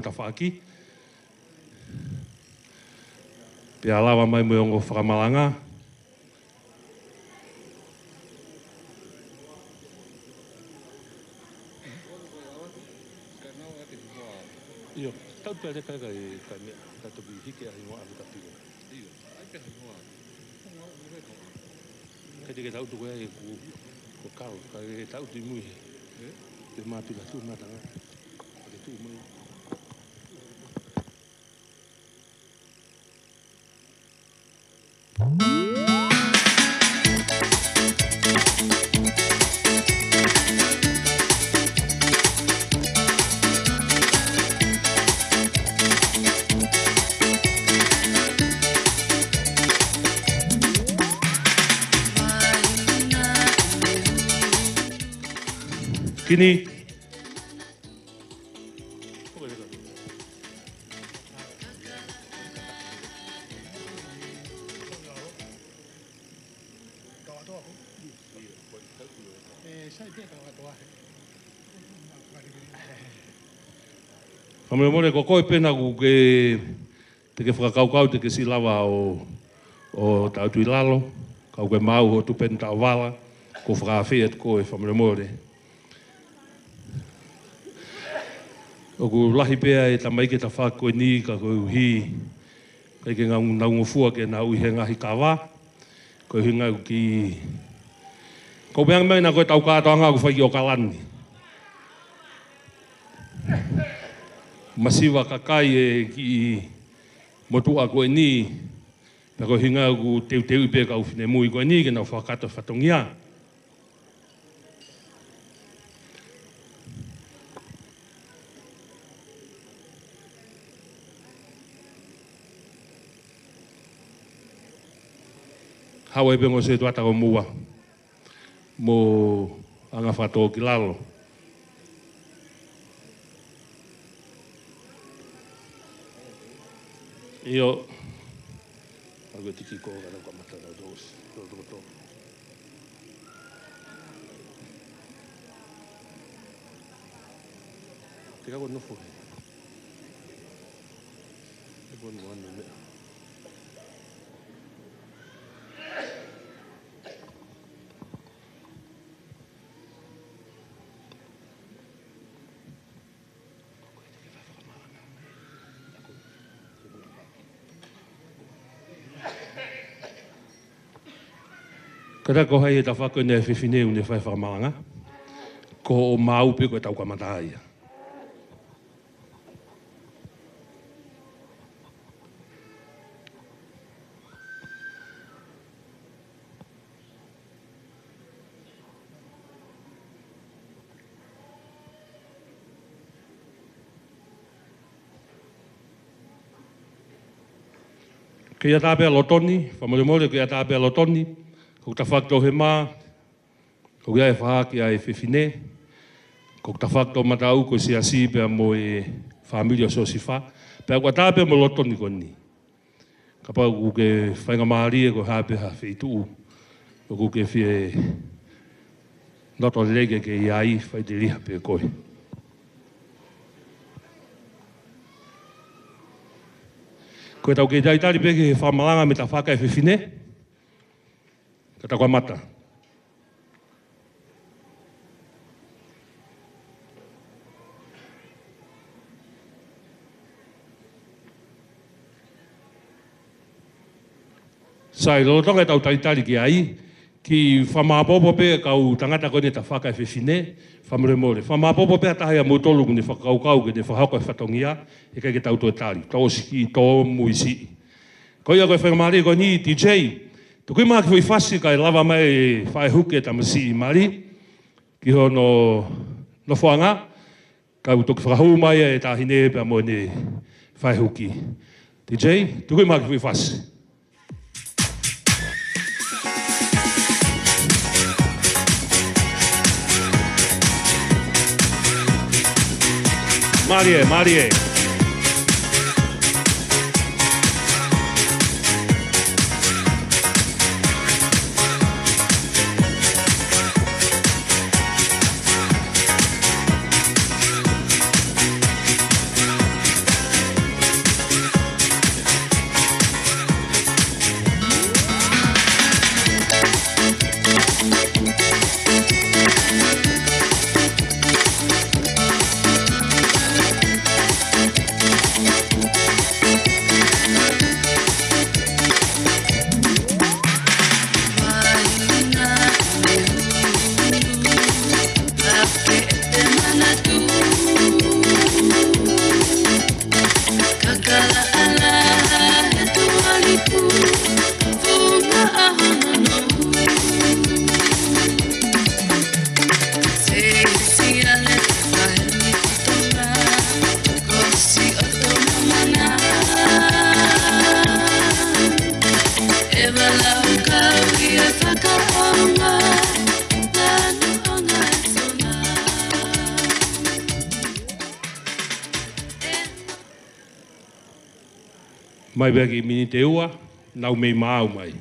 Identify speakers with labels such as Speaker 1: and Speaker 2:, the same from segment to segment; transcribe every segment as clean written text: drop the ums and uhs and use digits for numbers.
Speaker 1: tawhaki. Pea alawa mai mo o whakamalanga. Iyo, tau pia le kai mea, tatopi hike a hingoa alu tapiro. Iyo, ai pia hingoa. Kai te ke tau tuku e ko kau, kai tau tui mui. Te māpila tu matanga. Kai tu mui. Kini. Mone ko koe pena ku te ke whakakaukau te ke silawa o tau tui lalo, kau ke mau o tupen tau wala, ko whakawhia te koe whamone. O ku lahi pēa e tamaike ta whākoe ni ka koe uhi, kai ke ngau naungofua ke nga uhi he ngahi Kava, koe hui ngau ki... Ko meang meina koe tau kātoa ngā ku whaiki o kalani. Masiwa kakai e ki motua koe ni, pa koe hui ngau ku teu i pēa ka uwhine mui koe ni, ke nga whakato whatongia. Hawa e bengo se tuata ko mua mo anga whatoa ki lalo. Iyo, ako tiki ko ka nang kamata na dos. Tika ko nufo. Iko nuan na mea. Kada ko hai e ta whako ne whiwhine une whai whakamanga, ko o maupe koe tau kamatahia. Kia tāpea lotoni, whamoremore kia tāpea lotoni, ko ta whakto he mā, ko ia e whahaki a e whiwhine, ko ta whakto matau ko si asi pia mo e whamilia so si wha, pia kua tāpea mo lotoni ko ni. Ka pau ku ke whainga maari e ko hāpea ha whitu, ko ku ke whie noto lege ke iai whai te riha pia koe. Koe tau ke taitari peke he whamalanga me ta whaka e whiwhine, ka ta kua mata. Sai, lolo tonga e tau taitari ki ai, ki whamaapopo pe kau tangata koe ne ta whaka e whiwhine, whamoremore. Whamaapopo pe atahi a mutolu ku ne whakaukau ke ne whahako e whatongia, e kai ke tau tue tari, tō siki, tō muisi. Koe ia koe whakamari koe ni DJ, tukui maa ki hui whasi kai lava mai whae huke ta masi i mari, ki ho no whanga, kau tuki whakahau mai e ta hine pia mo ne whae huki. DJ, tukui maa ki hui whasi. Marie. Mai bagi mini te ua, nau mei mau mai.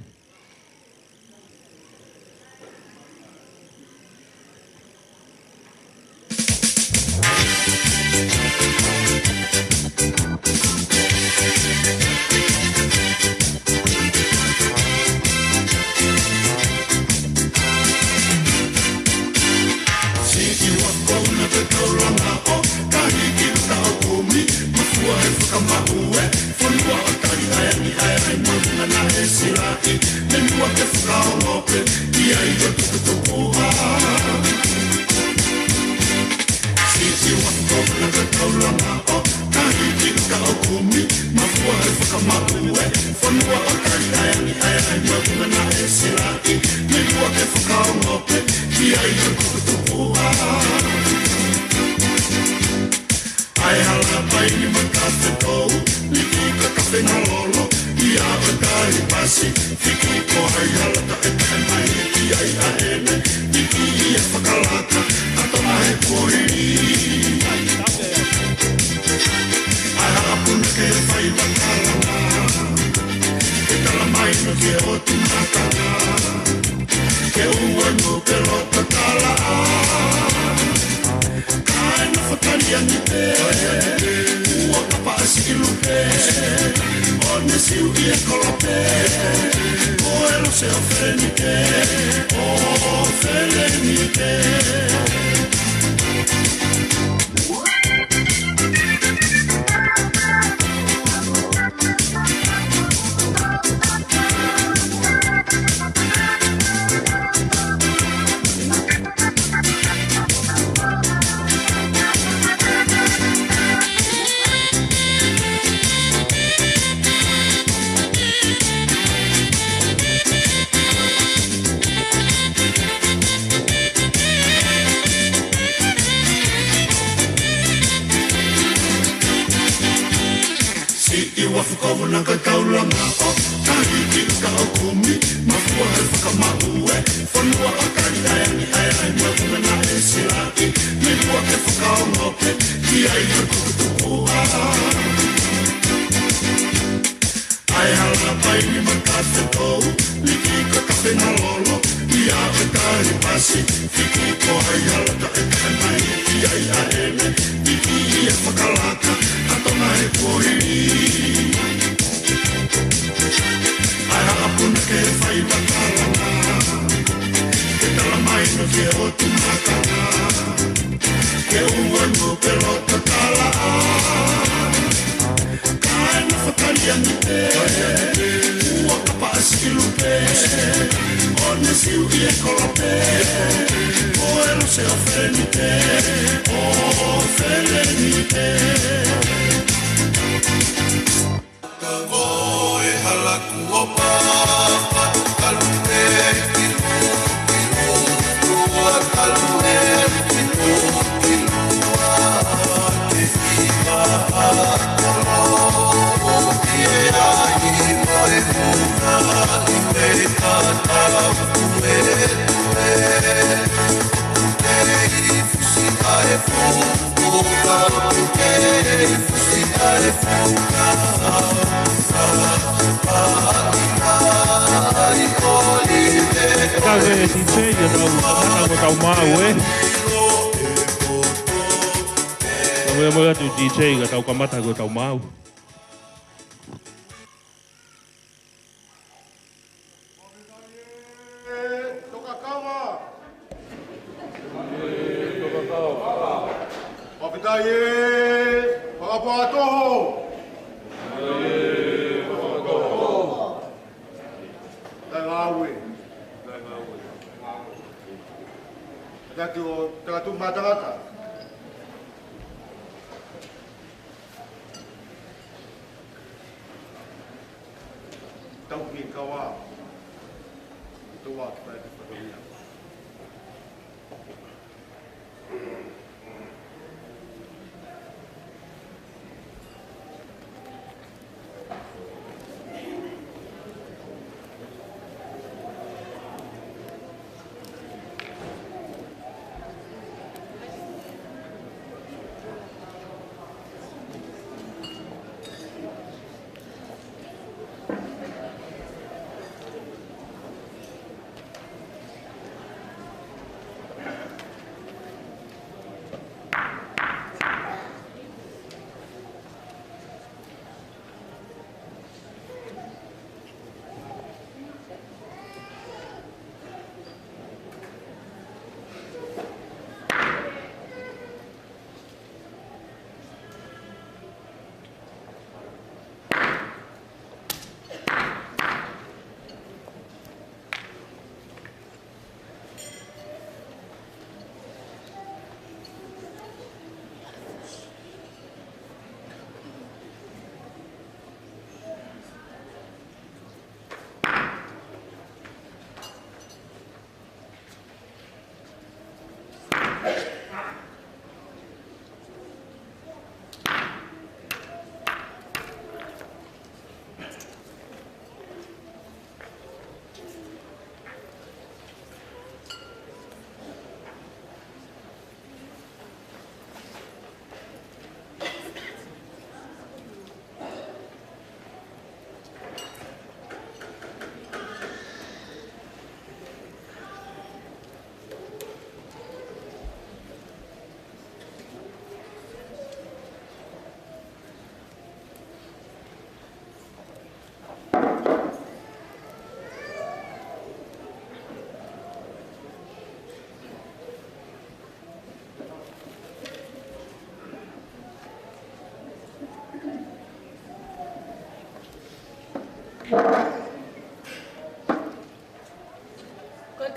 Speaker 2: Koe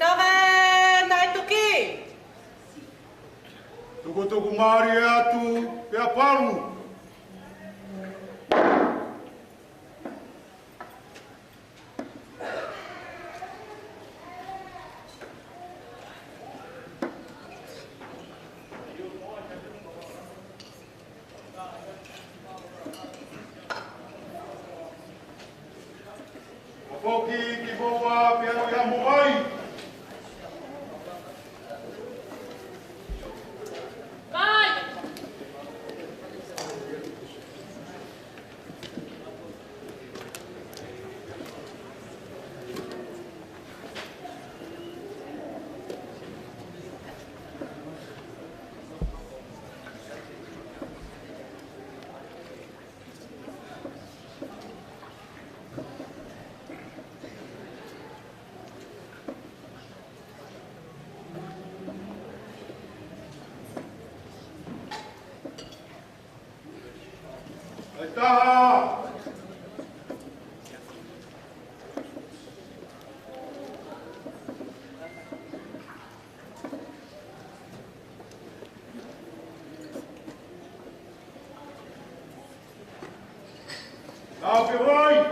Speaker 2: kawe nai tuki.
Speaker 3: Tuku mari atu pea palu. Poki ki boa pea ya Moimoi. Taha! Now be right!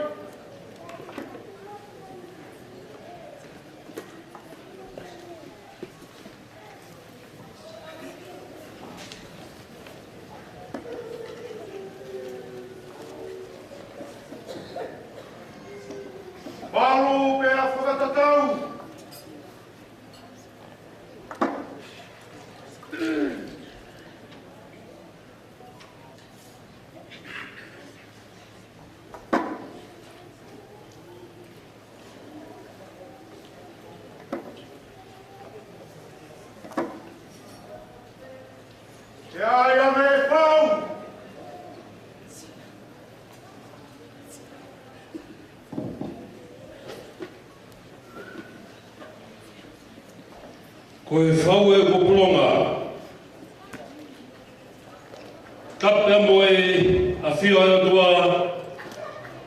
Speaker 3: Palu pea whakatatau. Te aia me pau.
Speaker 1: Koe whau e kupulonga. Kapea moe a whio ai o tua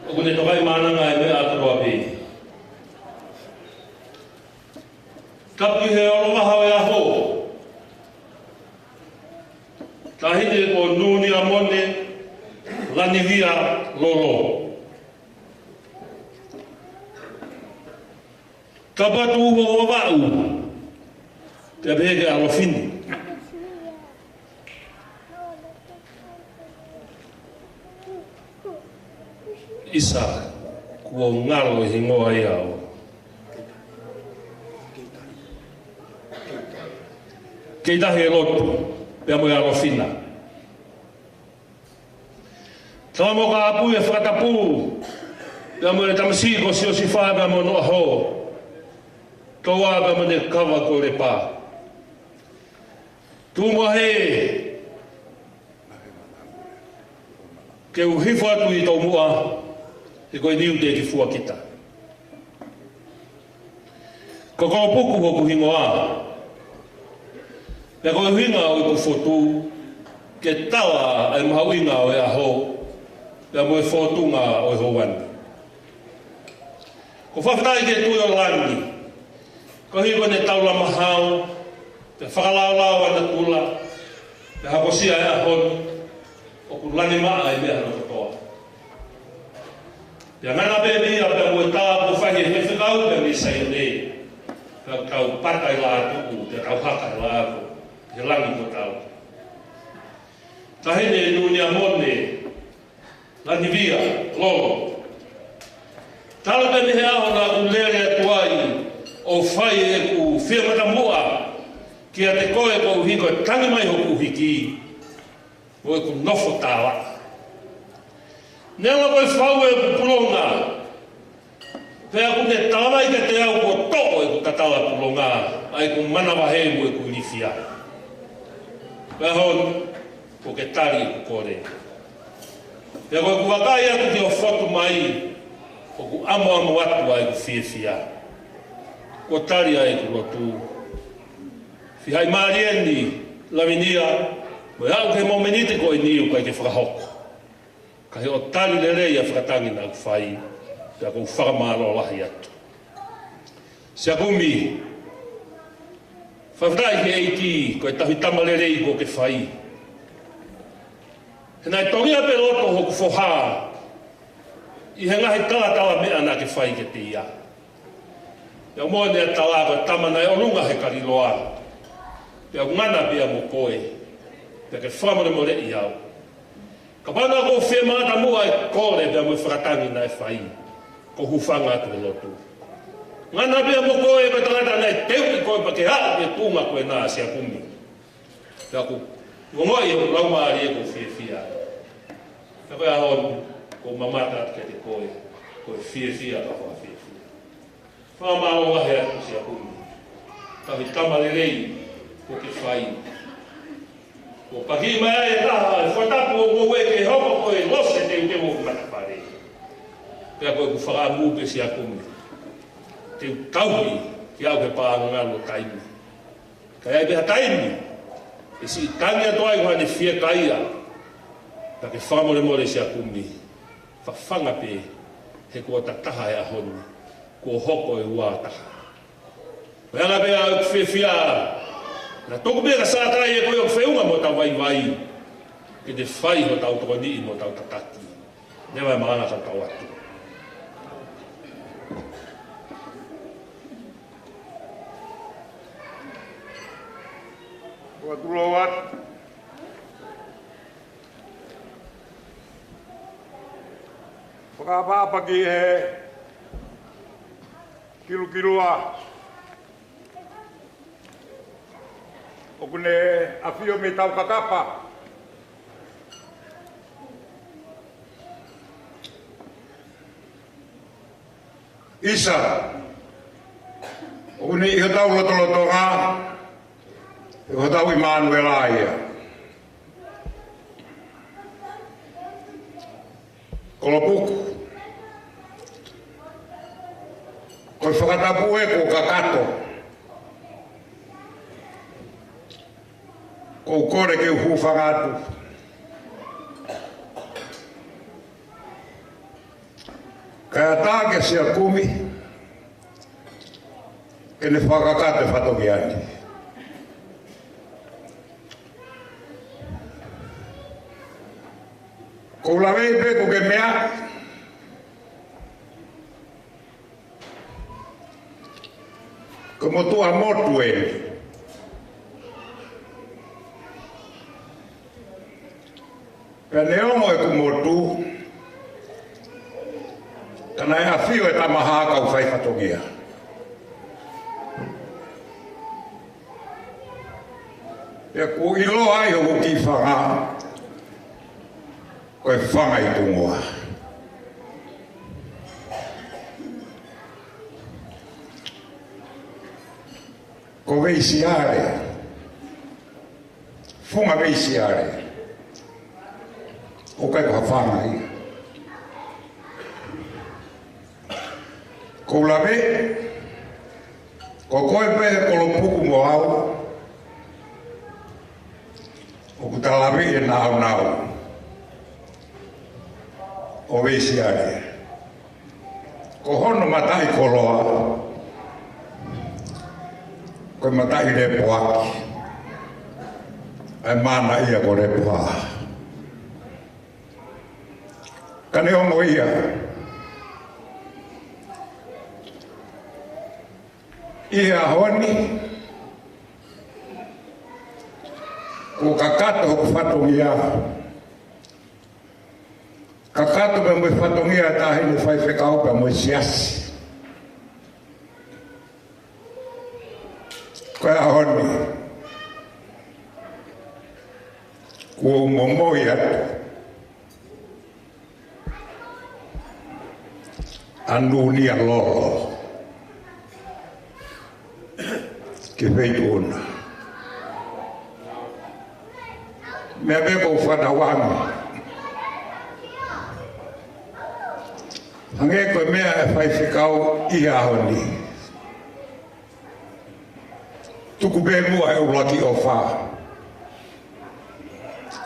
Speaker 1: o kune tokai mānanga e me ataroa pi. Kapi he oloha hau e aho. Tahine ko Nunia, Mone, Lanivia, Lolo. Kapatu uho o wau. Te peke alofini. Isa, kua ngalo hi ngoa i au. Kei tahi e lotu, pea moe alofina. Tamo ka apu e whakatapu, pea moe tamasiko si o si whāna mo noa ho. Toa ka mone Kava ko le pā. Tūma he ke uhifu atu i tau mua e koe niu te ki fua kita. Ka kau puku hoku hingoa. Pea koe hinga o i ku fotu ke tawa ai mahauinga o e aho pea moe fotunga o e houani. Ko whawhatai ke tui o langi. Ko hiko ne taula mahau te whakalaulau ana tula, te hakosia e ahon, o ku lani maa e mea hana katoa. Te ngana pēmia pe mue tāpu whahi e whiwhikau pe mi sai ne, pe kau patai la atuku, te kau hakai la aku, te langi ko tau. Tahine Nunia, Mone, Lanivia, Lolo. Tala pe mi he ahona ku lere atuai, o whai e ku whiamata mua, kia te koe ko uhiko e tangi mai hoku uhiki, o e ku nofo tāwa. Nela koe whau e ku pulonga, pea ku te tāwa i te au ko toko e ku tatawa pulonga, ai ku manawa hei mo e ku nifia. Pea hon, ko ke tari e ku kore. Pea koe ku wakai atu te o whotu mai, o ku amo atu ai ku whiawhia. Ko tari ai ku lotu. Whihai Marieni, Laminia, mo au ke momenite ko i niu kai ke whakahoko. Kai o tali le rei a whakatangi na ku whai. Pea kou whakamalo lahi atu. Sia kumi, whawhai he eiti koe tahi tamalerei ko ke whai. He nai tongia pe roto hoku whoha, i he ngahi talatala mea na ke whai ke te ia. Ia Mone a tala koe tamana e orunga he kariloa. Pea ngana bea mo koe, pea ke whamore mo le i au. Ka panga ko whea maata mua e kore pea mo whakatangi na e whai, ko hufanga atu e lotu. Ngana bea mo koe koe tangata nei teu i koe pa ke haa e tunga koe nā sia kumi. Pea ku ngomoi e laumari e ko whia. Pea koe ahon ko mamata atu ke te koe, koe whia ka wha whia. Whamao wahe atu sia kumi. Tahi tamarerei ko ke whai. Ko pahi mai e taha, e whatapu o ngoe ke hoko koe lose te te mo matapare. Pea koe ku whakamu pe sia kumi. Te tauhi ki au ke pāngalo taimi. Kai ai beha taimi, e si tangi atoai koha ne whia kaia, ka ke whamore more sia kumi, whawhanga pe he kua tataha e ahoni, kua hoko e ua taha. Weanga pe au whia, na toku mea ka sātai e koe o whiunga mo tau vai, ke te whai mo tau tokoni mo tau tataki. Newa e maanga ka tau atu.
Speaker 3: Kua tulowat. Whakapāpaki he kilukiloa. Oku ne awhio me tau kakapa. Isa. Oku ne iho tau lotoloto ngā. Iho tau i Manuela ia. Kolopuku. Koe whakatapu e ko kakato. Ko kore ke uhu whangatu. Kaya tāke sia kumi. Ke ne whakakate whatoki ati. Ko la vei pe ko ke mea. Ko mo tua motu e. Pea ne omo e ku motu. Kana e awhio e tamaha kau whai whatongia. Pea ku ilo ai o ki whanga. Koe whanga i tungoa. Ko veisi are. Funga veisi are. O kai ko whanga i. Ko lawe. Ko koe pe kolo puku mo au. O ku talawe e nao nao. O veisi are. Ko hono matai koloa. Ko matai repo aki. Ai mana ia ko repo haa. Kane ongo ia. Ia honi. Ko kakato hoku whatongia. Kakato me mwe whatongia tahi ni whai whekau pe mwe siasi. Koe ahoni. Kua Moimoi atu. Nunia Lolo. Ke feitu ona. Mea beko whanawangi. Hange koe mea e whai whikau i ahoni. Tuku be mua e Holaki o wha.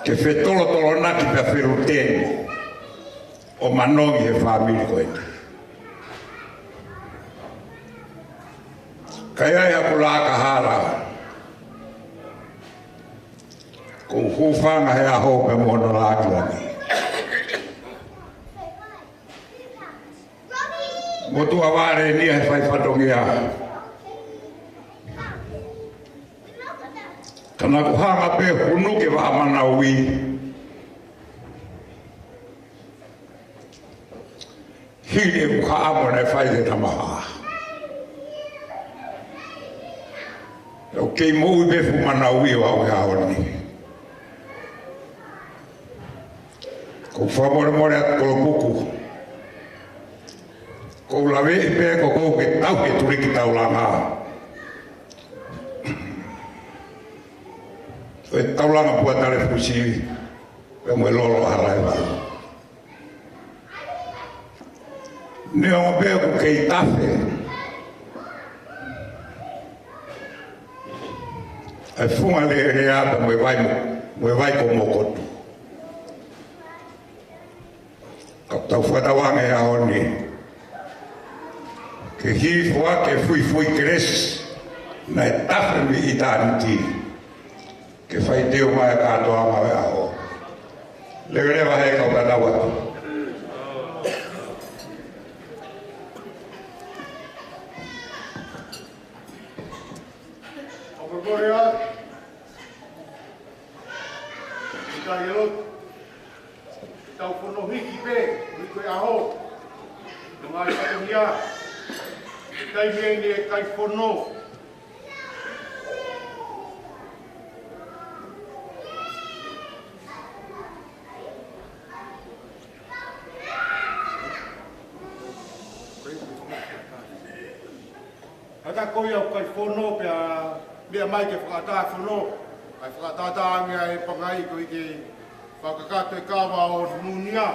Speaker 3: Ke whetolo tolo naki pe whiruteni. O manongi he whamiri koe. Kaya ia kula kahara. Ko hufanga he aho pe mono laki. Motu aware ni he fai fatongia. Kana kuhanga pe hunu ke wa mana wi. Hile kuha amone fai de tamaha. O kei mou I befu mana ui o au hao ni. Ko whamore more at kolo kuku. Ko lawe I pe ko kou ke tau ke turiki tau langa. Koe tau langa pua tale fusi. Pe mwe lolo harai wau. Ne o pe ko kei tafe. Ai funga le apa mwe vai ko mokotu. Ka tau whata wange a honi. Ke hi fua ke fui kres na e tafe mi I tāniti. Ke whai teo mai a kātoa mawe a ho. Le rewa hei kau kana watu.
Speaker 4: Tau pono hiki pe, riko I aho. Ngai Nunia. Kai mieni e kai pono. Ata koi au kai pono pe a mea mai ke whakata pono. Ai whakatata angia e pangai ko I ke whakakato e Kava o Nunia.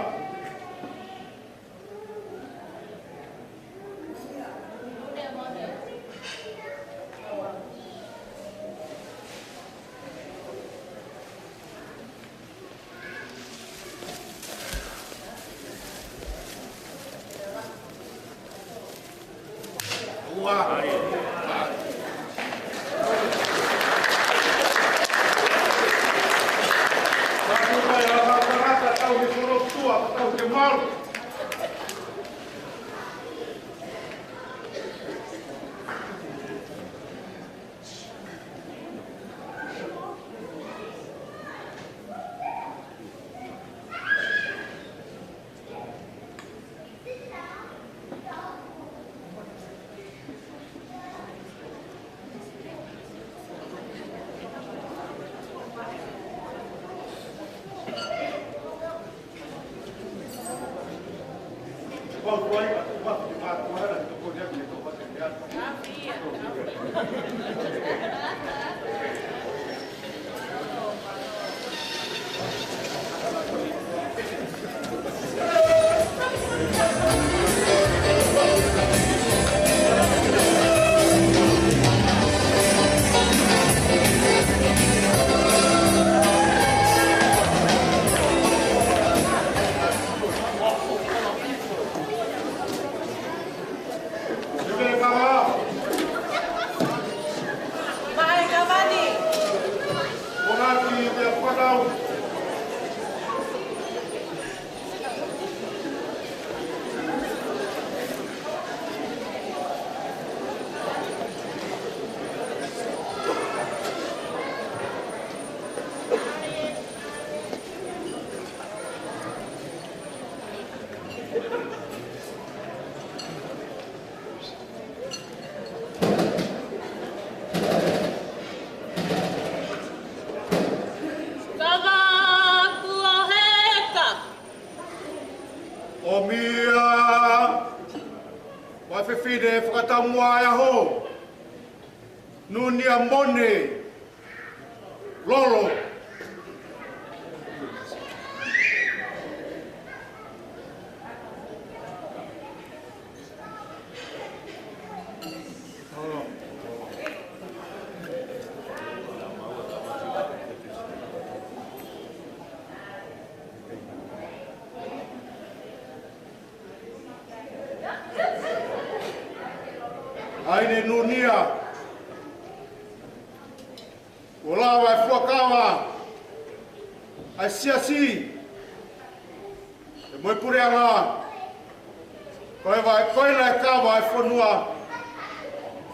Speaker 4: Nunia Mone, Lolo. Aine Nunia. Ola vai fua Kava. Ai si. E moi pure ala. Koe lai Kava ai whanua.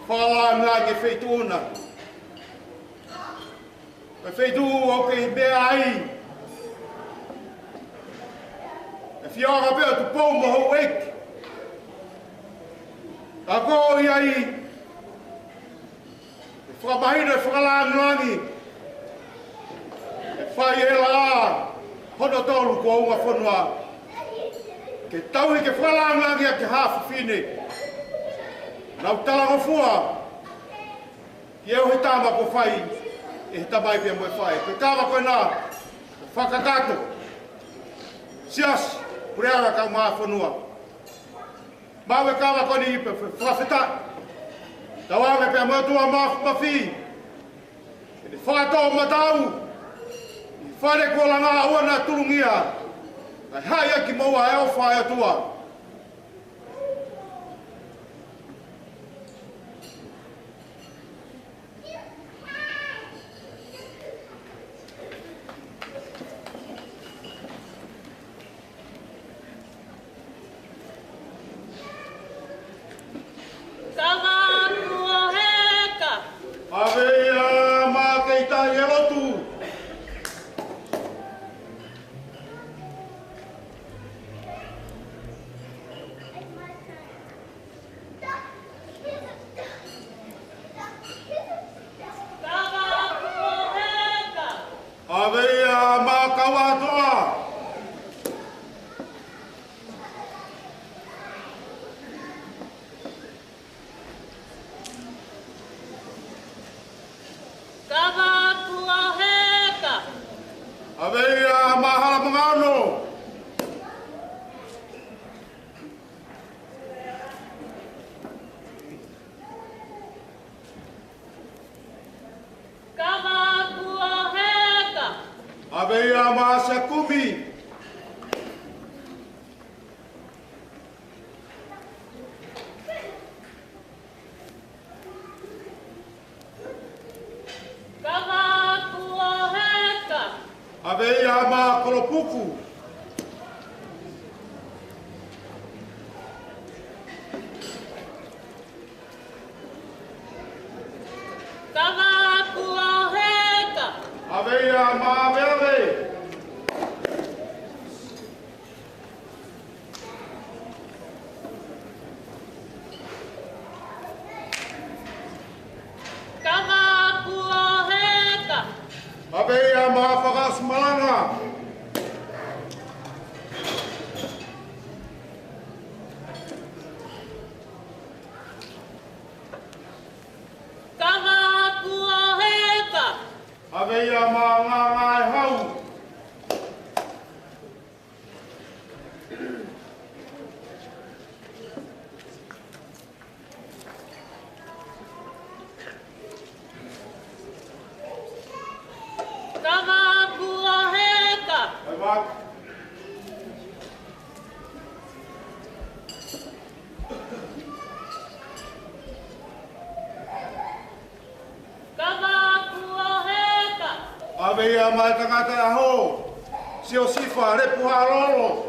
Speaker 4: Whala ngā nge feituna. Koe feitu o ke mea ai. E whiaga bea tu pou moho weki. A ko iai. Whakamahina e whakalangangi. E whai e la hono tolu kua unga whanua. Ke tau i ke whakalangangi a ke hafu whine. Nau talanga fua. Ki eo he tāma ko whai. E he tamai pia moe whai. Ke tāma koe nā. Whakakato. Sias. Pureanga kau maa whanua. Mawe kawa koe ni ipe. Whawhita. Tawa me pe matua mafi. Ni whakato matau. Ni whare ko langa ua na tulungia. Ai hai aki maua e o whae atua. Avea mai tangata aho. Si o sifa repu ha Lolo.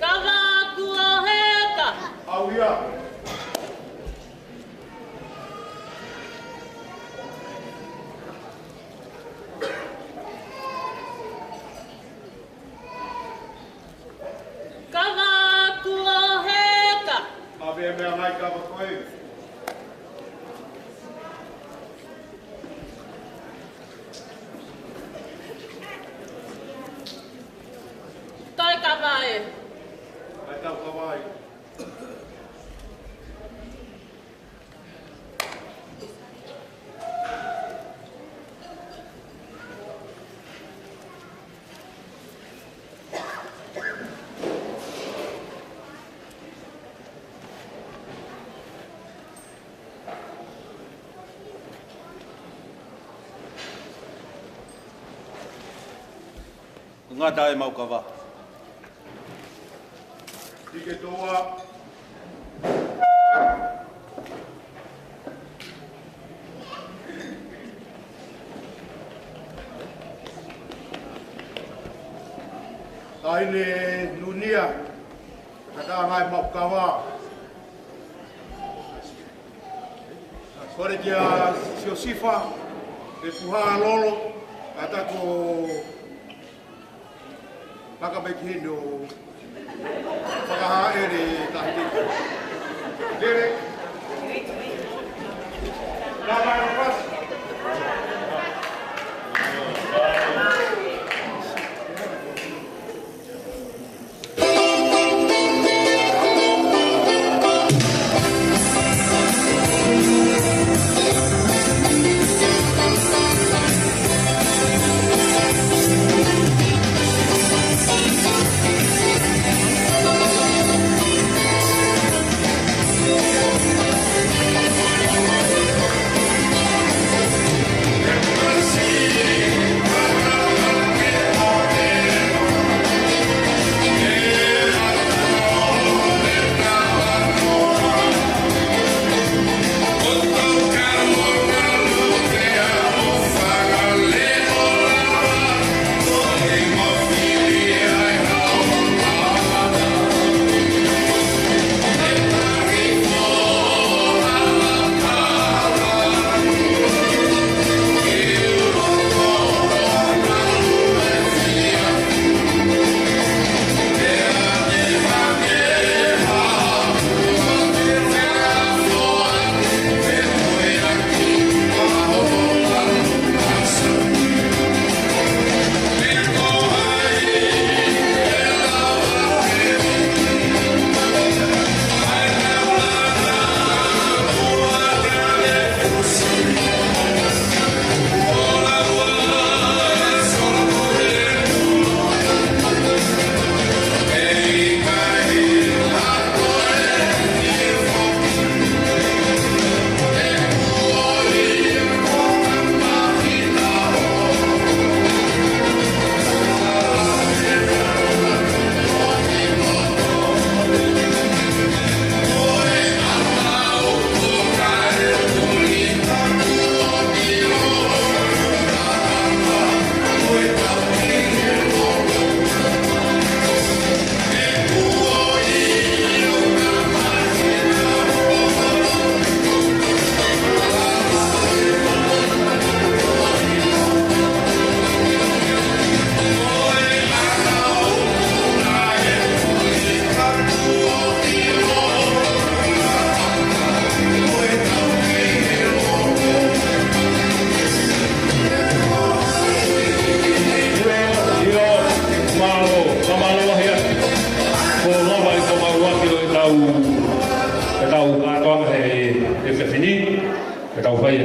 Speaker 2: Kava kua heka.
Speaker 4: Auia. Mea mai Kava koe.
Speaker 2: Toi Kava e.
Speaker 4: Ai tau Kava e. Ngā tae mau Kava. Ike toa. Aine Nunia. Kata ngai mau Kava. Kore kia siosifa. Te puha Lolo. Kata ko pakabeki hino. Pakaha ere tahiti. Dere. Lama pas.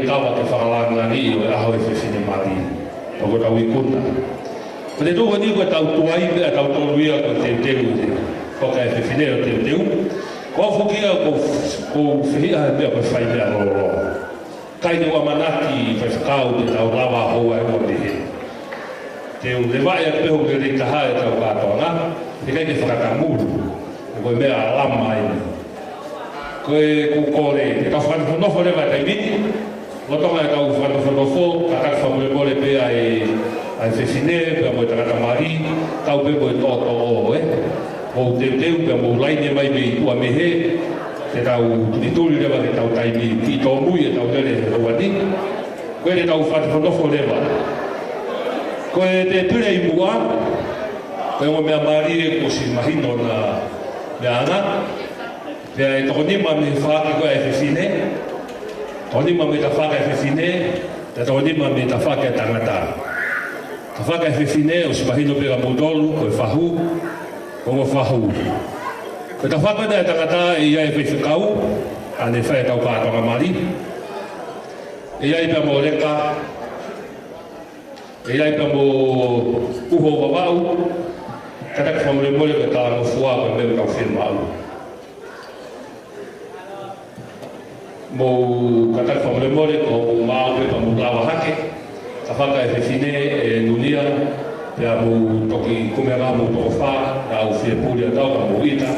Speaker 1: Kava ke whakalangani o e aho e whiwhine mari. Toko tau I kuna. Ko te tōka ni koe tau tuai pia tau tōruia ko te teu te. Ko ka e whiwhine o te teu. Ko a whukia ko whihia he pia koe whai mea Lolo. Kai te wa manaki whai whakau te tau lawa hoa e o te he. Te o le vai a peho ke rei taha e tau kātoanga. Te kai ke whakakamuru. E koe mea alama e. Koe kukore, te tau whanofo rewa kai miti. Lotonga e tau whanofo, kakak whamuremore pea e whiwhine, pea mo e tangata mari, tau pe mo e tōto o e. Mo teu pea mo laine mai me I tua mehe, te tau tituri rewa te tau taimi ki tō mui e tau tere e rauani. Koe te tau whanofo rewa. Koe te pire I mua, koe mo mea mari e ko si mahino na mea ana. Pea e toko nima me whaaki koe e whiwhine. Toko nima me ta whaka e whiwhine, te toko nima me ta whaka e tangata. Ta whaka e whiwhine o si mahino pera modolu, koe whahu, ko mo whahu. Koe ta whaka e tangata e ia e whiwhikau, ane whae tau kātonga mari. E ia e pia mo reka, e ia e pia mo uho wawau, kataka whamuremore koe tā mo fua koe meu tau whirma au. Mo kataka whamuremore ko mau pe pa mo lawa hake, ta whaka e whiwhine e Nunia, pia mo toki kumera mo toko wha, na au whia pūria tau ka mo ita,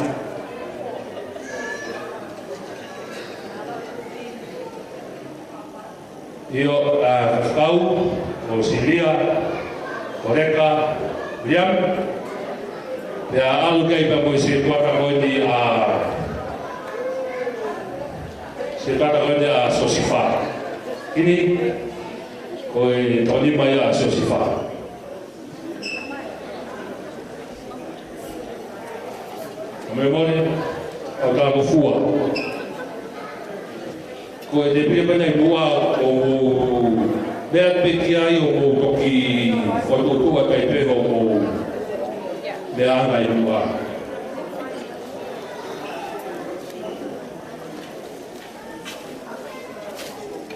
Speaker 1: Io Kau, Osilia, Koreka, William, ya algai pa mo si kuaka mo ni si kata mo ni Sosifa. Ini koi Tony Maya Sosifa. Moimoi au ta mo fua. Ko e te pia nei mua o mea peki ai o toki whatutua kai peho o mea anga i mua.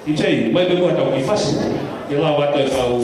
Speaker 1: I tei, mai pe mua tau ki whasi, i lau ata e kau...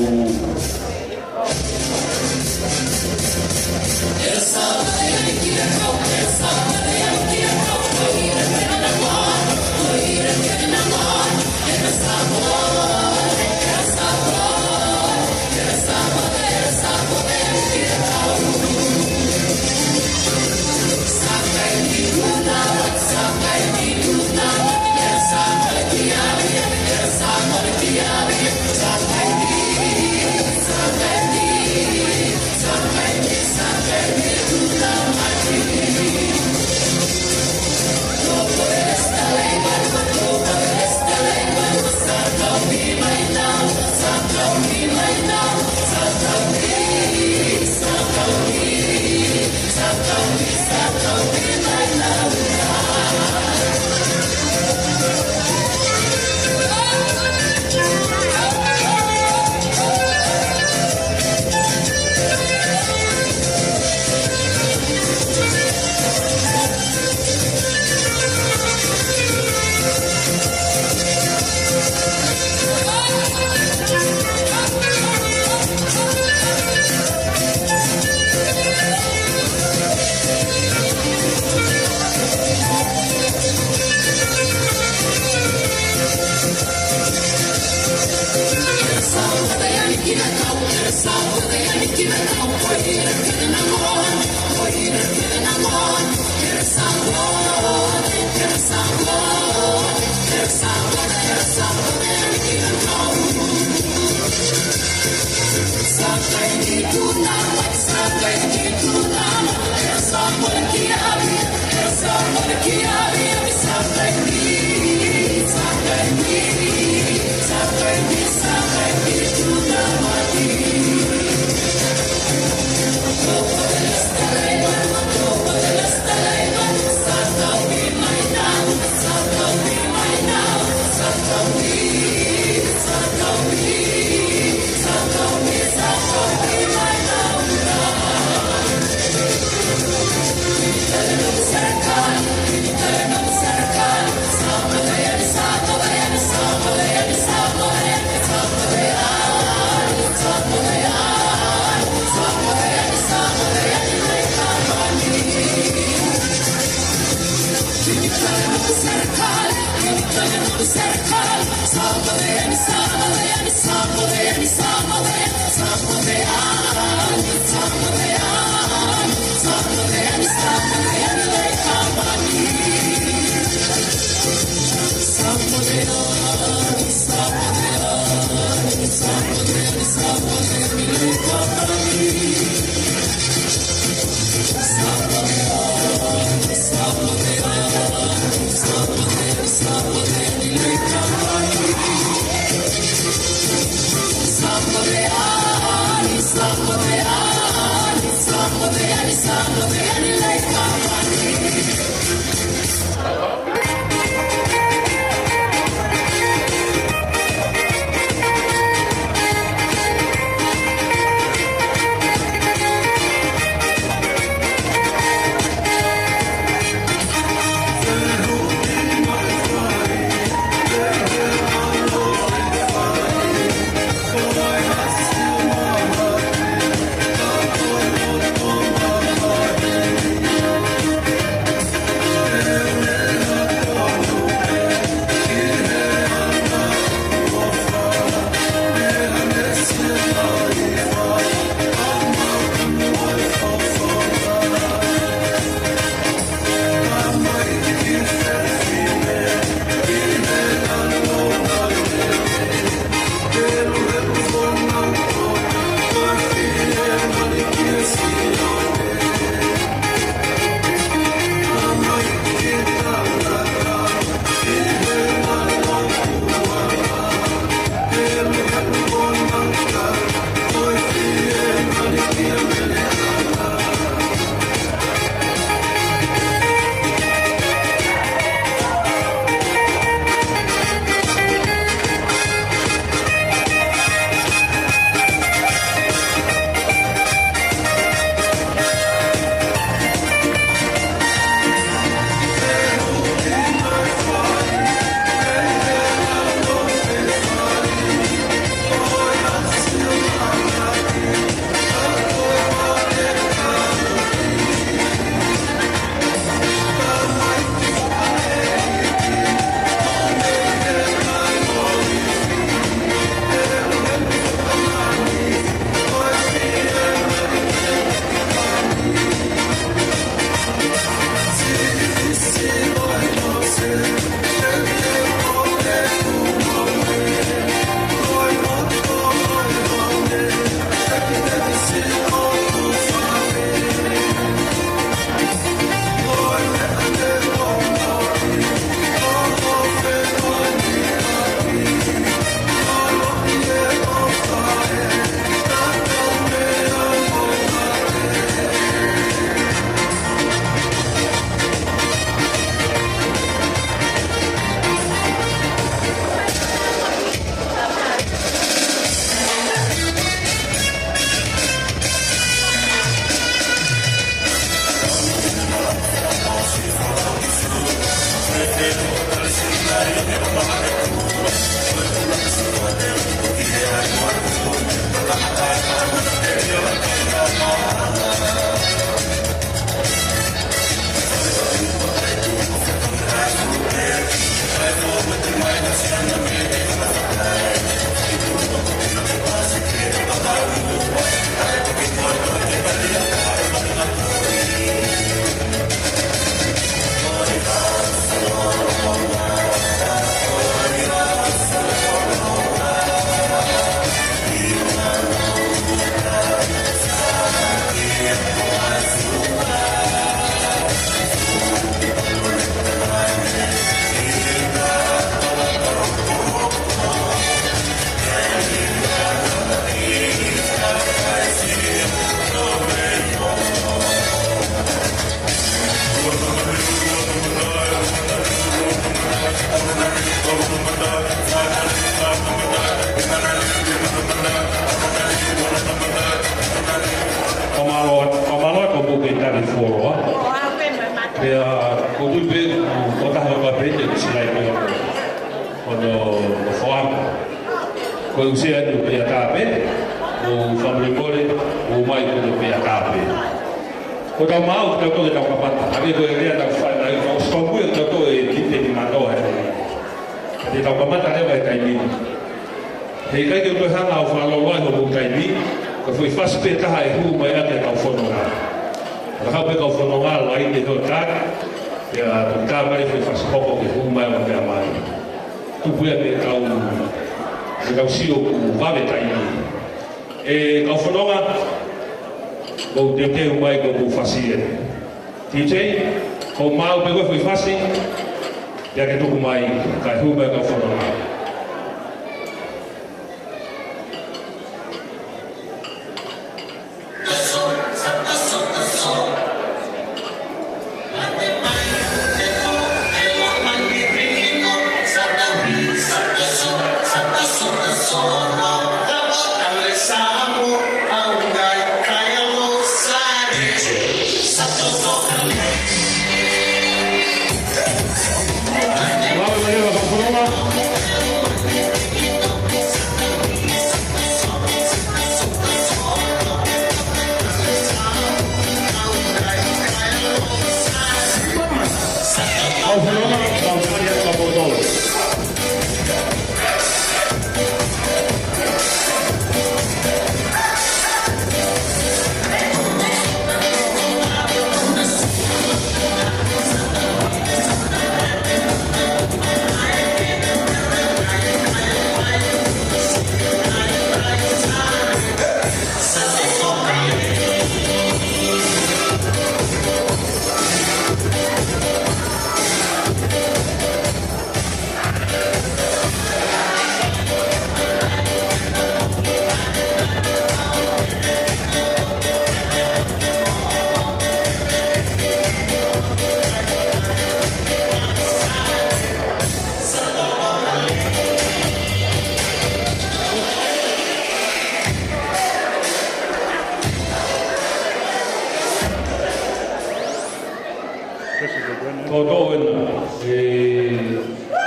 Speaker 1: Todo en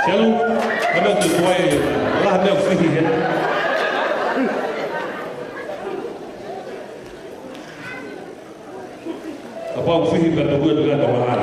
Speaker 1: Telu, kami tu tuai, lah kami fikir hen. Apa fikir kata buat dengan kamar?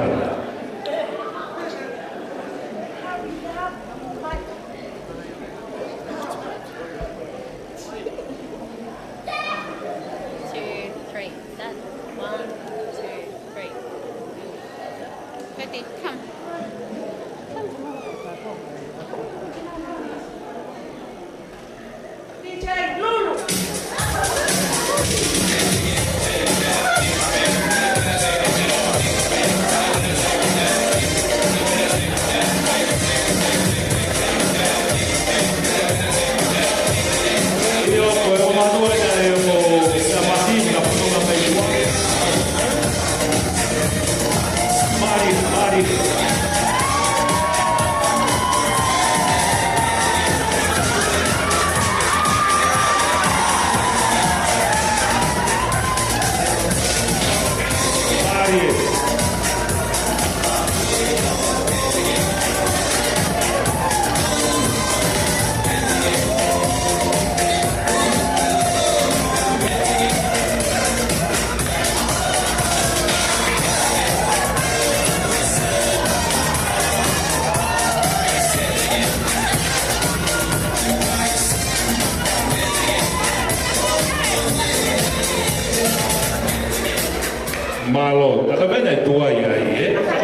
Speaker 1: 马路，那个本来多呀，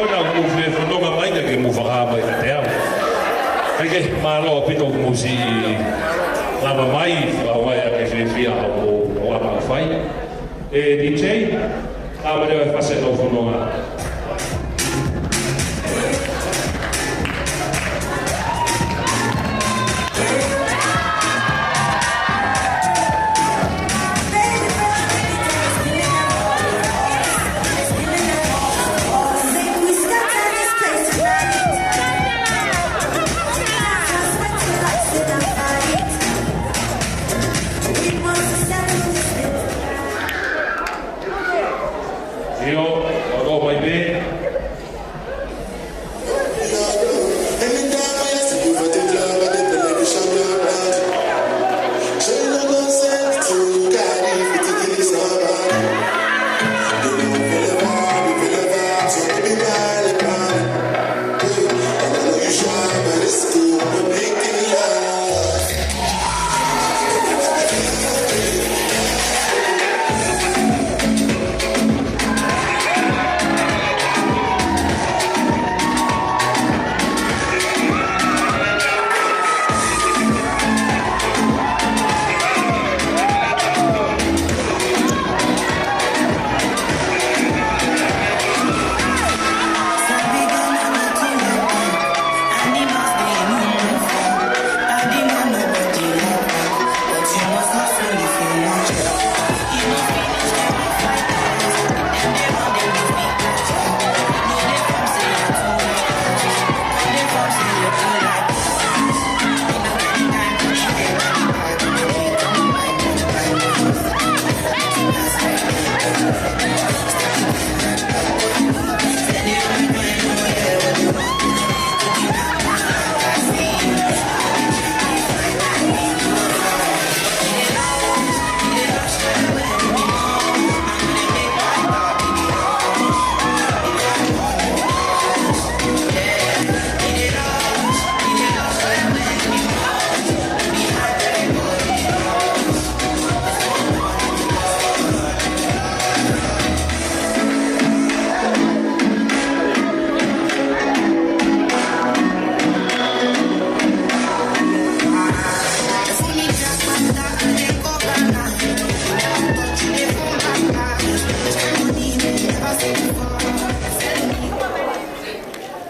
Speaker 1: 我那木飞分到个买的给木发下买的了，那个马路变到木是那么买，我也给飞飞啊，我马飞，DJ，他们就发现到分到啊。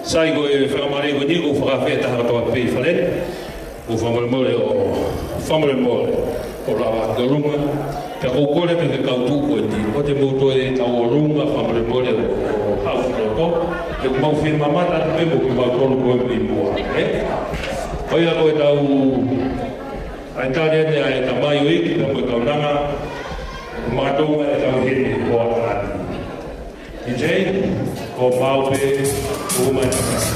Speaker 1: 最後ファマリーにごファフェタハトアペイファレごファマリモレをファマリモレオラワガルマペココレペケカウトコエティオテモトエタオルマファマリモレをハウスロトでもフィルママタペボキマトルコエピモアねおやこえたうアイタリアであえたマイウィキのコナガマトウエタウヘリコアタDJ こマウペ o mai takasi.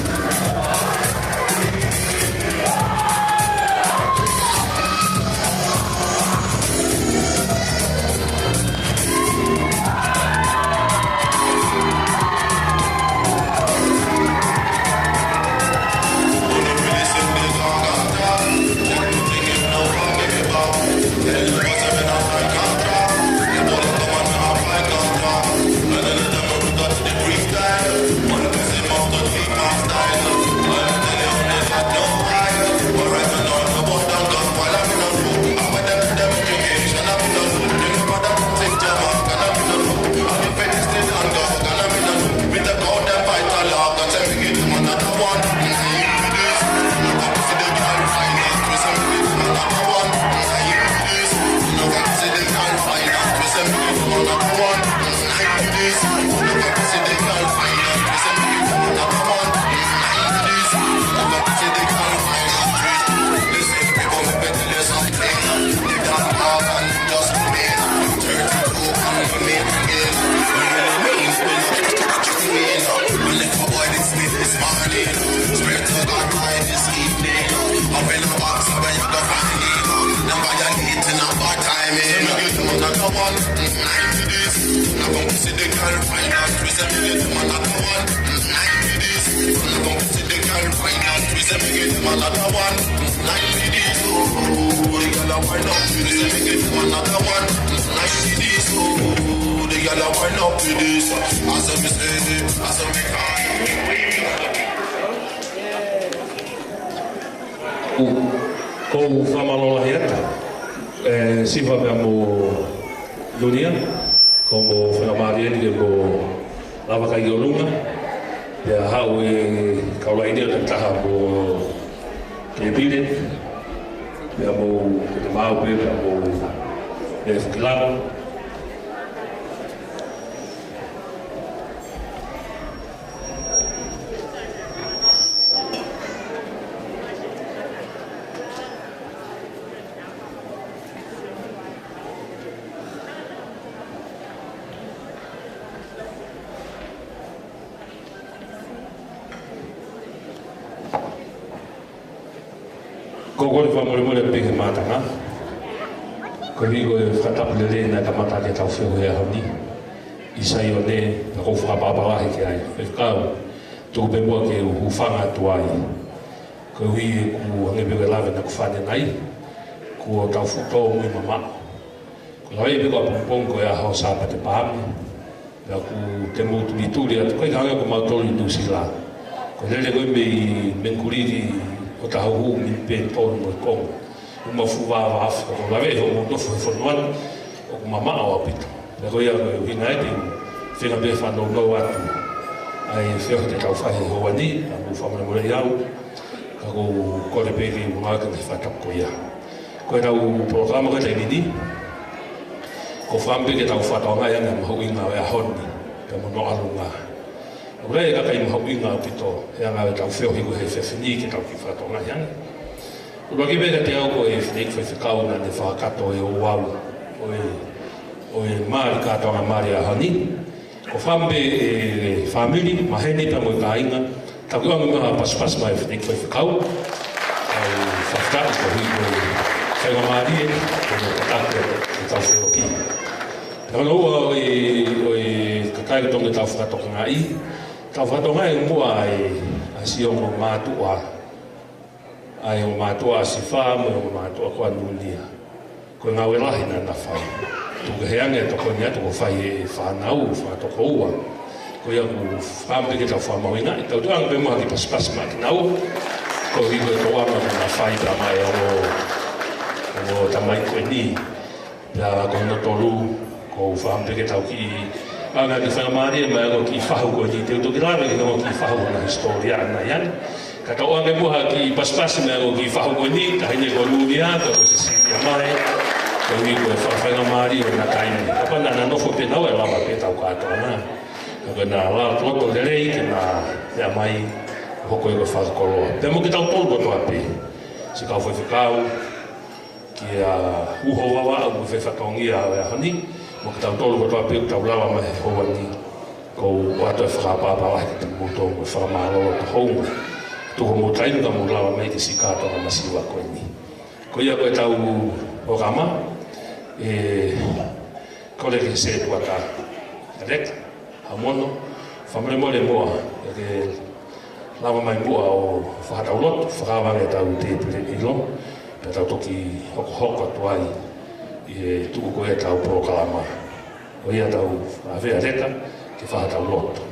Speaker 1: Kou whamalola hiata, siwa mea mo Nunia, ko mo whanamari ke mo lavakai o lunga, pia hau e kaulaini o te taha mo ke pire, pia mo te mau pe, pia mo e whakilano. Ko kore whamoremore peke mātanga. Ko higo e whakatapulele nā kamata ke tau whio hea honi. I sai o ne, na kou whakapapalahi ke ai. Whekau, tōku pe mua ke uwhanga atu ai. Ko hui e ku hangepewe lawe na ku whane nai. Ko tau whuto mui mama. Ko lawe e peko a pompong ko e a hao sāpa te pāmi. Pea ku te mūtu ni tūri atu. Koe ka hanga ko mautoli nūsi la. Ko lele koe me i menkuriri o ta hau mi pe tonu mo kong uma fuwa wa Afrika ko lawe ho mo tofu fonuan o mama o apito le ko ia ko hina e fina be fa no no atu ai feo te tau fahe ho wani a mo fa mo le iau ka ko le pe ki ma ka te fa tap ko ia ko era u programa ko te mini ko fambe ke tau fa tau ngai ana mo inga e honi ka mo no alunga Ure ka kai mo inga pito e anga tau feo higo he fefini ki tau ki whatonga yang. Ura ki bega te au ko e whinik whewhikau na ne whakato e o wau o e maari kātonga maari a hani. Ko whambe e whamiri, maheni pa mo i ka inga, tau anga maha paspas mai whinik whewhikau. Au whafutaki ko higo e whainga maari e, ko no katake e tau feo ki. Nanga ua o e kakai tonga tau whakatoka ngā i, tau whatonga e mua a si o mātua. Ai o mātua a si wha, mo o mātua koa Nunia. Ko ngā welahi na na whai. Tuka heanga e toko ni atu ko whai e whanau, whatoko ua. Ko ia ku whampeke tau whamauinga. I tau tuanga pe mua ki paspas maki nau. Ko higo e tau ama na whai ta mai o tamai koe ni. Pia ko no tolu, ko whampeke tau ki anga ki whangamari e mai ako ki whahu ko ni te utoki rawe ki ako ki whahu na historia ana yan. Ka tau anga muha ki paspasi mai ako ki whahu ko ni, ka hine ko Nunia, ka ko Cecilia mai, ka hui ko e whangamari o na kaini. Ka pa na nofo pe nau e lawa pe tau katoa na. Ka ko na la loto lerei ke na mea mai hoko e ko whakakoloa. Pe mo ki tau tolu toa pe. Si kau whewhikau ki a uho wawa au whewhatongia o e hani. Mo ki tau tolu kotoa pe tau lawa mai hoa ni. Ko ko wato whakapapa ai te mūtō mo whakamālolo te honga. Tuho mo tainu ka mo lawa mai ke sikato ka masiwa koe ni. Ko ia koe tau o kama, kore ke se tuata reka, hamono, whamare moa, ke lawa mai mua o whakatau lotu, whakawange tau te pere ilo, pe tau toki hoko tuai, i tuku koe tau porokalama. O ia tau awea reka, ke whakatau lotu.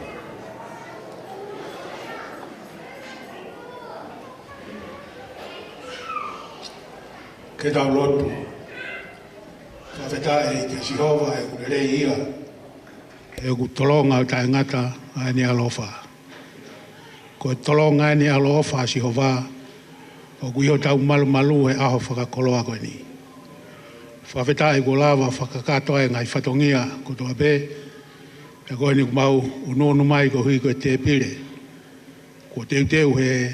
Speaker 5: Ke tau lotu, whawhetai ke Sihova e kurerei ia, e ku tolonga o tae ngata a ni alofa. Ko tolonga ni alofa Sihova, o ku iho tau malu e aho whakakoloa koe ni. Whawhetai ko lava whakakatoa e ngai whatongia ko toa pe, e koe ni kumau unonu mai ko hui koe te pire. Ko teu he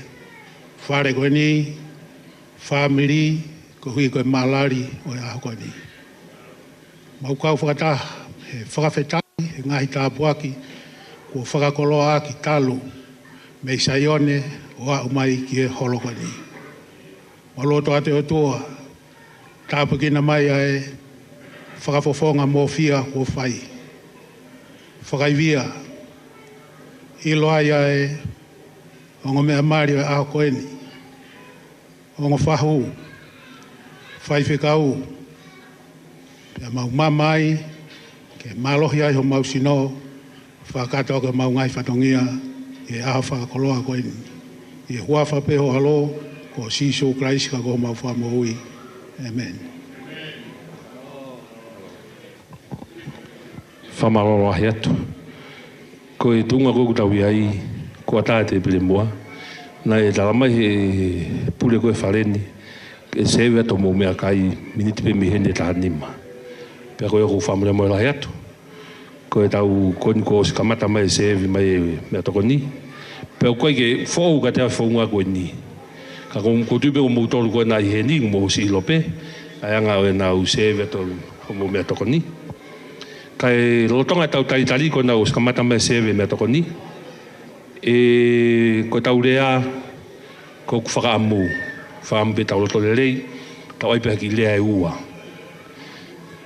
Speaker 5: whare koe ni, whamiri, ko hui koe malari o e aho koe ni. Mau kau whakata, he whakawhetai, he ngahi tāpuaki, ko whakakoloa ki talu, mei saione o a umai ki e holo koe ni. Maloto ate o toa, tāpukina mai e whakafofonga mō fia ko whai. Whakaivia, ilo ai e ongo mea mari o e aho koe ni. Ongo whahu, whai whekau, pia mau mamai, ke malohi ai ho mau sino, whakatoa ke mau ngai whatongia, e aha whakakoloa koe ni. E hua whapeho halo, ko siso Christ ka ko mau whamohui. Amen.
Speaker 1: Whamaroro ahi atu. Ko e tunga koku tau iai, ko ataa te pile mua, na e talamai he pule koe whareni, e sewe ato mō mea kai miniti pe mihene tā nima. Pea koe oku whamare moe lahi atu. Koe tau koni ko sikamata mai sewe mai mea toko ni. Pea koe ke whou ka te a whaunga koe ni. Ka ko tupe o mūtolu koe nā i he ni, mō si ilope. Ai anga o e nā u sewe ato mō mea toko ni. Ka e lotonga tau tari koe nā u sikamata mai sewe mea toko ni. E koe tau rea ko ku whakaamu. Whaampe tau loto lerei, tau aipeha ki lea e ua.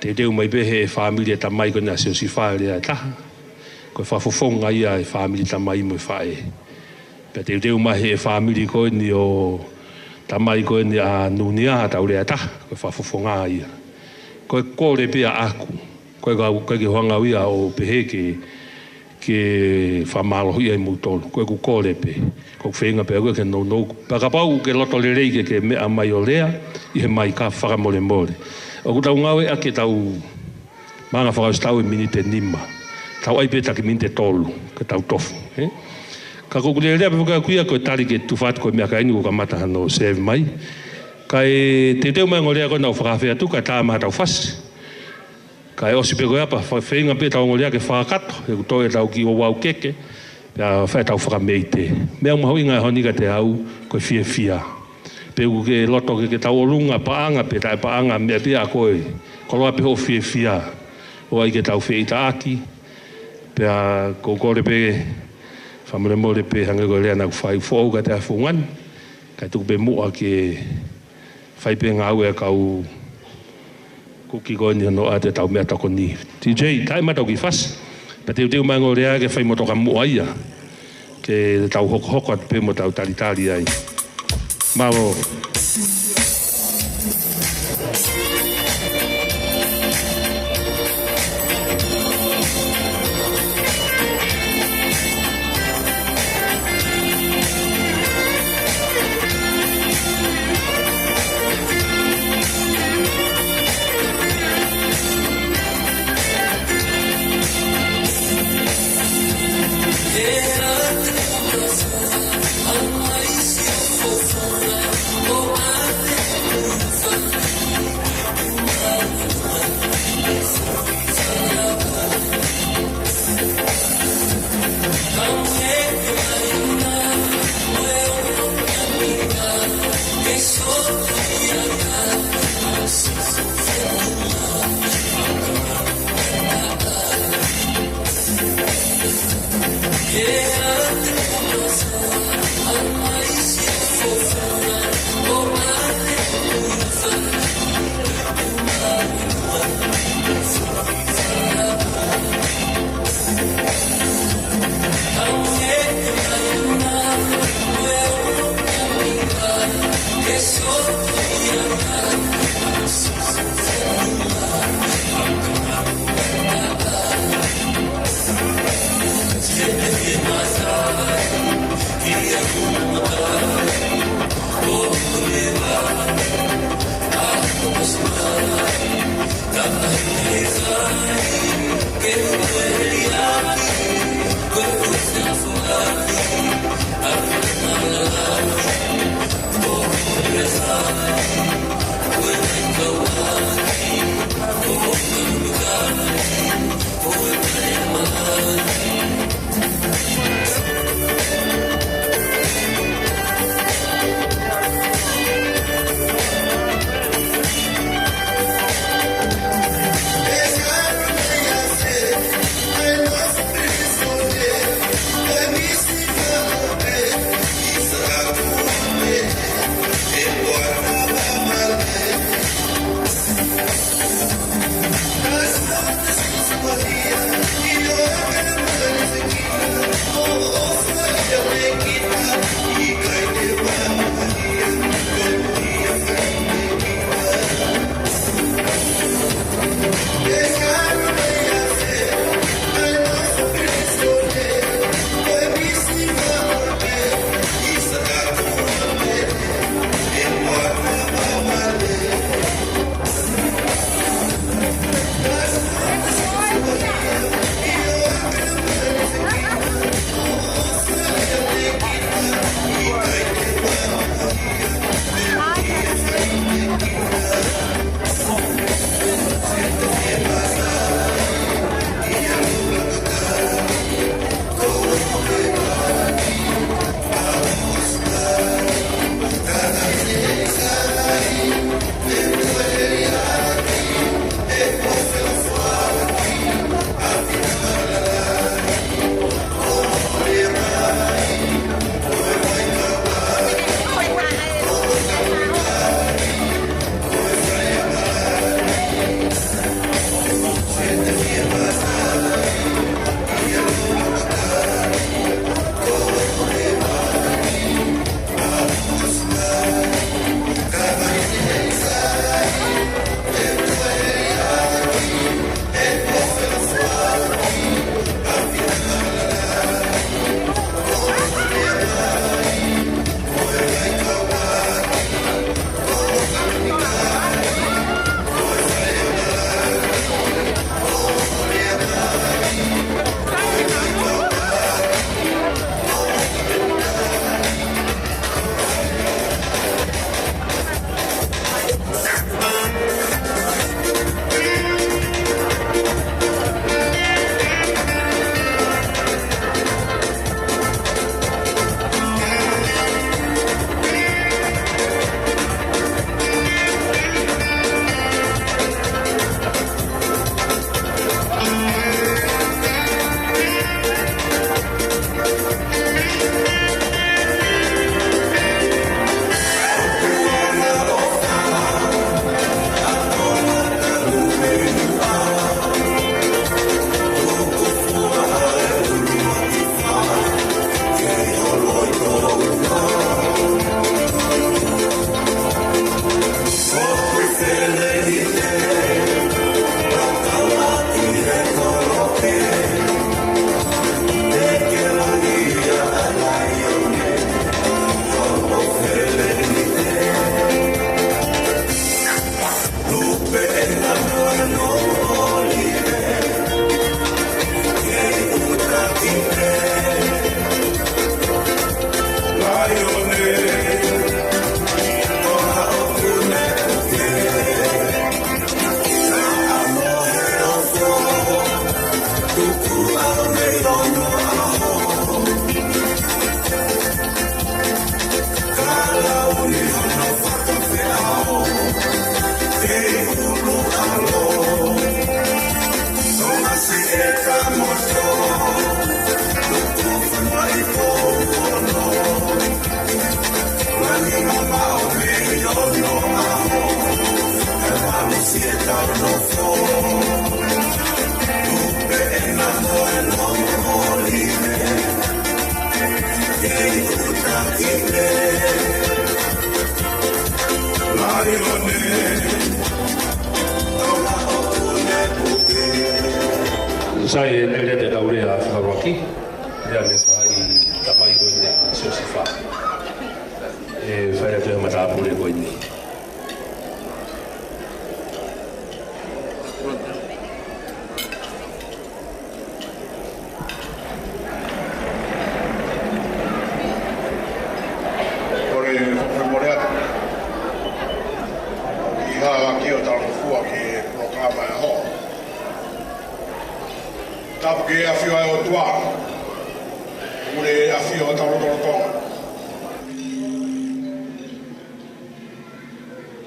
Speaker 1: Te teu mai pehe e whaamilia ta mai koe nā seo si whae lea e taha. Koe whafofonga ia e whaamili ta mai mo e whae. Pea te teu mai e whaamili koe ni o ta mai koe ni a Nunia tau lea taha. Koe whafofonga ia. Koe kore pea aku. Koe ke hoanga ia o pehe ke whamalohi ai mūtolu. Koe ku kore pe. Koe whenga pe koe ke no. Pakapau ke loto le rei ke mea mai o lea, i he mai ka whakamole mole. O ku tau ngawe a ke tau manga whakaustau e minite nima. Tau aipeta ke minite tolu, ke tau tofu. Ka koku le rea pe kuia koe tari ke tufat koe mea kaini ko ka mata hano save mai. Ka e te teo mai ngolea koe nau whakawhea tu, ka tā maha tau whasi. Ka e osi pe koe apa, whenga pe tau ngolea ke whakato, e ku toe tau ki o wau keke, pia whae tau whakameite. Mea umahau inga e honika te au, koe fia. Pe ku ke loto ke tau olunga paanga, pe tae paanga mea pia koe, koloa pe ho fia. O ai ke tau whieita aki, pia ko kore pe, whamare more pe hange koe lea nagu whai fōu ka te awhungan, kai tuku pe mua ke whai pe ngau e kau kuki koe ni no a te tau mea tako ni. TJ, tae matau ki whas, pa teu mai ngō rea ke whai motoka mua ia, ke tau hoko at pe mo tau taritari ai. Maro.
Speaker 6: Oh,
Speaker 1: Sai nelle de laurea a Holaki, ya le fai tamai go ne sosifa. Fai te mata pure go ni.
Speaker 5: Tapuke a fio e o tua. Ure a fio o taurotonga.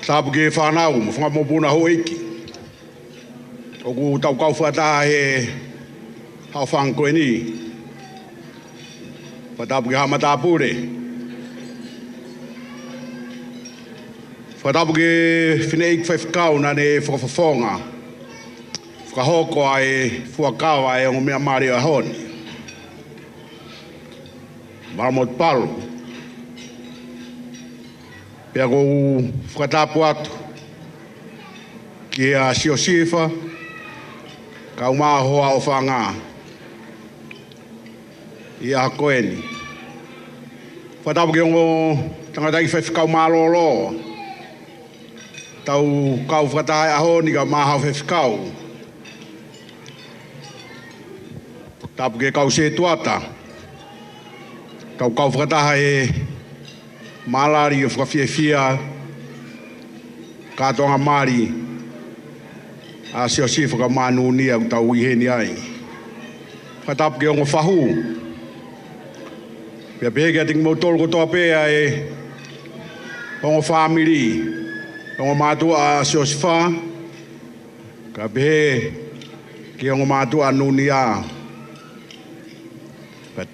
Speaker 5: Tapuke whanau, mwhanga mopuna ho eiki. Oku tau kau whata he hao whanko e ni. Whatapuke hama tāpure. Whatapuke whineik whewhikau na ne whakawhawhonga. Whakahoko ai Kava e o mea mare a honi. Maramot palu. Pea kou whakatapu atu. Ki a siosifa. Kau maa hoa o whanga. Ia hakoeni. Whatapuke o tangatai whewhikau maa Lolo. Tau kau whakatai a honi ka maa hau whewhikau. Tapuke kau se tuata. Kau whakataha e malari o whakawhiawhia. Kātonga mari. A siosifa ka maa Nunia u tau iheni ai. Whatapuke o whahu. Pea peheke ating mautolo kotoa pea e ongo whamiri. Ongo mātua a siosifa. Ka pehe ki ongo mātua a Nunia.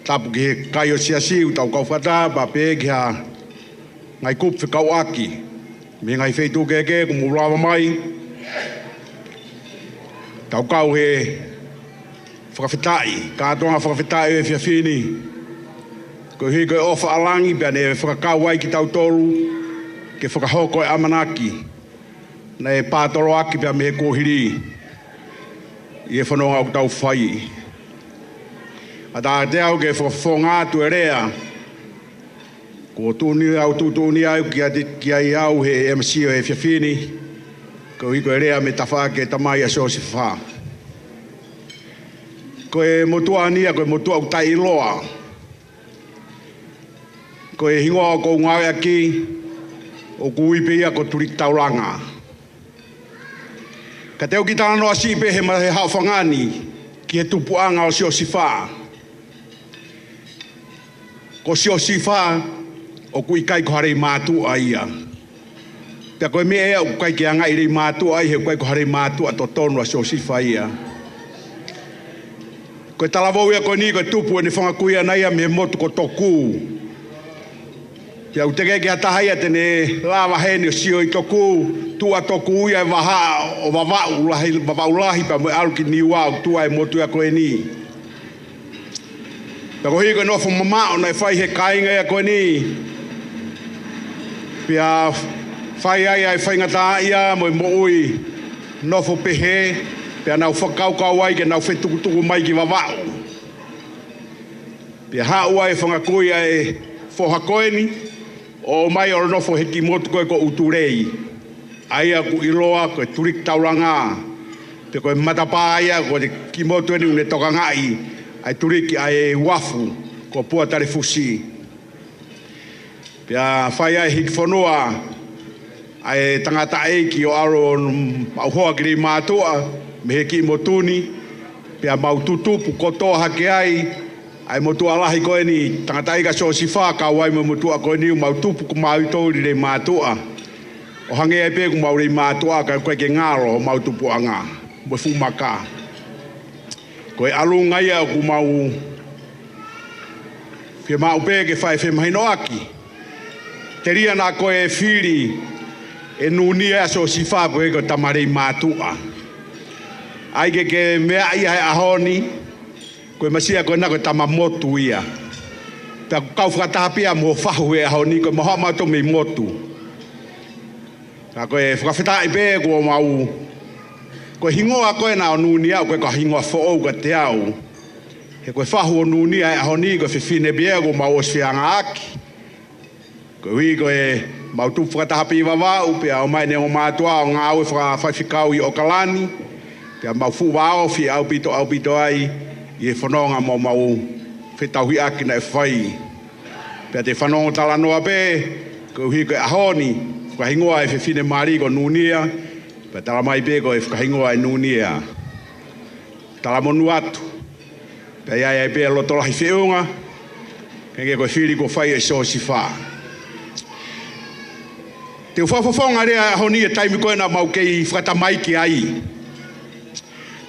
Speaker 5: Tapu ki kai o siasi u tau kau whata, pa pē ki ha ngai kup whikau aki. Me ngai wheitu keke ku mulawa mai. Tau kau he whakawhitai, kātonga whakawhitai e whiawhini. Ko hui koe ofa alangi, pia ne whakakau ai ki tau tolu, ke whakahoko e amanaki. Na e pātoro aki pia me he kōhiri. I e whanonga o tau whai. A tā te au ke whawhonga tu e rea. Ko tūni au tūtūni au ki ai au he MC o he whiawhini. Ko hiko e rea me tawha ke tamai a sosi wha. Ko e motua ania, ko e motua au tai iloa. Ko e hingoa ko ngawe aki, o kuipe ia ko turik taulanga. Ka teo ki tāno a sipe he mahe hao whangani, ki he tupuanga o sosi wha. Ko siosifa o kui kai ko harei mātua ia. Pea koe me ea o kai ki anga i rei mātua ai he kai ko harei mātua to tonu a siosifa ia. Koe talavou ia koe ni koe tupu e ni whangakuia na ia me motu ko toku. Pea uteke ki ataha ia tene lava heni o sio i toku. Tua toku ia e waha o wawau lahi pa me alu ki niwa o tua e motu ia koe ni. Pea koe hiko nofo mamao na e whai he kainga ia koe ni. Pea whai ai ai whaingata ia Moimoi nofo pehe. Pea nau whakaukau ai ke nau whetukutuku mai ki wawao. Pea hau ai whangakui ai whohakoeni. O mai oro nofo heki motu koe ko uturei. Aia ku iloa koe turik tauranga. Pea koe matapa aia koe ki motu eni une toka ngai. Ai turiki ai wafu ko pua tare fusi. Pea whai ai hiki whanua ai tangata eiki o aro au hoa kiri mātua me heki motuni. Pea mau tutupu kotoa hake ai motua lahi koe ni tangata eika so si wha ka wai mo motua koe ni mau tupu ku mau itori rei mātua. O hange ai pe ku mau rei mātua ka koe ke ngaro mau tupu anga. Mo fumaka. Koe alunga ia ku mau whia mau pēke whai whemahino aki. Te ria nā koe e whiri e Nunia so si wha koe ko tamarei mātua. Ai ke mea ia he ahoni, koe masia koe na koe tamamotu ia. Pea kau whakatapia mo whahu e ahoni, koe mahoa mātou mei motu. Ka koe whakawhitai pē kua mau. Koe hingoa koe na o Nunia, koe ka hingoa who'ou ka te au. He koe whahu o Nunia e ahoni, koe whiwhine biego mau o whianga aki. Koe hui koe mau tupu whakatahapi i wawau, pia o mai ne o mātua o ngā au e whaiwhikau i o kalani. Pia mau fu wao fi au pito ai, i e whanonga mau whetauhi aki na e whai. Pia te whanonga talanoa pē, koe hui koe ahoni, whahingoa e whiwhine maari ko Nunia, pia tala mai pē koe whahingoa e Nunia. Tala monu atu,
Speaker 6: Pea ia e pea loto lahi whiunga. Kenge koe whiri ko whai e so si wha. Te uwhawhawhonga rea honi e taimi koe na mau kei whatamai ki ai.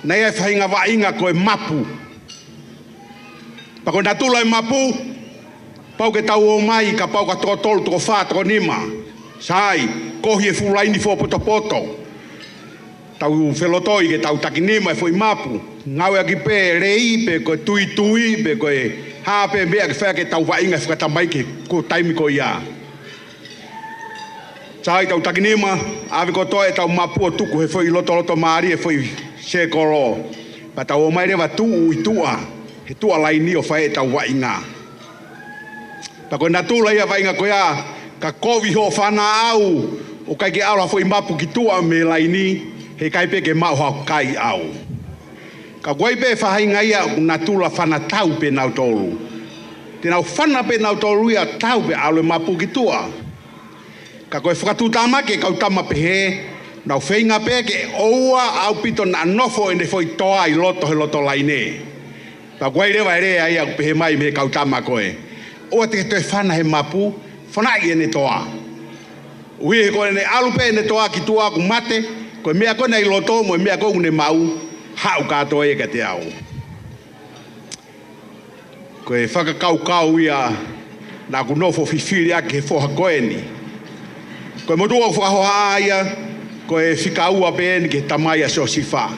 Speaker 6: Nei e whainga wainga koe mapu. Pako na tula e mapu, pau ke tau o mai ka pau ka toko tolu toko wha toko nima. Sai, kohi e fulaini fo poto poto. Tau whelotoi ke tau taki nima e fo i mapu. Ngau e ki pe rei, pe koe tui tui, pe koe hape mea ke whea ke tau wainga e whatamai ke ko taimi koe ia. Sai tau taki nima, awe ko toi e tau mapu o tuku he fo i loto maari e fo i se koro. Pa tau o mai rewa tu ui tua. He tua laini o whae tau wainga. Pa koe na tula ia wainga koe a, ka kovi ho whana au, o kai ke aula fo i mapu ki tua me laini, he kai pe ke mau hau kai au. Ka koe pe whahinga ia na tula whana tau pe nau tolu. Te nau whana pe nau tolu ia tau pe aule mapu ki tua. Ka koe whakatutama ke kau tama pe he, nau whainga pe ke oua au pito na nofo ene foi toa i loto he loto laine. Pa koe rewa ere ai au pe he mai me kau tama koe. Oa te toi whana he mapu, whana i ene toa. Ui he koe ne alupe ene toa ki tua ku mate, koe mea koe nei loto mo mea koe une mau, hau katoa e ka te au. Koe whakakau ia, nā ku nofo whiwhiri ake he whoha koe ni. Koe modua u whakahoa ia, koe whikaua pe eni ke tamai a Sosifa.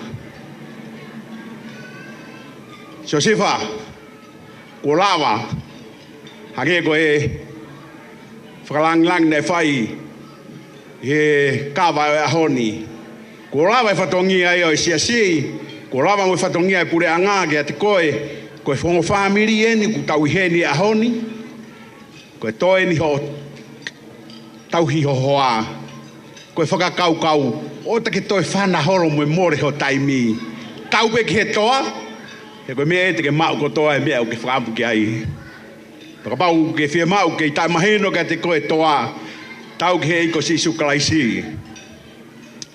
Speaker 6: Sosifa, ko lawa, hake koe whakalangilangi nei whai he Kava e ahoni. Ko lawa e whatongia e o i siasi, ko lawa mo whatongia e pure anga ke ati koe whongo whamiri eni ku tau heni ahoni, koe toe ni ho tauhi ho hoa, koe whakakau, o take toi whana horo mo more ho taimi. Tau pe ki he toa, he koe mea e te ke mau ko toa e mea o ke whakamu ki ai. Pakapau ke whia mau ke i tai mahino ka te koe toa, tau ki he iko si sukalaisi.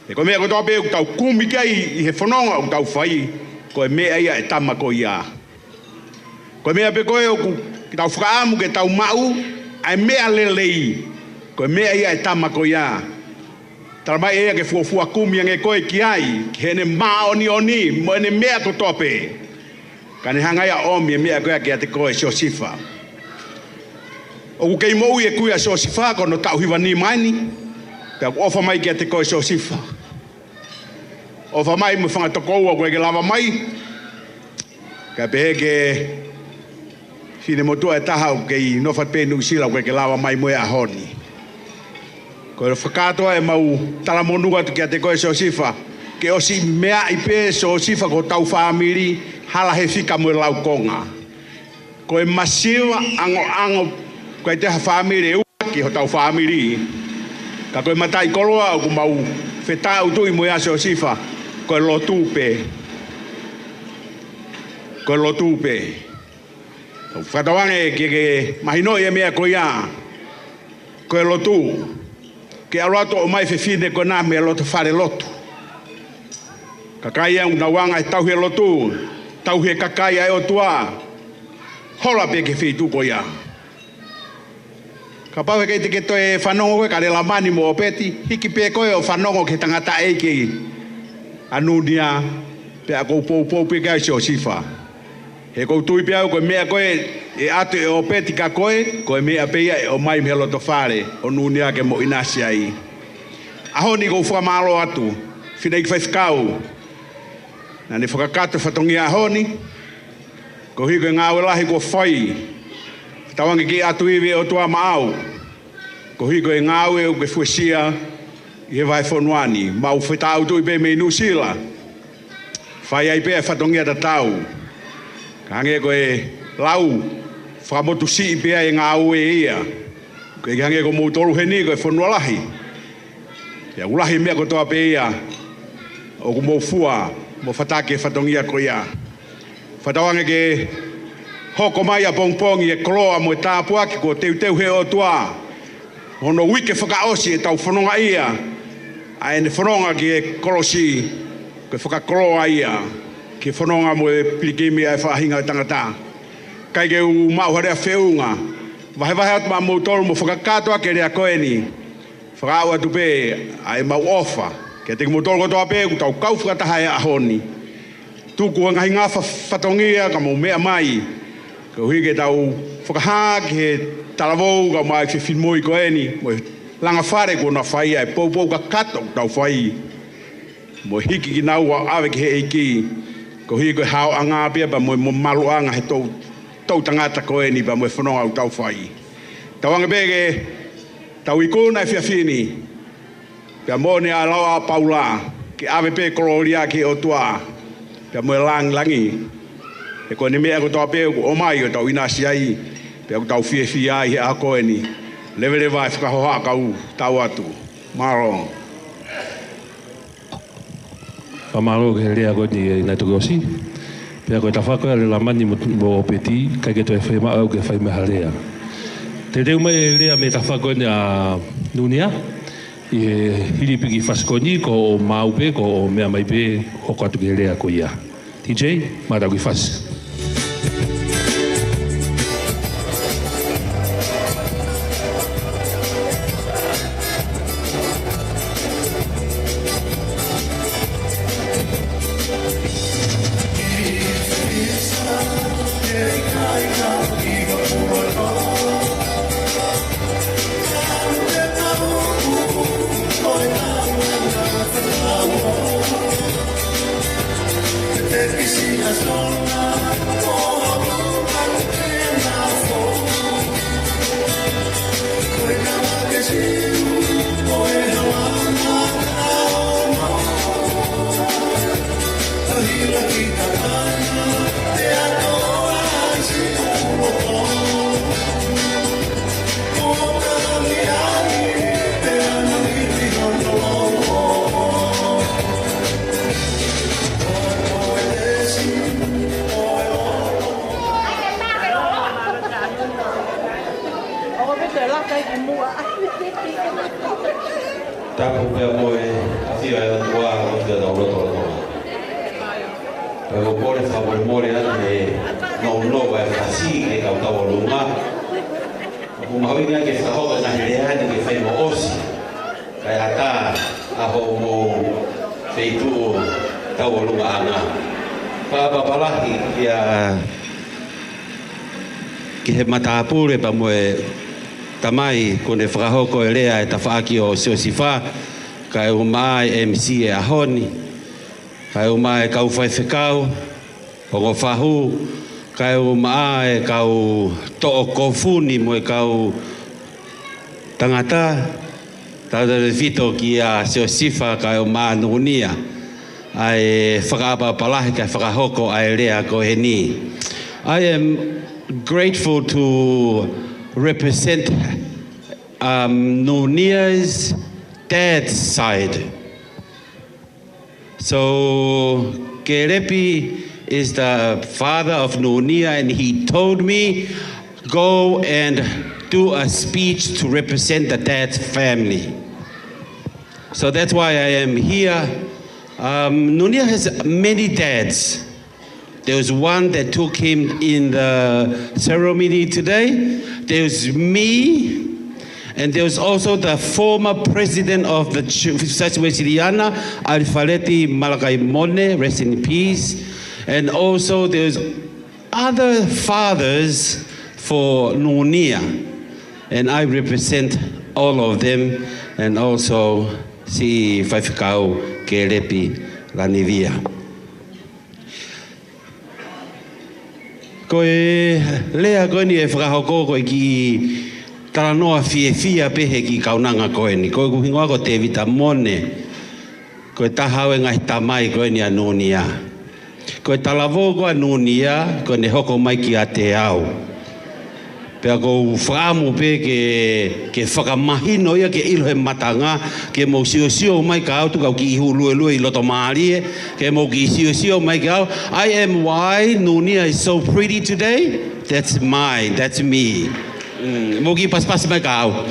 Speaker 6: He koe mea ko toa pe o tau kumi ki ai i he whanonga o tau whai, koe mea ia e tama ko ia. Koe mea pe koe o ki tau whakaamu ke tau mau, ai mea lelei, koe mea ia e tama ko ia. Taramai ea ke fuafua kumi ange koe ki ai, ki hene maa oni, mo ene mea to tope. Ka ne hanga ia omi e mea koe ki a te koe Sosifa. O ku kei mou e kuia Sosifa kono tau hiwa ni maini, pea ku ofa mai ki a te koe Sosifa. Ofa mai mo whangatokoua koe ke lava mai, ka pehe ke fine motua e tahau kei nofat pe nusila koe ke lava mai moe ahoni. Koe whakatoa e mau talamonua tu ki a te koe Sosifa, ke osi mea i pe Sosifa ko tau whamiri, hala he whika mo lau konga. Koe masiwa ango, koe te ha whamiri e ua ki ho tau whamiri. Ka koe matai koloa o ku mau whetau tui mo ia Sosifa, koe lotu pe. Koe lotu pe. Whatawange ke mahino e mea koe ia, koe lotu. Ke aroato o mai whiwhine ko nā mea loto whare lotu. Kakai au na wanga e tauhe lotu, tauhe kakai ai o tua, hola pe ke whitu ko ia. Ka pau kei te ke toe whanongo koe ka re la mani mo o peti, hiki pe koe o whanongo ke tangata eike a Nunia, pe a kou pou pe kai Sosifa. He kou tui pe au koe mea koe e atu e o peti ka koe mea peia e o mai me loto whare o Nunia ke mo inasi ai. Ahoni kou whamalo atu, whina i whaifkau. Nā ne whakakatu whatongi ahoni, ko hiko e ngāwe lahi ko whai, tawangi ki atu iwi o tua maau, ko hiko e ngāwe o ke fuesia i he vai whonuani, mau whetau tui pe me Nusila, whai ai pe whatongi ata tau, ka hange ko e lau, whakamotu si i pia e ngā ue ia. Koe ki hange ko mou toru he ni koe whanua lahi. Ia ulahi mea ko toa pe ia. O ku mou fua, mo whatake whatongia ko ia. Whatawange ke hoko mai a pongpongi e koloa mo e tāpua ki ko teu he o tua. Hono wike whakaosi e tau whanonga ia. A ene whanonga ki e kolosi, koe whakakoloa ia. ke whanonga mo e pilikimi ai whahinga tangata. Kai ke u mauharea whiunga. Wahe atu ma mautoro mo whakakatoa ke rea koe ni. Whakau atu pe ai mau ofa. Ke te mautoro kotoa pe ku tau kau whakataha e ahoni. Tuku ngahi ngā whatongia ka mo mea mai. Ka hui ke tau whakaha ke talavou ka mai whiwhinmoi koe ni. Mo langa whare ko na whai ai pou ka kato tau whai. Mo hiki ki nau awe ki he eiki. Ko hui koe hao anga pia pa mo malu anga he tau tangata koe ni pa mo whanonga au tau whai. Tau anga pege tau ikuna e whiawhini. Pia Mone a lawa Paula ki awe pe koloria ki o tua. Pia mo langi. E koe ni mea ko toa pe o mai o tau inasi ai. Pia ko tau whiawhi ai he a koe ni. Levele vai whakahoha kau tau atu. Maro.
Speaker 1: Whamaro ke rea koe ni nai tuki osi. Pea koe ta whakoa le lamani mo peti, kai ke toi whaima au ke whaimeha rea. Te reu mai rea me ta whakoa ni a Nunia, i he hiripiki whaskoni ko o maupe ko o mea mai pe hoko atu ke rea ko ia. TJ, mara kui whas. Matapure pa mo e tamai kone whakahoko e rea e ta whaaki o Siosifa kai umai MC e ahoni kai umai kau whaiwhekau o ngo whahu kai umai kau to'o kofuni mo e kau tangata tau dara fito ki a Siosifa kai umai Nunia ai whakaapa palahi kai whakahoko a e rea ko he ni. I am grateful to represent Nunia's dad's side. So Kerepi is the father of Nunia, and he told me go and do a speech to represent the dad's family. So that's why I am here. Nunia has many dads. There was one that took him in the ceremony today. There's me. And there was also the former president of the Saswesiliana, Alfaleti Malakai Mone, rest in peace. And also there's other fathers for Nunia. And I represent all of them. And also si Whaiwhikau Kerepi Lanivia. Koe lea koe ni e whakahoko koe ki taranoa whiewhia pehe ki kaunanga koe ni. Koe kuhingoa ko te vita Mone. Koe tahau e ngahi tamai koe ni a Nunia. Koe talavo koe a Nunia, koe ne hoko mai ki a te au. Pea ko whaamu pe ke whakamahino ia ke ilo he matanga, ke mo sio mai ka au tu kau ki ihu lue I loto maarie, ke mo ki sio mai ka au. I am why Nunia is so pretty today. That's mine, that's me. Mo ki pas mai ka au.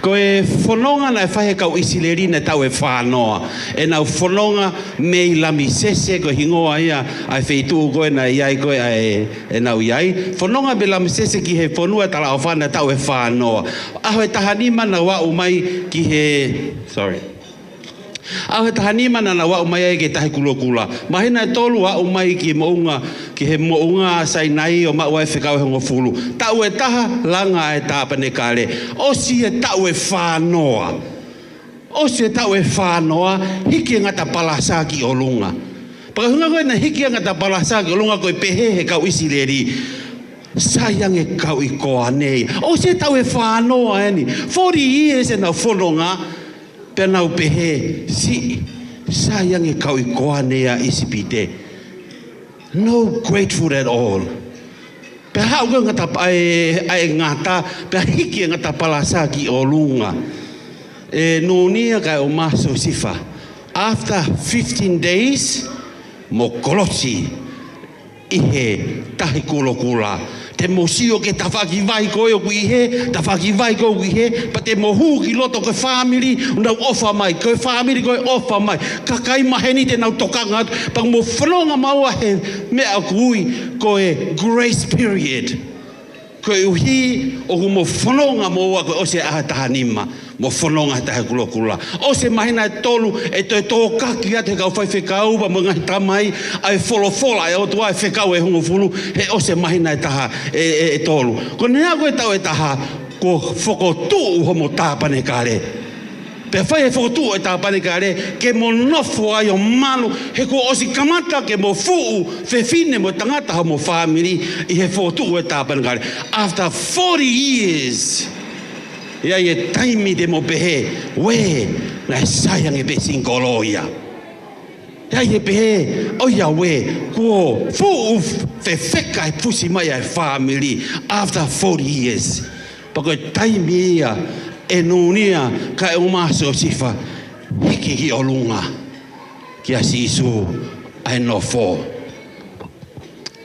Speaker 6: Ko e whanonga na e whahe kau isileri na tau e whanoa. E nau whanonga mei lami sese ko hingoa ia ai wheitu koe na iai koe e nau iai. Whanonga me lami sese ki he whanua tala o whana tau e whanoa. Aho e tahanima na wau mai ki he... Sorry. Aho e tahanima na wau mai ai ke tahi kulokula. Mahina e tolu wau mai ki mounga ki he mounga sainai o maua e whekau he ngofulu. Tau e taha langa e tāpane kare. Osi e tau e whanoa. Osi e tau e whanoa hiki ngata palasa ki o lunga. Pakahunga koe na hiki ngata palasa ki o lunga koe pehe he kau isileri. Sayang e kau i koa nei. Osi e tau e whanoa eni. 40 years e nau whanonga. Pea nau pehe. Si sayang e kau i koa nei a isipite. No grateful at all. Pe hau ngata ai ngata, pe hiki ngata palasa ki o lunga. E Nunia kai o maso sifa. After 15 days, mo kolosi ihe tahi kulokula. Te mosio ke tawhaki vai koe o kuihe, tawhaki vai koe o kuihe, pa te mohu ki loto koe family, unau ofa mai, koe family koe ofa mai, kakai maheni te nau tokanga atu, pang mo whanonga maua he mea kui koe grace period. Koe uhi o ku mo whanonga maua koe ose aha tahanima, mo whanonga tahe kulokula. Ose mahina e tolu, e toi tō kaki ate kau whai whekau, pa mga tamai, ai wholofola, e o tua e whekau e hungo fulu, he ose mahina e taha e tolu. Ko nea koe tau e taha, ko whokotu homo tāpane kare. Pe whai e whokotu e tāpane kare, ke mo nofo ai o malu, he ko osi kamata ke mo fuu, whewhine mo tangata homo family, i he whokotu e tāpane kare. After 40 years, ia e taimi de mo pehe, we, na e sayang e pe sinkoloia. Ia e pehe, oia we, ko fuu whewheka e pusi mai e family, after 40 years. Pako e taimi ia, e Nunia, ka e umaso sifa, hiki ki o lunga, ki a sisu, ai no fo.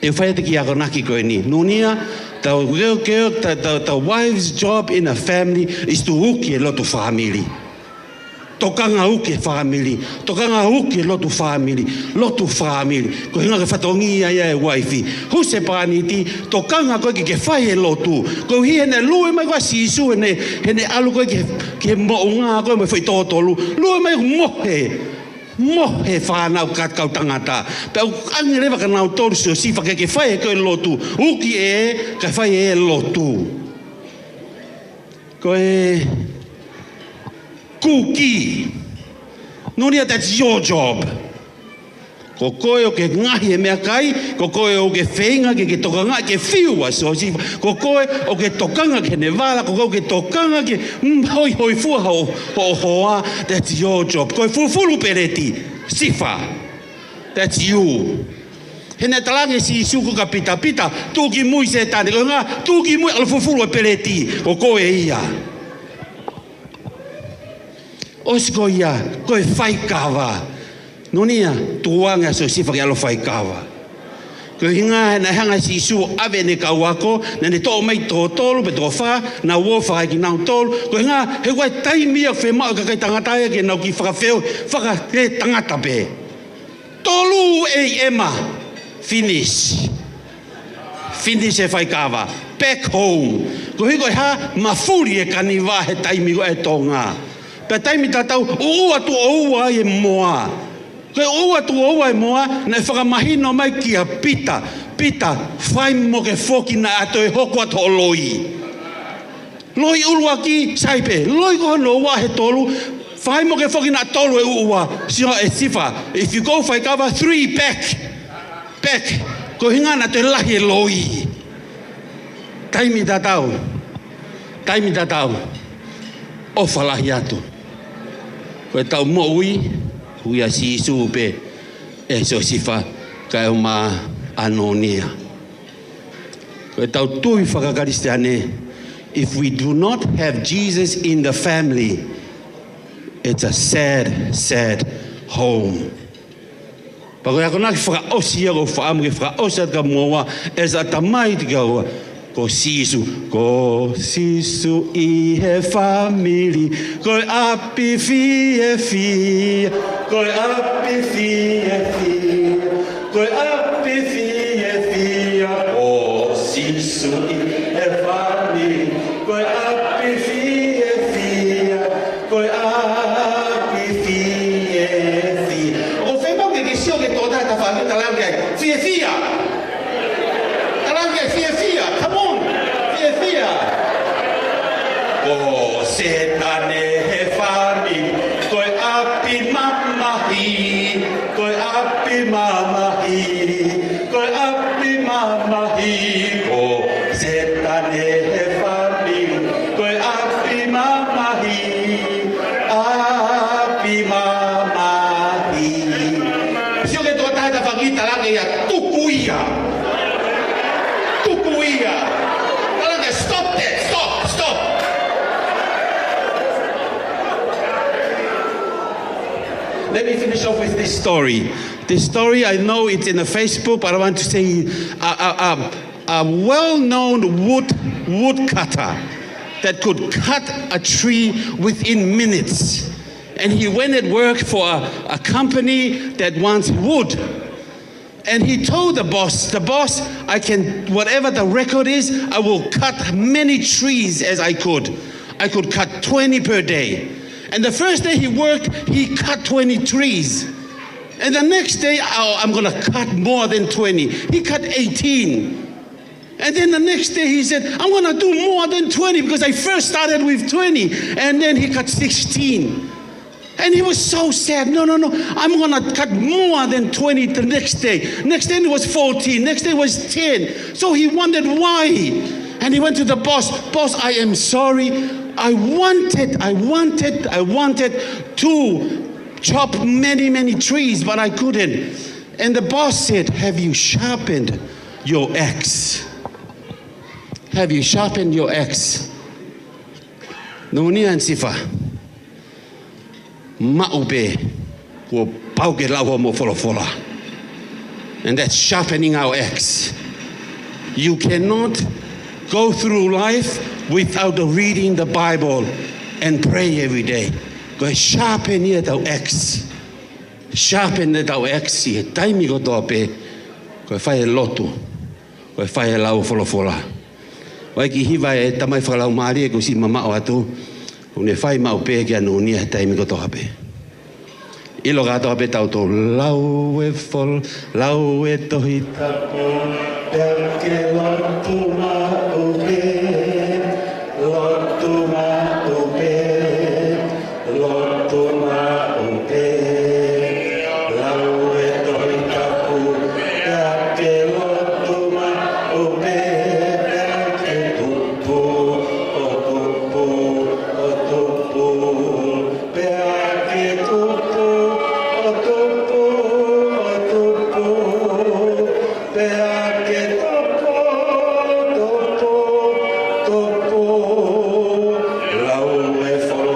Speaker 6: E whaiate ki ako naki koe ni, Nunia, the wife's job in a family is to uki e lotu family. Tokanga uki family. Tokanga uki e lotu family. Lotu family. Ko hinga ke whatongi ia e waifi. Huse pāniti, tokanga koe ke whai e lotu. Ko hi hene lue mai koe sisu hene alu koe ke mounga koe mai whai tōtolu. Lue mai mohe. Mohe whanau katkau tangata. Pe au angi rewa ka nau tōru sio sifa ke whai e koe lotu. Uki e, ke whai e lotu. Koe kuki. Nunia, that's your job. Ko koe o ke ngahi e mea kai, ko koe o ke whenga ke tokanga ke whiua so sifa. Ko koe o ke tokanga ke nevala, ko koe o ke tokanga ke hoi hoi fua ho hoa. That's your job. Koe fulu pereti, sifa. That's you. Hene talange si suku ka pita, tuki mui se tani, ko ngā tuki mui alu fulu pereti, ko koe ia. Osko ia, koe whai Kava. Nunia, tuanga so sifa ke alo whai Kava. Ko hinga na hanga si su ave ne kawako, na ne tō mai tō tolu, pe tō wha, na wofa ki nau tolu. Ko hinga, he koe taimi a whemau ka kai tangata e ke nau ki whakawheo, whaka te tangata pe. Tolu e ema, finish. Finish e whai Kava. Back home. Ko hiko ha, mafuri e kaniwa he taimi ko e tō ngā. Pe taimi tatau, ua tu ua e moa. Koe ua tu ua e moa, na e whakamahino mai ki a pita, whai mo ke whoki na ato e hoko ato o loi. Loi urua ki, saipe, loi ko hono ua he tolu, whai mo ke whoki na tolu e ua, sio e sifa. If you go whai Kava, 3 back, ko hinga na te lahi e loi. Taimi tatau, o whalahi atu. Koe tau mo ui a si supe, e so sifa, ka e ma anonia. Koe tau tui whakakariste ane, if we do not have Jesus in the family, it's a sad home. Pa koe ako naki whakaosi ako whaamu ke whakaosi at ka mua, e sa tamai te kaua, ko sisu I he family, ko api fie fie, ko api fie fie, ko api fie fie, ko sisu I he family, ko api fie fie, ko api fie fie. O fema ke sio ke toda ta family ta lang fie fie. Come on, fia. Oh, setane he fami, koi api mama hi, koi api mama hi, koi api mama hi. Oh, setane he fami, koi api mama hi, api mama hi. Sio ke toda ta fagita lang ya tukuia. Stop that! Stop! Let me finish off with this story. This story, I know it's in the Facebook, but I want to say a well-known woodcutter that could cut a tree within minutes. And he went at work for a company that wants wood. And he told the boss, I can, whatever the record is, I will cut many trees as I could. I could cut 20 per day. And the first day he worked, he cut 20 trees. And the next day, I'm gonna cut more than 20. He cut 18. And then the next day he said, I'm gonna do more than 20 because I first started with 20. And then he cut 16. And he was so sad. No, I'm gonna cut more than 20 the next day. Next day it was 14, next day was 10. So he wondered why. And he went to the boss, I am sorry. I wanted to chop many trees, but I couldn't. And the boss said, have you sharpened your axe? Have you sharpened your axe? Nunia and Sifa. Ma'ube ko pauke lawa mo fola. And that's sharpening our axe. You cannot go through life without reading the Bible and pray every day. Go sharpen it our axe. Sharpen it our axe. He taimi go tope. Go fai lotu. Go fai lau fola. Wai ki hiva e tamai whalau maari ko si mama o atu. Une fai mau pe ki anu Nunia taimi ko tohape. Ilo ka tohape tau to lau e fol, lau e tohi tapo, perke lotu ma upe, lotu ma upe, lotu ma upe, lau e tohi tapo, perke lotu ma upe, perke tupu, o tupu, o tupu, perke tupu, o tupu, o tupu, perke tupu, tupu, tupu, lau e folo,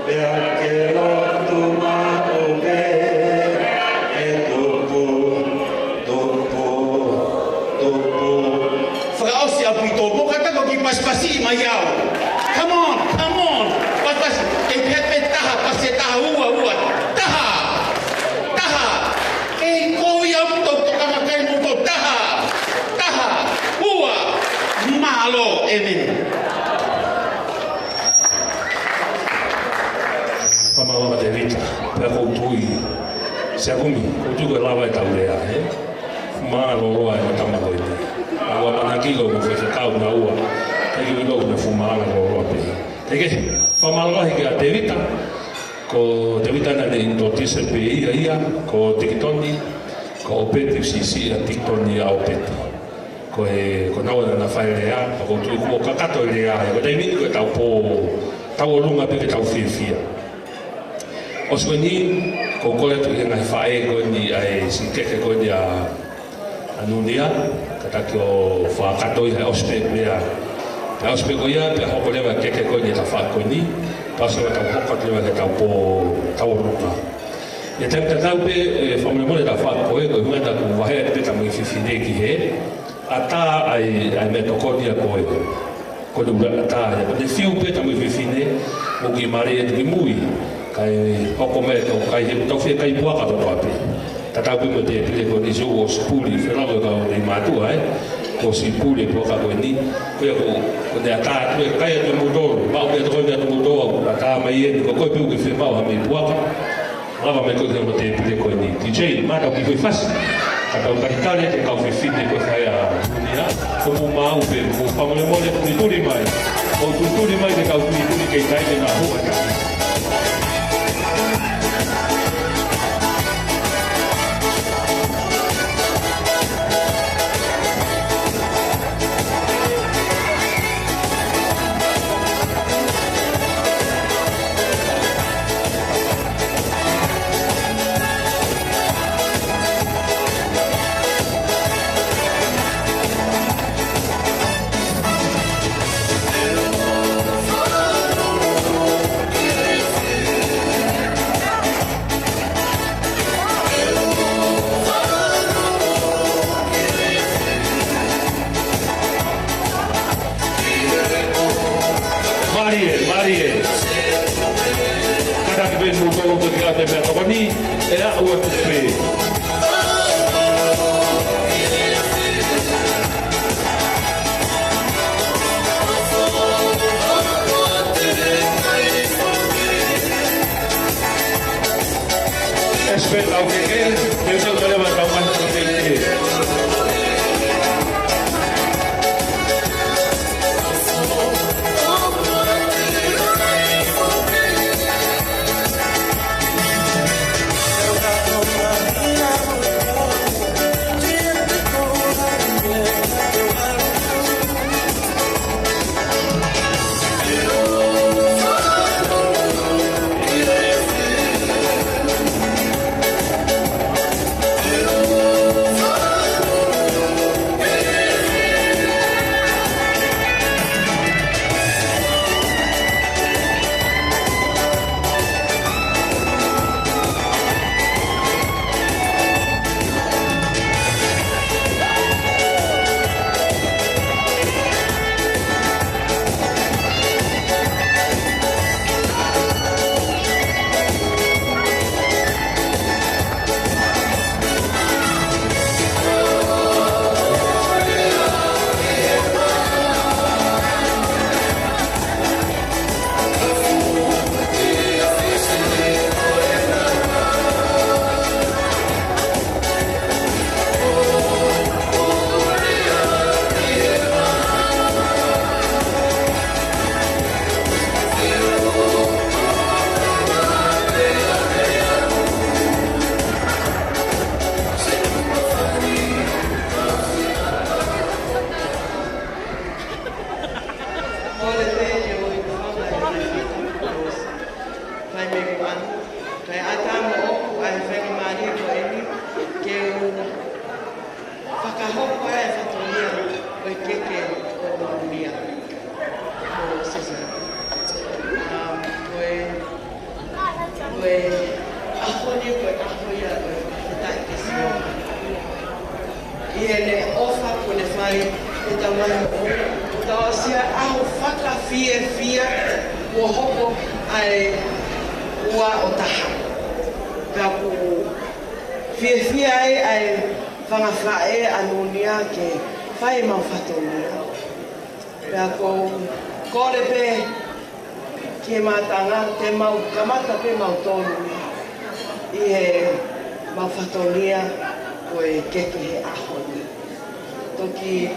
Speaker 6: perke lotu ma upe, e tupu, tupu, tupu. Whakaosi api tō, moka tako ki paspasi I mai au. Come on. Paspas, e pepe taha, pase taha, ua. Taha. E koui au tō, tokama kai muto, taha. Ua. Malo, amen.
Speaker 1: Whamawama te rita, pia koutui, sea kumi, koutuko e lawa e tau rea, Maa loroa e matama koini. Awa manakiko ko whekakau na ua, teki wiko ko me fumaanga loroa pe. Teke, whamalohi ki a te rita, ko te rita nane into tise pe ia, ko tikitoni, ko opeti usisi a tikitoni a opeti. Ko naua na whae rea, ko tui ko kakato rea, ko tei mini ko e tau po, tau o lunga pe ke tau whiawhia. O siko ni, ko kore tu he ngai whae ko ni ai sinkeke ko ni a Nunia, kata ki o whakato I he ospe mea. Te ospe ko ia, te hoko lewa keke ko ni ta whako ni, paso e tau hoko lewa ke tau po tau runga. Ia te tau pe, whamune mone ta whako e, ko i muenda ku wahe te ta mui whiwhine ki he, ata ai me tokoni a koe ko le ata ya le fiu pe tamu fine o ki mare e ki mui kai o come to kai to fe kai bua ka to ape tata ku mo te pile ko ni jo o spuli fe la ga o ni matu ai ko si puli po ka ko ni ko de ata tu kai to mo do ba o to de mo do ata mai e ko pu ki fe ba o me bua ka lava me ko mo te pile ko ni DJ ma ki foi fácil Kata utakitale te kau fifine ko fai a Nunia como mau pe mo famole mole kulituri mai o kulituri mai te kau kulituri ke tai na rua ka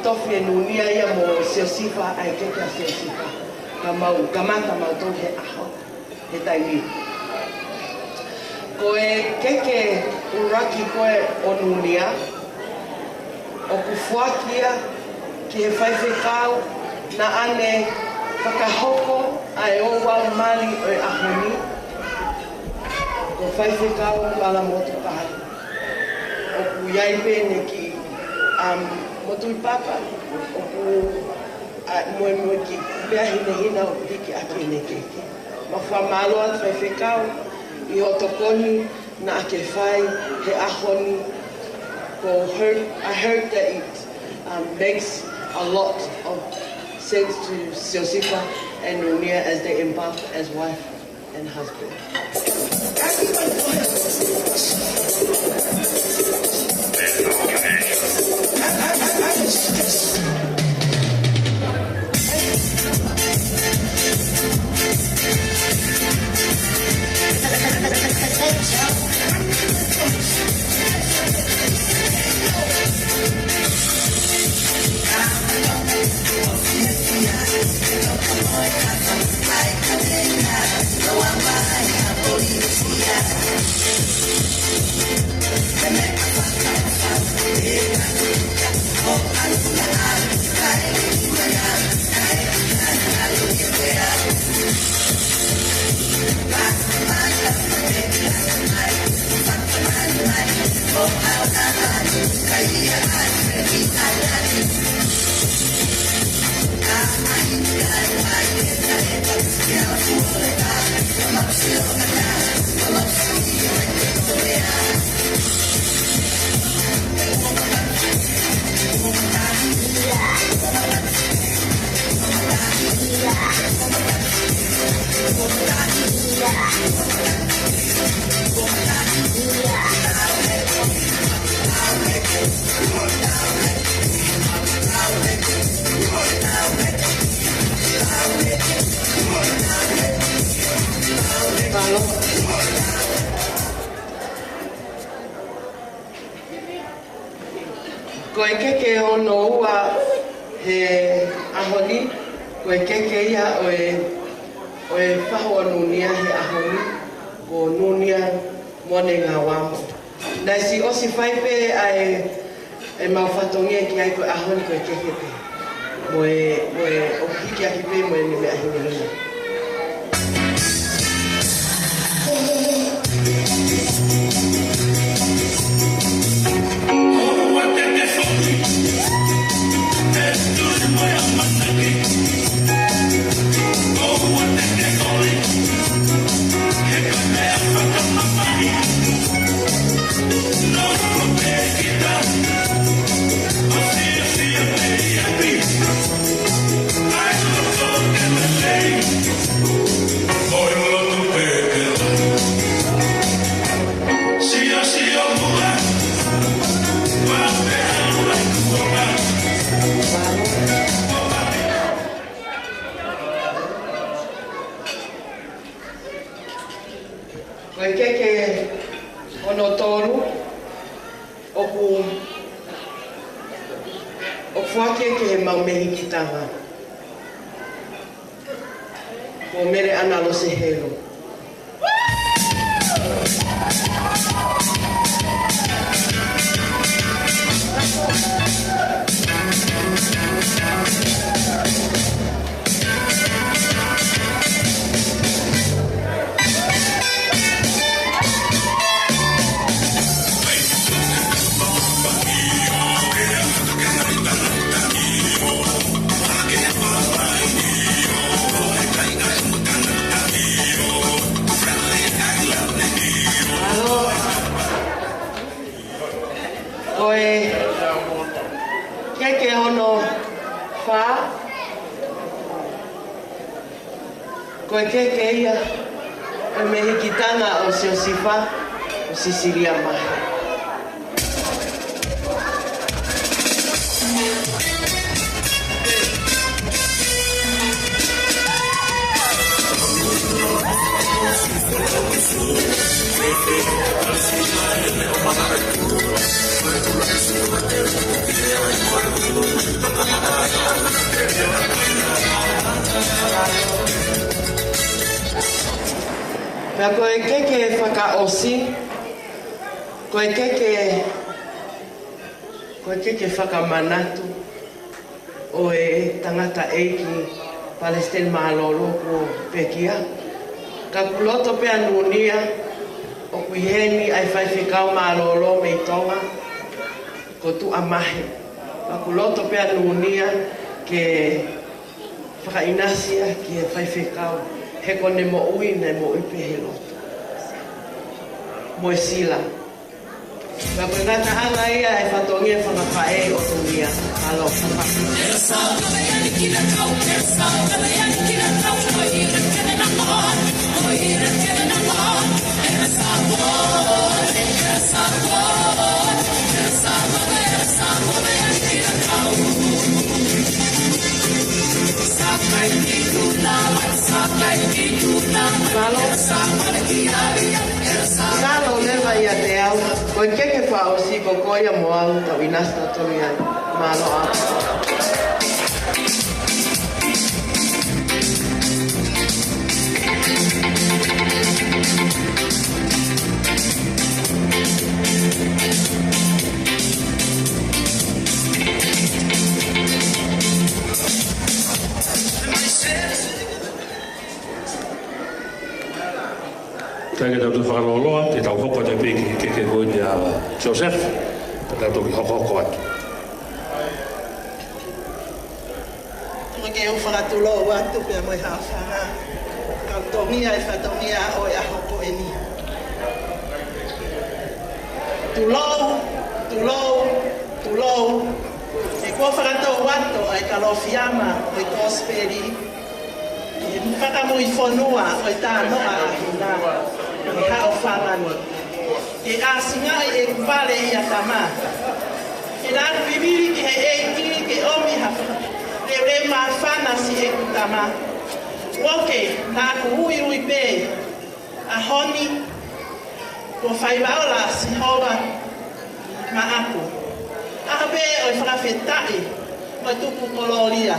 Speaker 7: Tofi Nunia ia mo siosifa ai keke a siosifa kamata mau tau he aho he taimi koe keke uraki koe o Nunia o kufuakia ki he whaiwhekau na ane whakahoko ai o wau mali o e ahoni ko whaiwhekau ala motu kahari o ku iai pene ki Motu papa o ku Moimoi ki mea hina o tiki ake ne keke. Ma whamalo at whaiwhekau I o tokoni na ake whai he ahoni ko I heard that makes a lot of sense to Josefa and Nunia as they embark as wife and husband. Koe keke ono ua he ahoni, koe keke ia oe whahoa Nunia he ahoni, ko Nunia Mone ngā wamo. Nai si osi whaipe ai mawhatongia ki ai koe ahoni koe keke pe. Moe okiki aki pe moe ni me ahini hini. Koe keke ono toru, oku whake ke he maumehi ki tanga. Ko mere ana lo se hero. Koe keke ono wha, koe keke ia e mehikitanga o Josefa o Sisilia Mahi. Pea koe keke whakaosi, koe keke whakamanatu o e tangata eiki Palestine maa Lolo ko pekia. Ka kuloto pea Nunia o kuiheni ai whaiwhikau maa Lolo mei tonga ko tu amahe. Ka kuloto pea Nunia ke whakainasia ki e whaiwhikau he kone mo ui nei mo upe he loto. Mo e sila. Wa pena ta hanga ia e fatongi e whakapae o Nunia. Alo, Malo leva ia te au, koe keke pa o si kokoia mo au ta winasta tolu ia. Malo a.
Speaker 1: Tēnei tau whakaloloa, te tau hoko te piki ke koe te awa Joseph, te tau toki hoko atu.
Speaker 7: Tuma ke u whakatulo atu pia moi hawhana. Kau tongia e whatongia o e ahoko e ni. Tulou. E kua whakatou atu ai kalofiama o i kosperi. E whakamui whanua o i tā noa a hina. E hao whamani. E asingai e kupale i a tama. E nā bibiri ki he eiki ke omi hawha. E re mā whana si e kutama. Oke, nā kuhui pē. A honi. Ko whaiwaola si hoa. Ma aku. Aha pē o i whakawhetai. O i tupu koloria.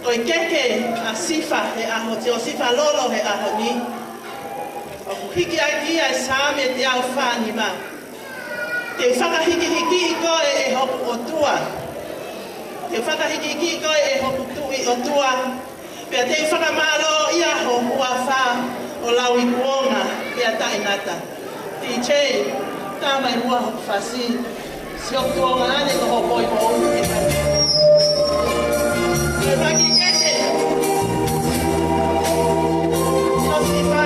Speaker 7: O i keke a sifa he aho. Te o sifa Lolo he aho ni. O hiki a kia e sāme te au whāni ma. Te whakahiki i koe e hopu o tua. Te whakahiki i koe e hopu tui o tua. Pea te whakamaro i aho ua whā o lau i kuonga pea tainata. Ti chei, tā mai rua hopu whasi. Si o kuonga ane ko hopo i mo unu e kai. Te whaki kete. No si whā.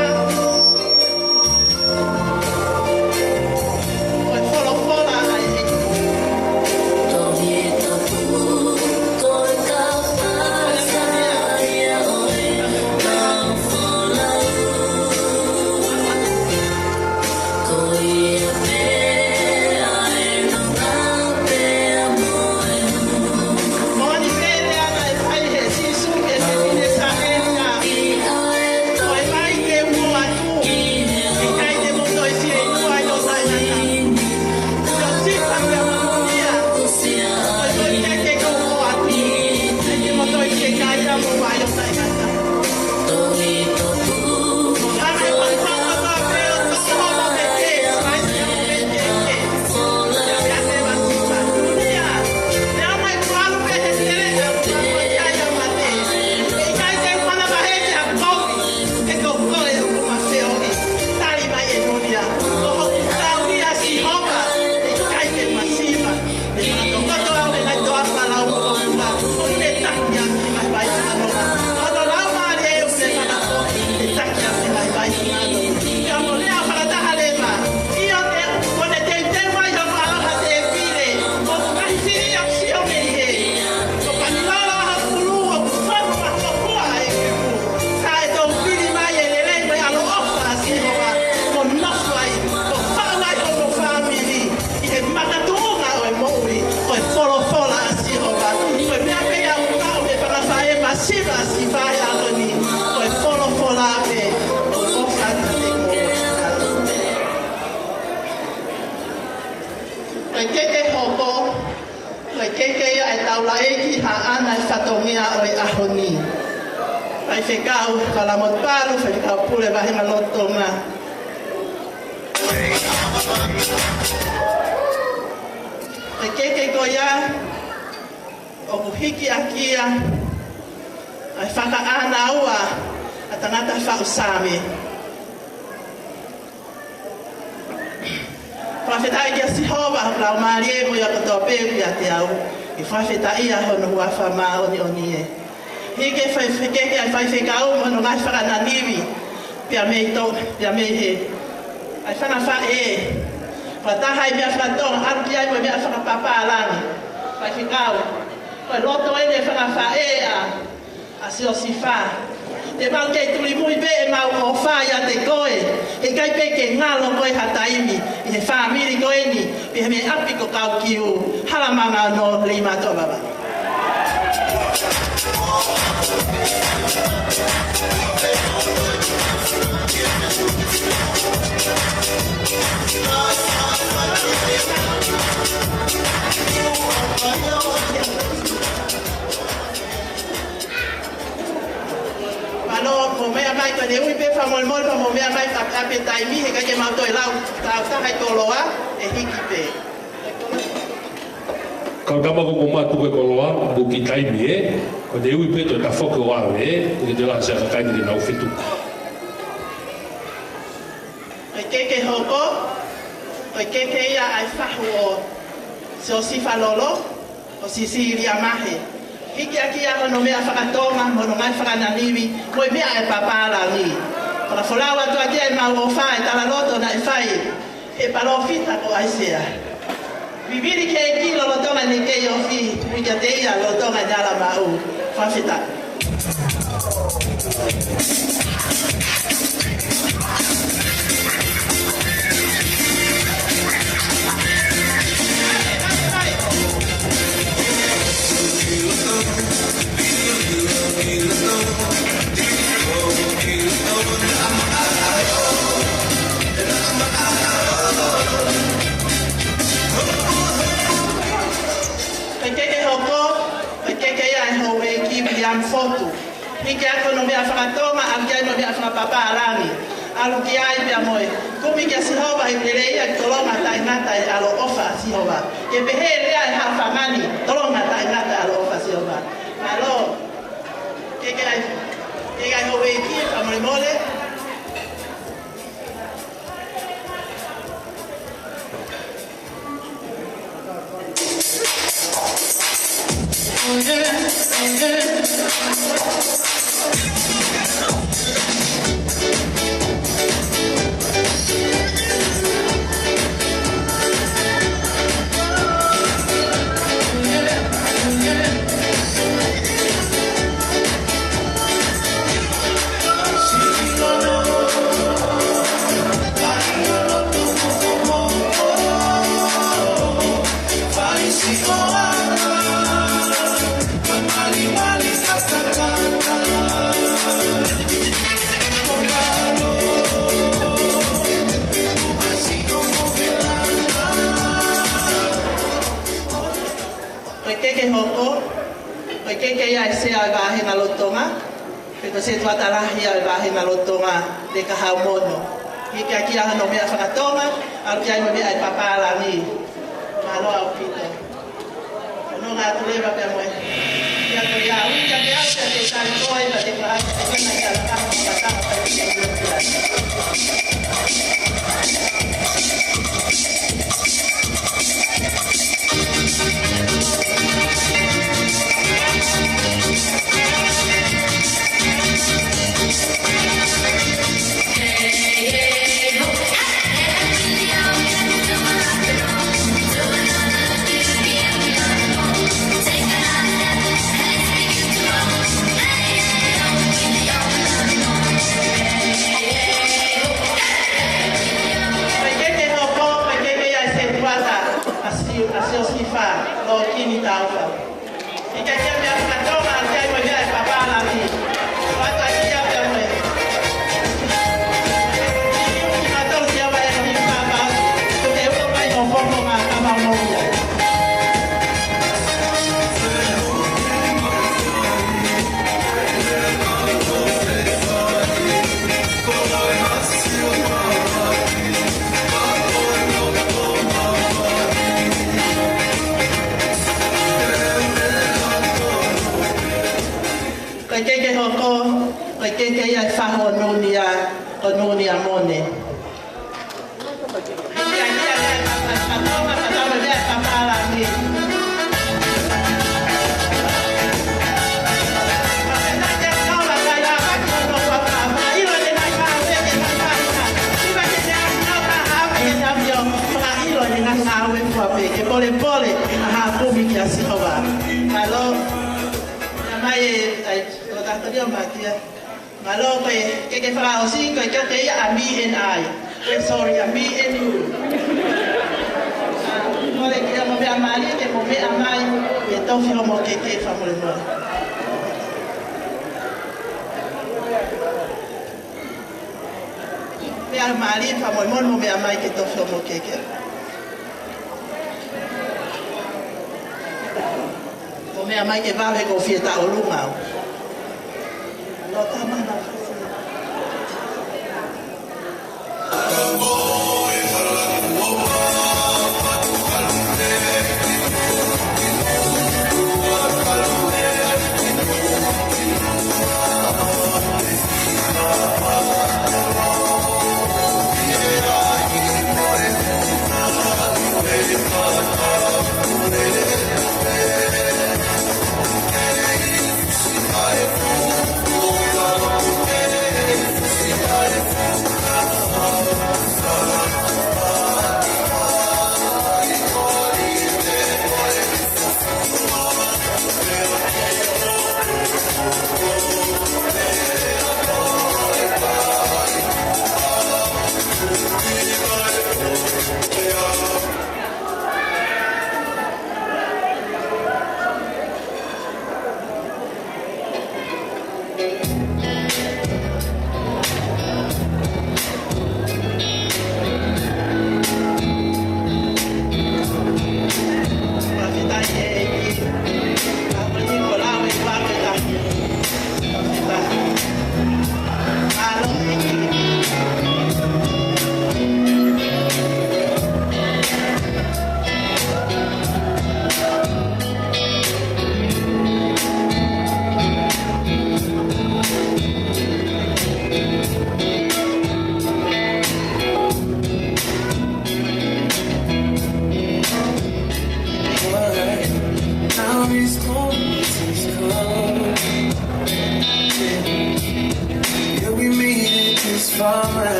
Speaker 8: Patahai mea whanatong, aruki ai mo mea whakapapa alangi. Pai whikau. Koe loto ene whakawhaea a sio sifa. Te mau kei tuli mui be e mau o whaia te koe. E kai peke ngalo koe hataimi. I he whamiri koe ni. Pe he me api ko kau kiu. Halamanga no lima toa baba. Ano, po mea mai ko ne ui pe fa mol mol pa mo mea mai pa pe taimi he ka ke mau toi lau ta hai toloa e hiki pe.
Speaker 1: Kau tama ko moma tu ke koloa bu ki taimi e ko ne ui pe to ta foko wa e te la sa ka ni na ufitu.
Speaker 8: Ai ke hoko. Ai ke ia ai fahu o so si fa lolo o si ria mahe. Hiki aki ako no mea whakatonga, mono ngai whakananiwi, koe mea e papala ni. Kona wholawa tu atia e mau o whae, tala loto na e whai, e palo fita ko aisea. Viviri ke e ki lolotonga ni ke i ofi, wika te ia lolotonga ni ala mau, whawhita. Yang foto. Hiki ako no mea whakatonga, akia no mea whakapapa alangi. Alu ki ai mea moe. Kumi kia sihova i pereia i tolonga tai ngata i alo ofa sihova. Ke pehe rea i hawhamani, tolonga tai ngata alo ofa sihova. Alo, keke ai howe i ki, kamore mole. Se tuatarahi al bahe na lotonga de kahamono. Hiki aki aha no mea whakatonga, aru ki ai mo mea ai papala ni. Malo au pito. Ono ngā tulewa pia moe. Ia ko ia ui, ia ke au te tai koe, pa te kaha, te kena ia la kaha, pa kaha, pa te Nunia Mone. me ke pole pole ha ko mi ki asihova. Alo mai ai to ta to dia matia. Alo ke fara osi ko ke ya me and I. Sorry, me and you. Mole que mo vea mali que mo vea mai e to fio mo que fa mo mo. Vea mali fa mo vea mai que to fio mo que. Mo vea mai que va con fiesta o lunga. No ta mana.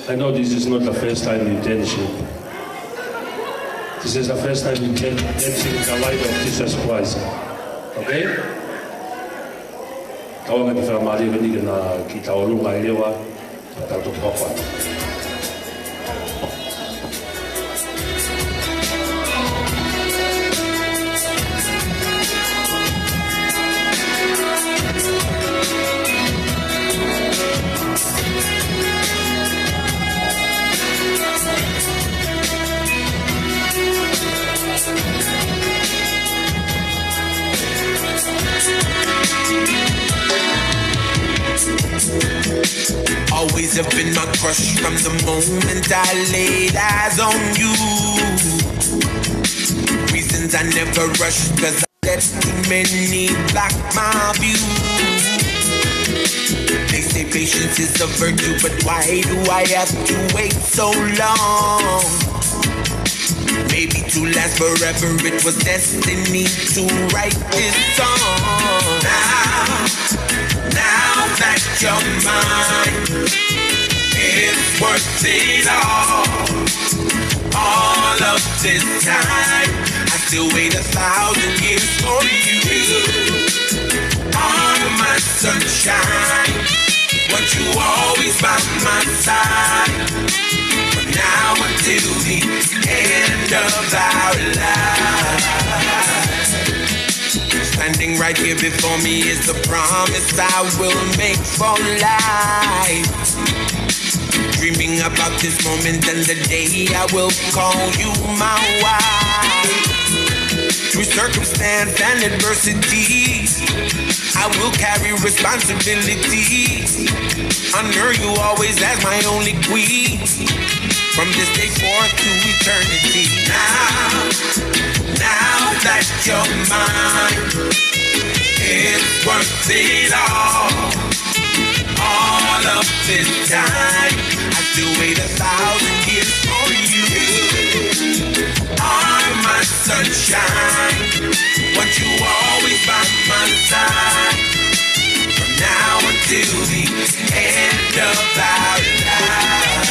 Speaker 1: I know this is not the first time in dancing. This is the first time in dancing in the light of Jesus Christ. Okay? Kawa nga pwede mali gani na kita olu nga ilewa tato papa.
Speaker 9: Always have been my crush from the moment I laid eyes on you. Reasons I never rush, cause I let too many block my view. They say patience is a virtue, but why do I have to wait so long? Maybe to last forever, it was destiny to write this song. Now that you're mine, it's worth it all of this time. I still wait 1,000 years for you. All my sunshine, want you always by my side. From now until the end of our lives. Standing right here before me is the promise I will make for life. Dreaming about this moment and the day I will call you my wife. Through circumstance and adversity, I will carry responsibility. Honor you always as my only queen, from this day forth to eternity. Now that you're mine, it's worth it all. All of this time, I still wait 1,000 years for you. Are my sunshine, want you always by my side, from now until the end of our lives.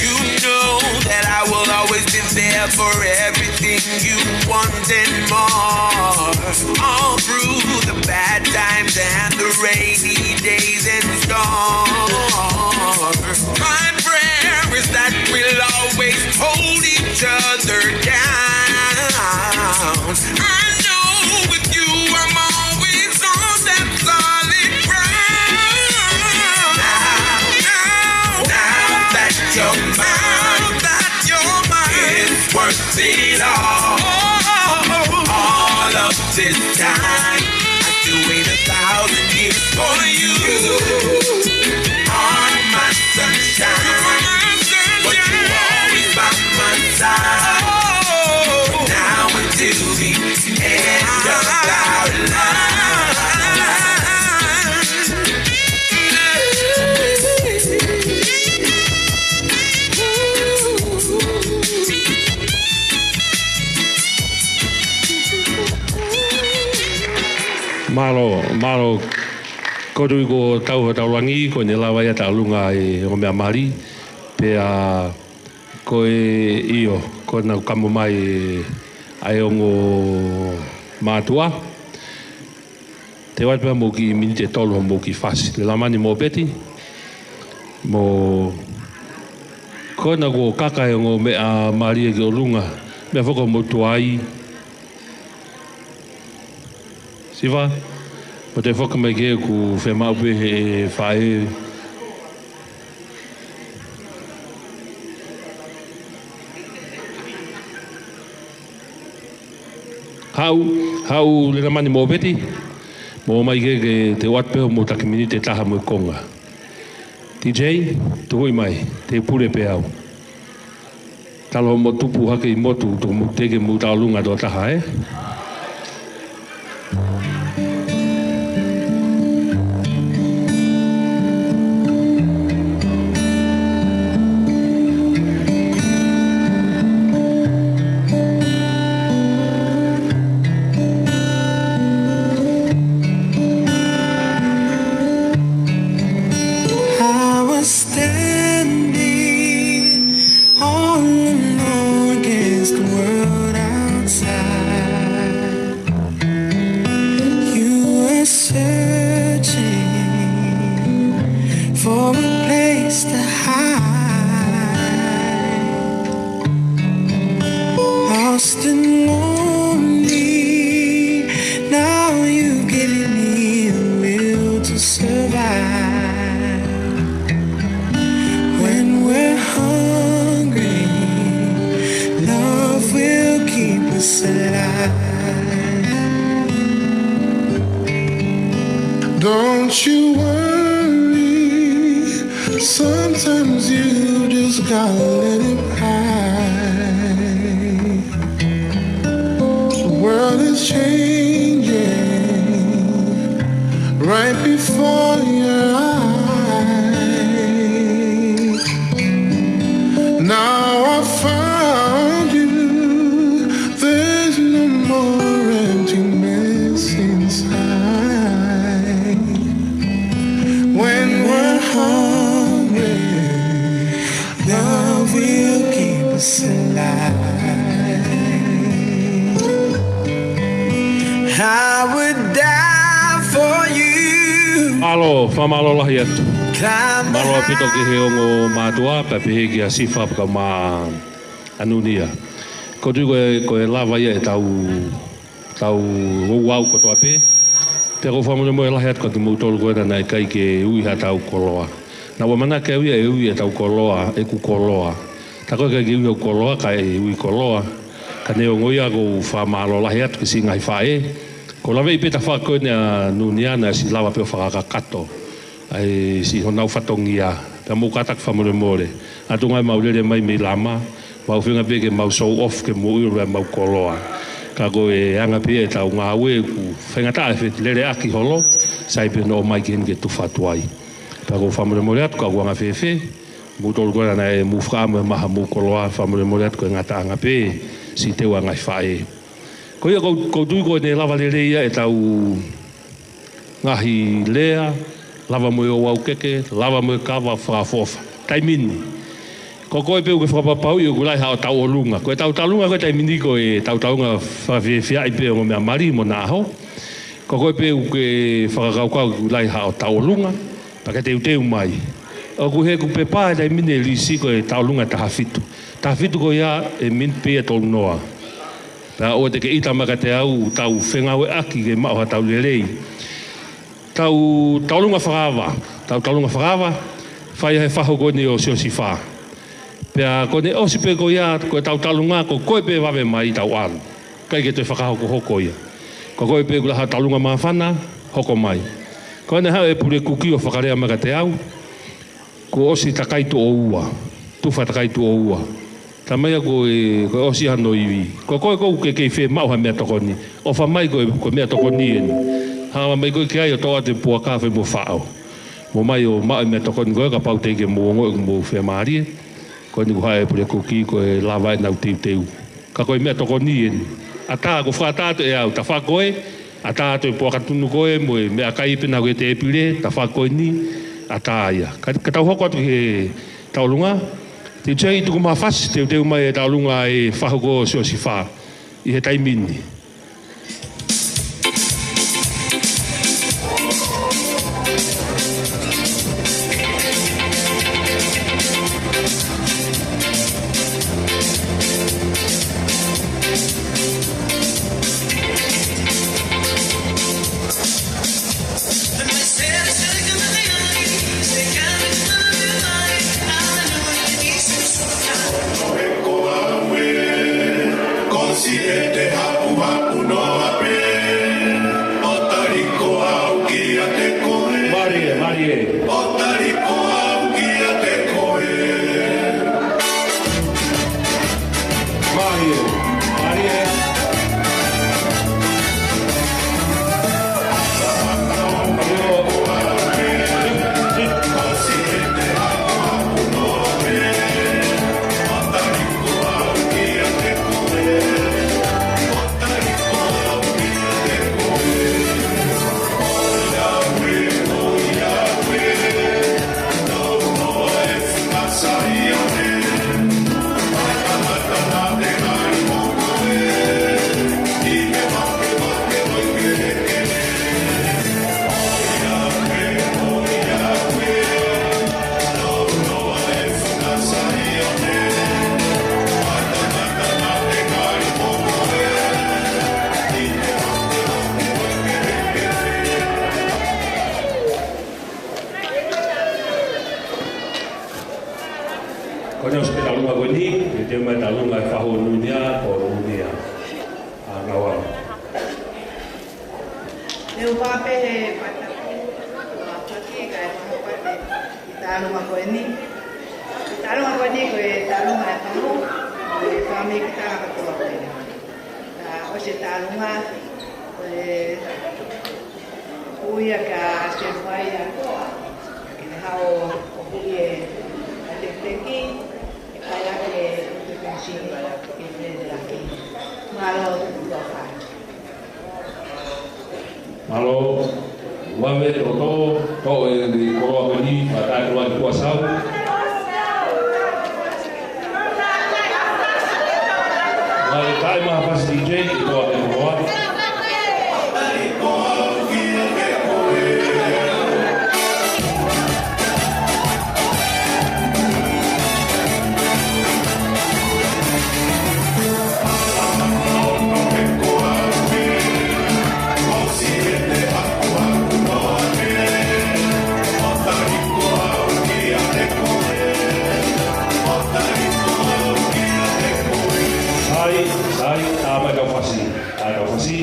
Speaker 9: You know that I will always be there for everything you want and more, all through the bad times and the rainy days and storms. My prayer is that we'll always hold each other down. I know with you I'm always on that solid ground. Now that you're mine, it's worth it all. All of this time, I still wait 1,000 years for you. On my sunshine, but you always by my side. Now until the end of our lives.
Speaker 1: Malo, kodui ko taurangi, ko ne lawa ia taulunga e o mea mari, pea ko e io, ko na kamo mai ai ongo mātua. Te wai pea mo ki minite tolu mo ki fasi. Le lamani mo beti, mo ko na ko kaka e ongo mea mari e ki o lunga, mea whako mo tuai. Siva, po te whaka mai ke ku whemaupe he whae. Hau le mani mo beti, mo mai ke te watpeho mo takimini te taha mo konga. TJ, tuhoi mai, te pure pe au. Talo mo tupu hake I motu, to mo teke mo taulunga do taha e.
Speaker 10: Don't you worry, sometimes you just gotta let it hide. The world is changing right before your eyes. Now I found you, there's no more emptiness inside. When we're hungry, love will keep us alive. I would die for you.
Speaker 1: Alo, whamalo lahi atu. Malo apito ki he ongo mātua, papihe ki a sifa paka mā Nunia. Ko tu koe lava ia e tau wau koto ape. Te ko whamone moe lahi atu ka tu mautolu koe na kai ke ui ha tau koloa. Na wamana ke ui e ui e tau koloa, e ku koloa. Ta koe ka ki ui au koloa, ka e ui koloa. ka neo ngoia ko whamalo lahi atu ki si ngai whae. Ko lawe i peta whako ne a Nunia na si lawa peo whakakato. Ai si honau whatongia. Pea mou katak whamore more. Atu ngai maurere mai me lama. Mau whinga peke mau show off ke mo uru mau koloa. Ka ko e anga pia e tau ngā ue ku whengata e whet lere aki holo. Sai pe no mai ki henge tu whatuai. Pea ko whamore more atu ka uanga whewhe. Mutol koe ana e mufkama maha mukoloa whamure more atu koe ngata anga pe si te wanga i whae. Ko ia kou tui koe ne lava le reia e tau ngahi lea, lava moe o waukeke, lava moe kawa whakafofa. Taimini. Ko koe peu ke whakapapau i o kulai hao tau o lunga. Koe tau talunga koe taimini koe tau taunga whawhiawhia i peo mea mari mo nā ho. Ko koe peu ke whakakaukau kulai hao tau o lunga. Pake teu teu mai. O ku he ku pepa e dai mine li si ko e taulunga tahafitu. Tahafitu ko ia e min pe e tolu noa. Pea o te ke ita maka te au tau whengawe aki ke mao ha tau lelei. Taulunga whakawa. Taulunga whakawa. Whai he whaho kone o sio si wha. Pea kone o si pe ko ia ko e taulunga ko koe pe wawe mai tau alu. Kai ke te whakahoko hoko ia. Ko koe pe kula ha taulunga maa whana hoko mai. Kone hao e pure kuki o whakarea maka te au. Ko osi takaitu o ua. Tufa takaitu o ua. Tamaya ko osi hano iwi. Ko koe kou ke kei whe mauha mea tokoni. O wha mai ko mea tokoni eni. Hawa mai koe ke ai o toa te pua kawhi mo whao. Mo mai o mai mea tokoni koe ka pau teike mo ngoi mo whea maarie. Ko ni ko hae pure kuki ko e lawai nau teu teu. Ka koe mea tokoni eni. A tā ko whātātu e au. Ta wha koe. A tātu e pua katunu koe mo e mea kaipena koe te epire. Ta wha koe ni. Ataia. Ka tau hoko atu he taulunga. Te tei tuku maa whasi te teu mai e taulunga e whahoko sio si wha. I he taimini. Malo, wawe roto, to e di koroa koni, mata keluar kuasau. Wawe kai maha pas DJ, itu akan koroa.
Speaker 9: Thank you.
Speaker 1: mai tau whasi. Tau whasi.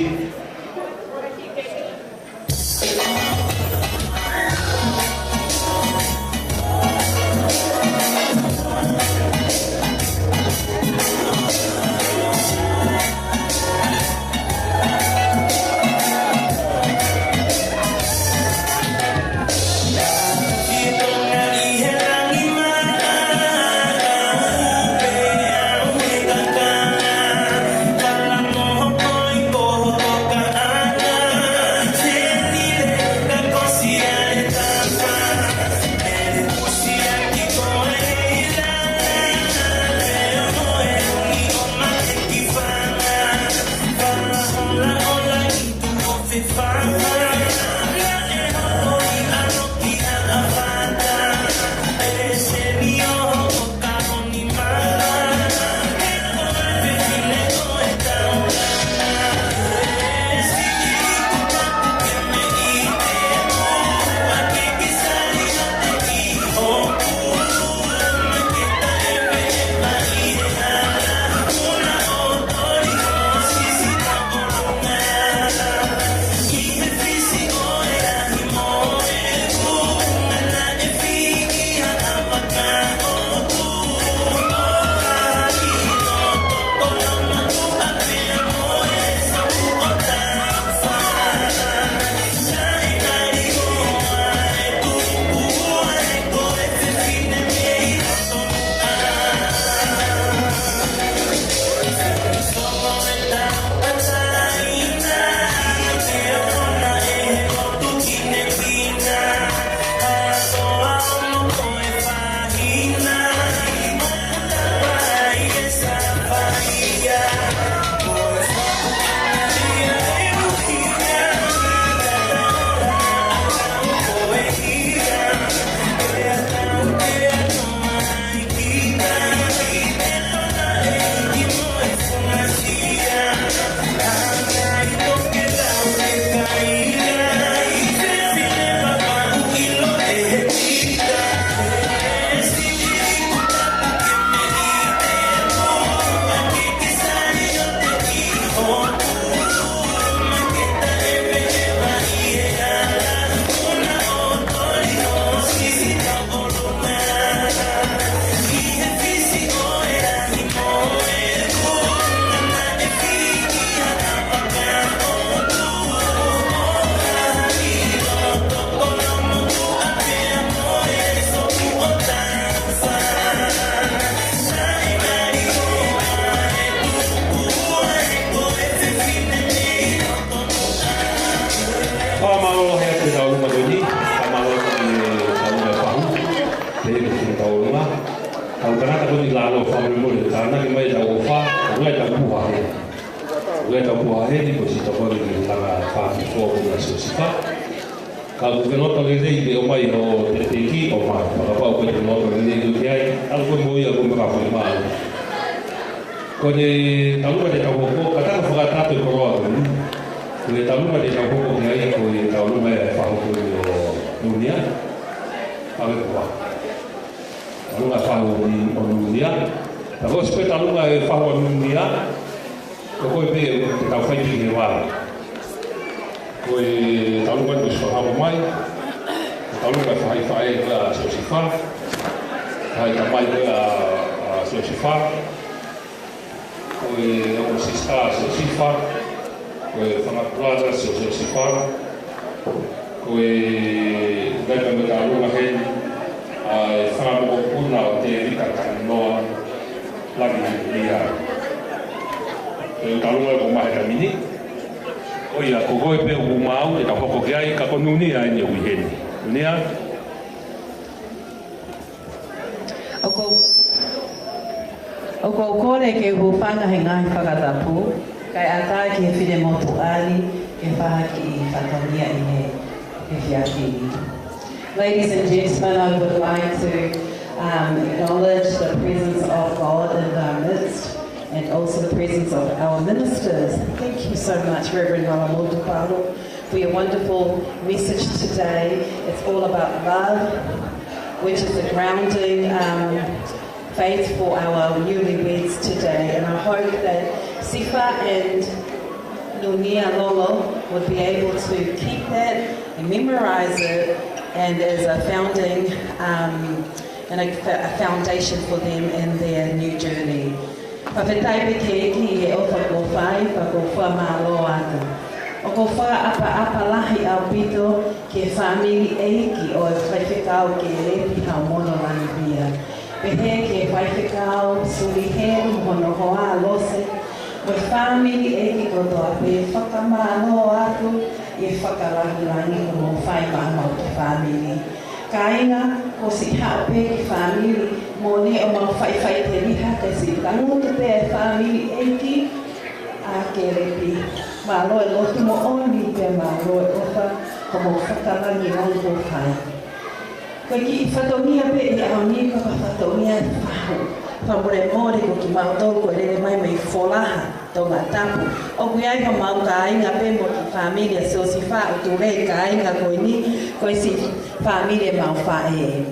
Speaker 1: Lanivia. Talunga ko mai mini. Oia ko goe pe u mau e ka hoko ki ai ka ko Nunia ni u heni. Nunia.
Speaker 11: Oko kore ke hu panga he ngai whakatapu, kai atai ki he whine motu ali, ke whaha ki whakaunia I he whiaki. Ladies and gentlemen, I would like to acknowledge the presence of God in our midst and also the presence of our ministers. Thank you so much, Reverend Paula, for your wonderful message today. It's all about love, which is the grounding faith for our newlyweds today. And I hope that Sifa and Nunia Lolo would be able to keep that and memorize it, and as a founding and a foundation for them in their new journey. Pawhetai pe ke eki e o whakowhai, whakowha mālo atu. O ko apa lahi au pito ke whamiri eiki o e whaiwhekau ke repi hau mono Lanivia. Pehe ke whaiwhekau suri heru hono hoa lose. O e whamiri eiki kotoa pe whakamālo atu i e whakalahilangi o mo whai mahau ke whamiri. Kainga ko si hao pe ki whamiri Mone o mau whai te riha ka si kangutu pe e whamiri eiki a ke repi. Malo e lotu mo oni pe malo e ofa ko mo whakalangi ngai ko whai. Koe ki I whatongia pe I aoni ko ka whatongia whahu. Whamore mōre ko ki mautoro ko rere mai mei wholaha tō ngā tapu. O kui ai ka mau ka ainga pe mo ki whamiria so si wha o tu rei ka ainga koe ni koe si whamiria mau whae.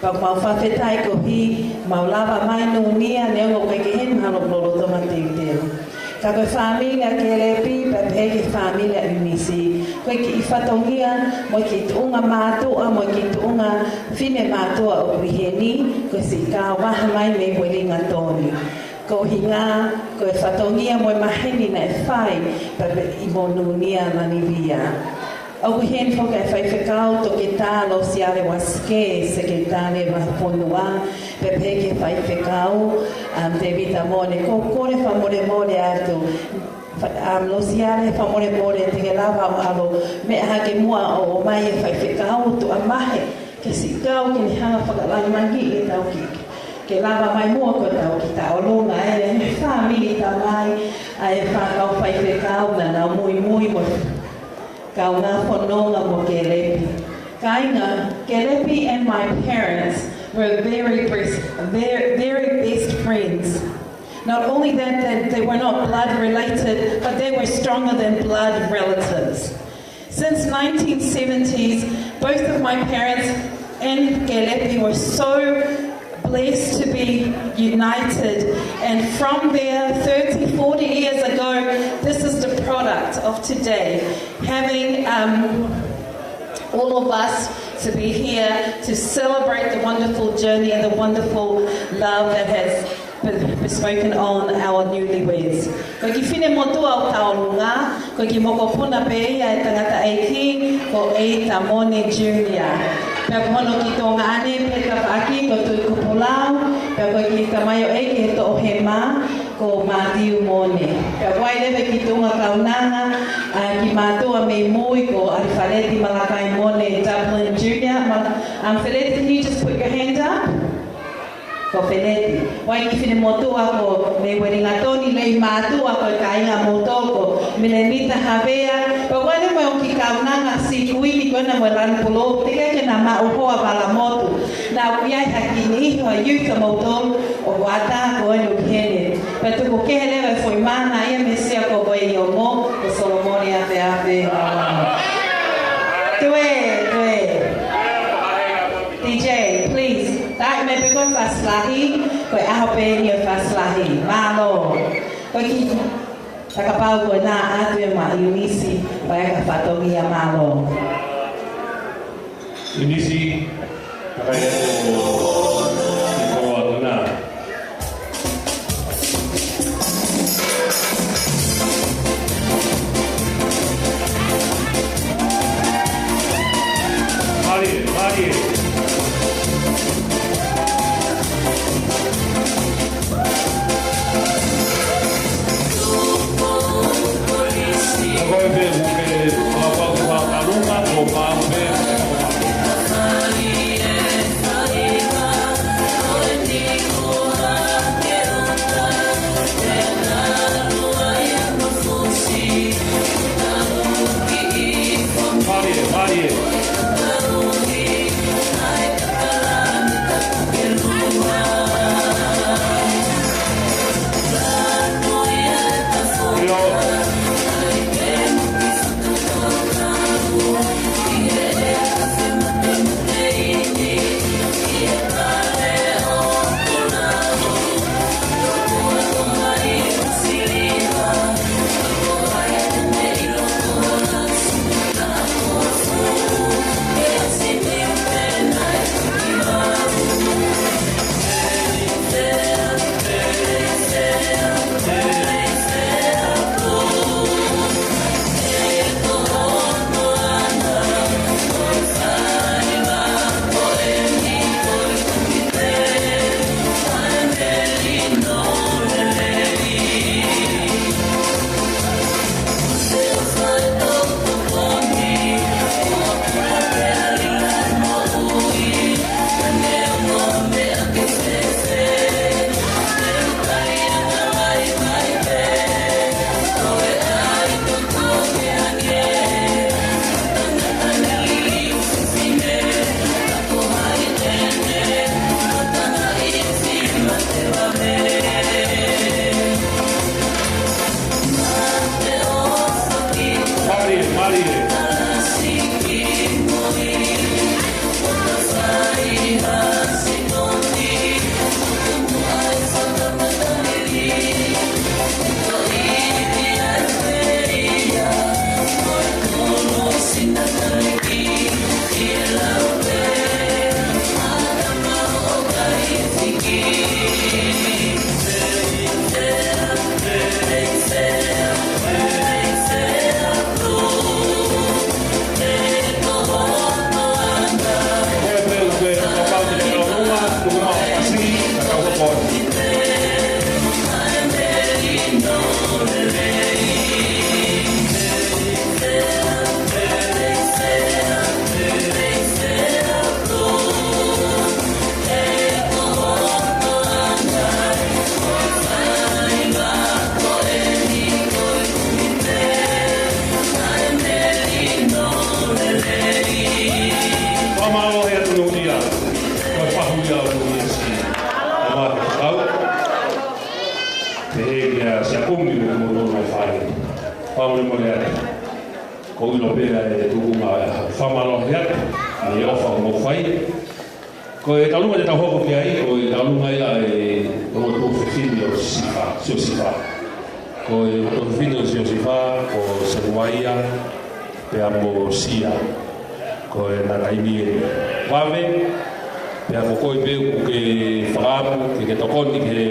Speaker 11: Pau mau whawhetai ko hi mau lava mai Nunia ne o koe ki hen halo Lolo tōma teo. Ka koe whamiria ke repi pa pe ke whamiria unisi. Koe ki I whatongia mo ki tuunga mātua mo ki tuunga whine mātua o kuiheni koe si ka waha mai me weringa tōni. Ko hinga koe whatongia mo maheni na e whai pa I mo Nunia Lanivia. Au kuiheni whoka e whaiwhekau to ke tālo siare waske se ke tāne wa whonua pe pe ke whaiwhekau te vita Mone. Ko kore whamore atu. Lo siare whamore te ke lava o alo me aha ke mua o mai e whaiwhekau tu a mahe ke si kau ke ni hanga whakalai mangi e tau ki. Ke lava mai mua ko tau ki ta o longa e me whamiri ta mai a e whakau whaiwhekau na na Moimoi mo kau ngā whanonga mo ke repi. Kainga, ke repi and my parents were very best friends. Not only that they were not blood related, but they were stronger than blood relatives. Since 1970s, both of my parents and Kelepi were so blessed to be united, and from there 30, 40 years ago, this is the product of today, having all of us to be here to celebrate the wonderful journey and the wonderful love that has bespoken on our newlyweds. Ko ki whine motua o taonunga, ko ki moko puna pe ia e tangata eiki, ko e ta Mone Junior. Pea kohono ki tō ngā ane, pe ka whaaki, ko tui kupulau, pea ko ki ka maio eiki he tō he mā, ko Mātiu Mone. Pea wai lewe ki tōnga kaunanga, ki mātua me mui, ko Arifaleti Malakai Mone Dublin Junior. Feleti, can you just put your hand up? Ko Feleti. Wai ki whine motua ko me weringa toni lei mātua ko kainga motoko, me le mita havea. Pa wale mo o ki kaunanga si kuini kona mo lanpulo, tika ke na mauhoa pala motu. Na uiai haki ni iho a yuka motolo o wata ko enu kene. Pa tuko kehe lewe foi mana ia me sia ko koe i o mo, ko Solomoni ape. Tue. DJ, please. Dai me peko faslahi, koe aho pe ni o faslahi. Malo. Koe ki takapau koe nā atu e ma Unisi, koe aka whatongi a malo.
Speaker 1: Unisi, takai atu i koro atu nā. Marie.
Speaker 9: Marie,
Speaker 1: Paula Mone ate. Ko ilo pera e tukunga whamalo hiat, ni ofa mo whai. Ko e talunga te tahoko ki ai, ko e talunga ia e o tō whiwhini o sio sifa. Ko e tō whiwhini o sio sifa, ko seruaia, pea mo sia. Ko e nanaimi e wawe, pea ko koi peu ke whakamu, ke tokoni ke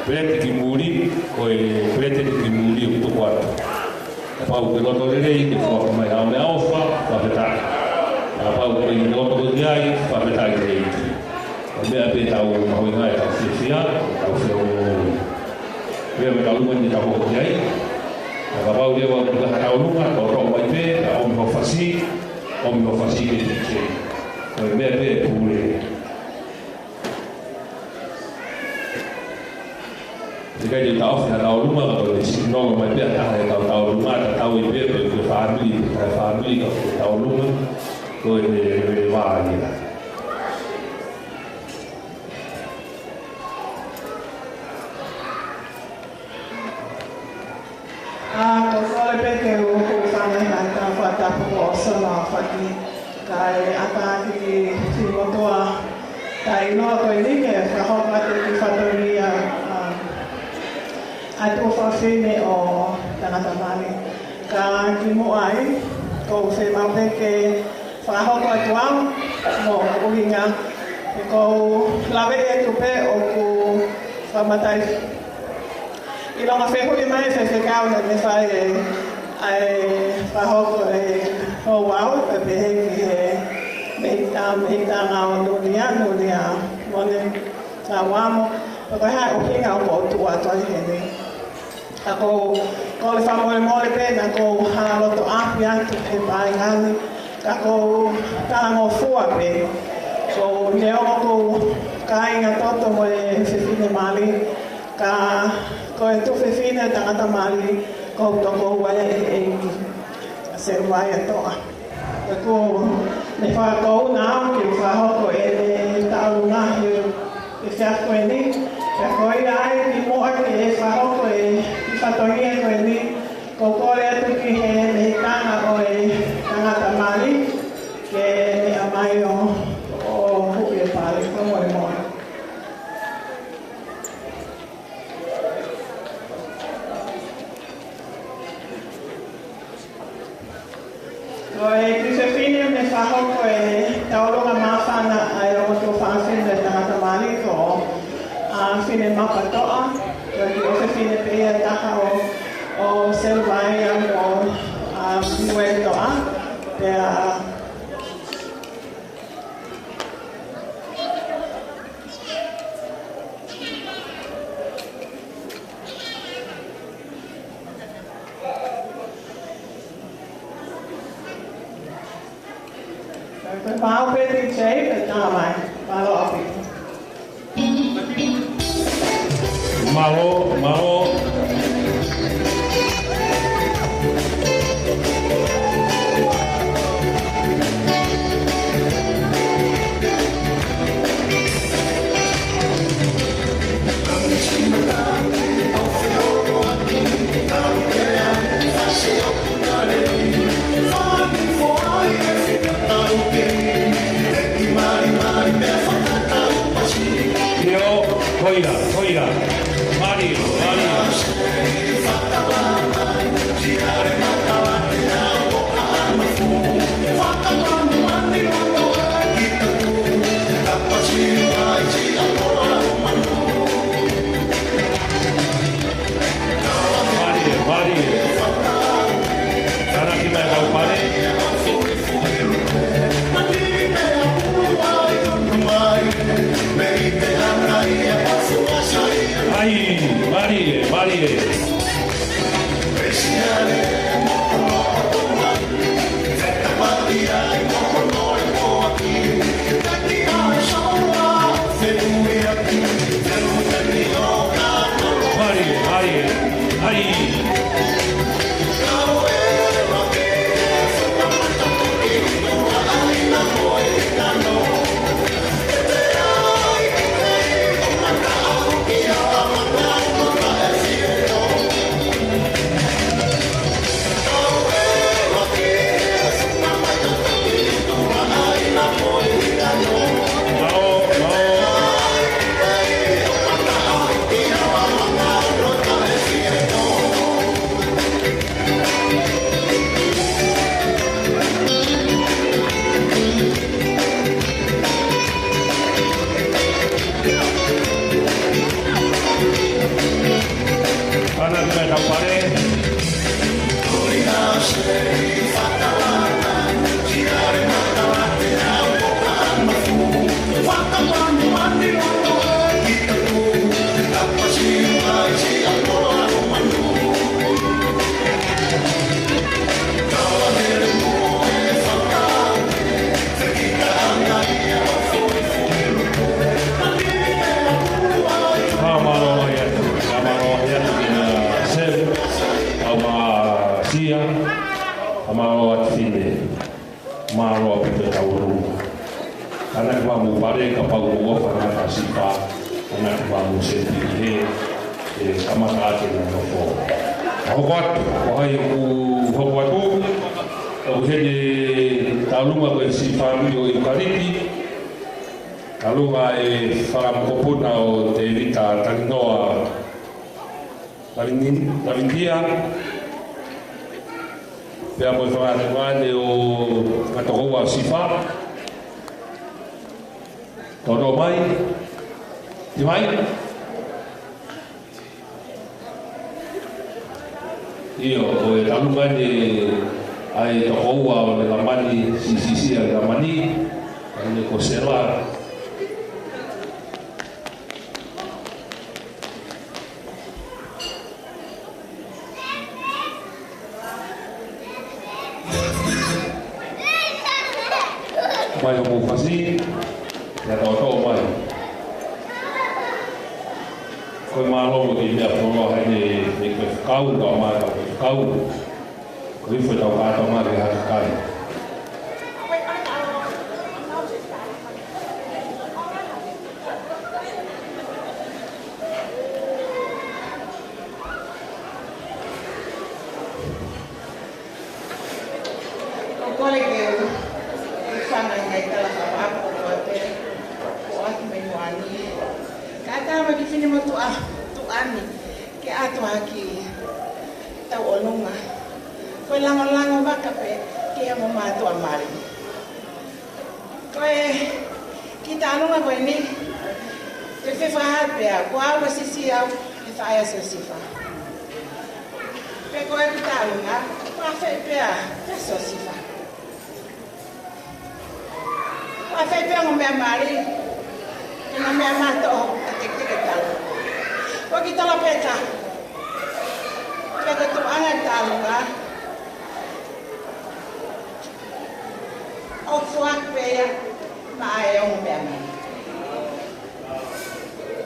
Speaker 1: prete ki muri, ko e prete ki muri o kutu kuata. E pau ke loto rerei, ke whaka mai hao me aofa, whapetaki. E pau ke loto rerei, whapetaki rei. E mea pe tau mahui ngai tau whiwhia, tau whio mea me tau lunga ni tau hoko ki ai. E pau rewa kuta tau lunga, tau rau mai pe, a omi ho whasi, omi ho whasi ke tiki. E mea pe e pūre. Te kai te tau whia tau lunga, ka tau sinonga mai pia taha e tau lunga, ta tau i pia pe ke whaamili, ka whaamili ka tau lunga, ko e me wāngira.
Speaker 12: Ko whare peke o ko whanai mai ka whatapu o sana whaki kai ataki ki motoa kai noa koe nike whahoka te ki whatoria ai tō whawhine o tangata mani. Ka ki mo ai, ko whi mau peke whahoka tuang mo uhinga e ko lawe e tupe o ku whamatai. I longa whehuri mai whewhekau na me whai e ai whahoko e ho wau e pehe ki he mehita ngā o Nunia Mone ngā wamo o kai hai o hinga o ko tua toi hene. A ko le whamore mole pena ko hana loto api atu he pai ngani ka ko tāngo fua pe ko neongo ko ka inga toto mo e whiwhine mali ka ko e tuwhi whine tangata mali ko toko wai e se wai a toa. E ko me whakou nāo ki whahoko e ne taurunga hi e whiako e ni. E koi ai ki moa ki e whahoko e ki whatohia ko e ni. Ko kore atu ki he mehitanga o e tangata mali ke ni amai o hupi e pāle ko Moimoi. Ko e ki whiwhine me whahoko e tauronga mawhana ai o tō whawhine tangata mali ko whine mapatoa. Ko ki o whiwhine pēia taka o selwai o mue toa. Pea Pau peti chei pe tamai malo api.
Speaker 1: Malo. Koira, Mari. sia, amaro atine, maro apita taurunga. Anak bamu pare kapag uwa para kasipa, anak bamu senti sama ate na ko. Hokot, wahai hokot o hene talunga ko si family o ikariti. Talunga faramkopuna o te vita tanginoa Lanivia. Pea mo whakatungane o katokoa sifa. Todo mai. Di mai? Io o talungane ai tokoa o le lamani sisi ai lamani ai ko sela. Mai mo fasi ya to mai ko malo ki ya polo hane ni ko kau do ma kau ko i foi tau ka ma ke ha kai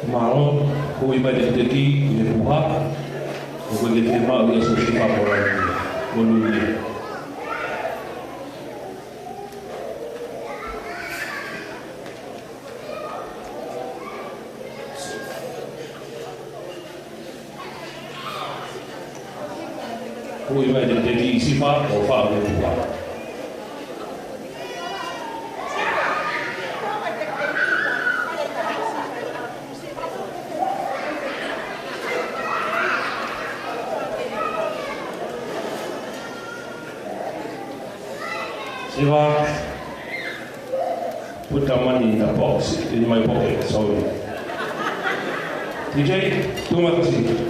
Speaker 1: Malo, ko iba de teki de buha, ko de tema o so sifa por Nunia. Ko iba de teki sifa o fa de buha. Siva, put the money in the box, in my pocket, sorry. DJ, terima kasih.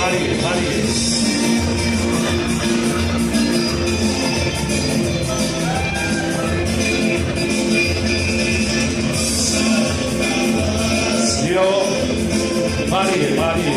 Speaker 1: Mari. Yo, mari.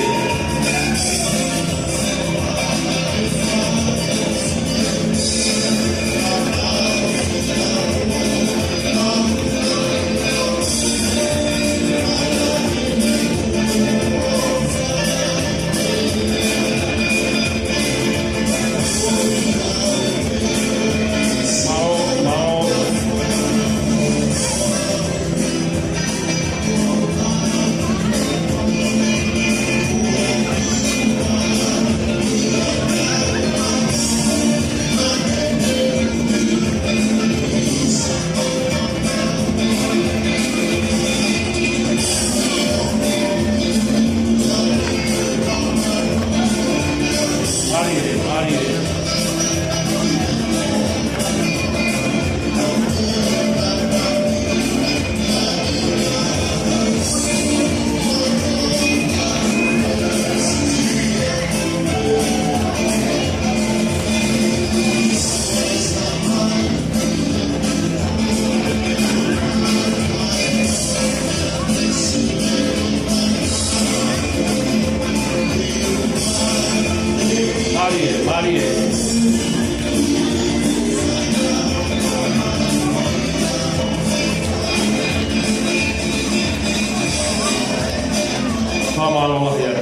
Speaker 1: whamaloa hea.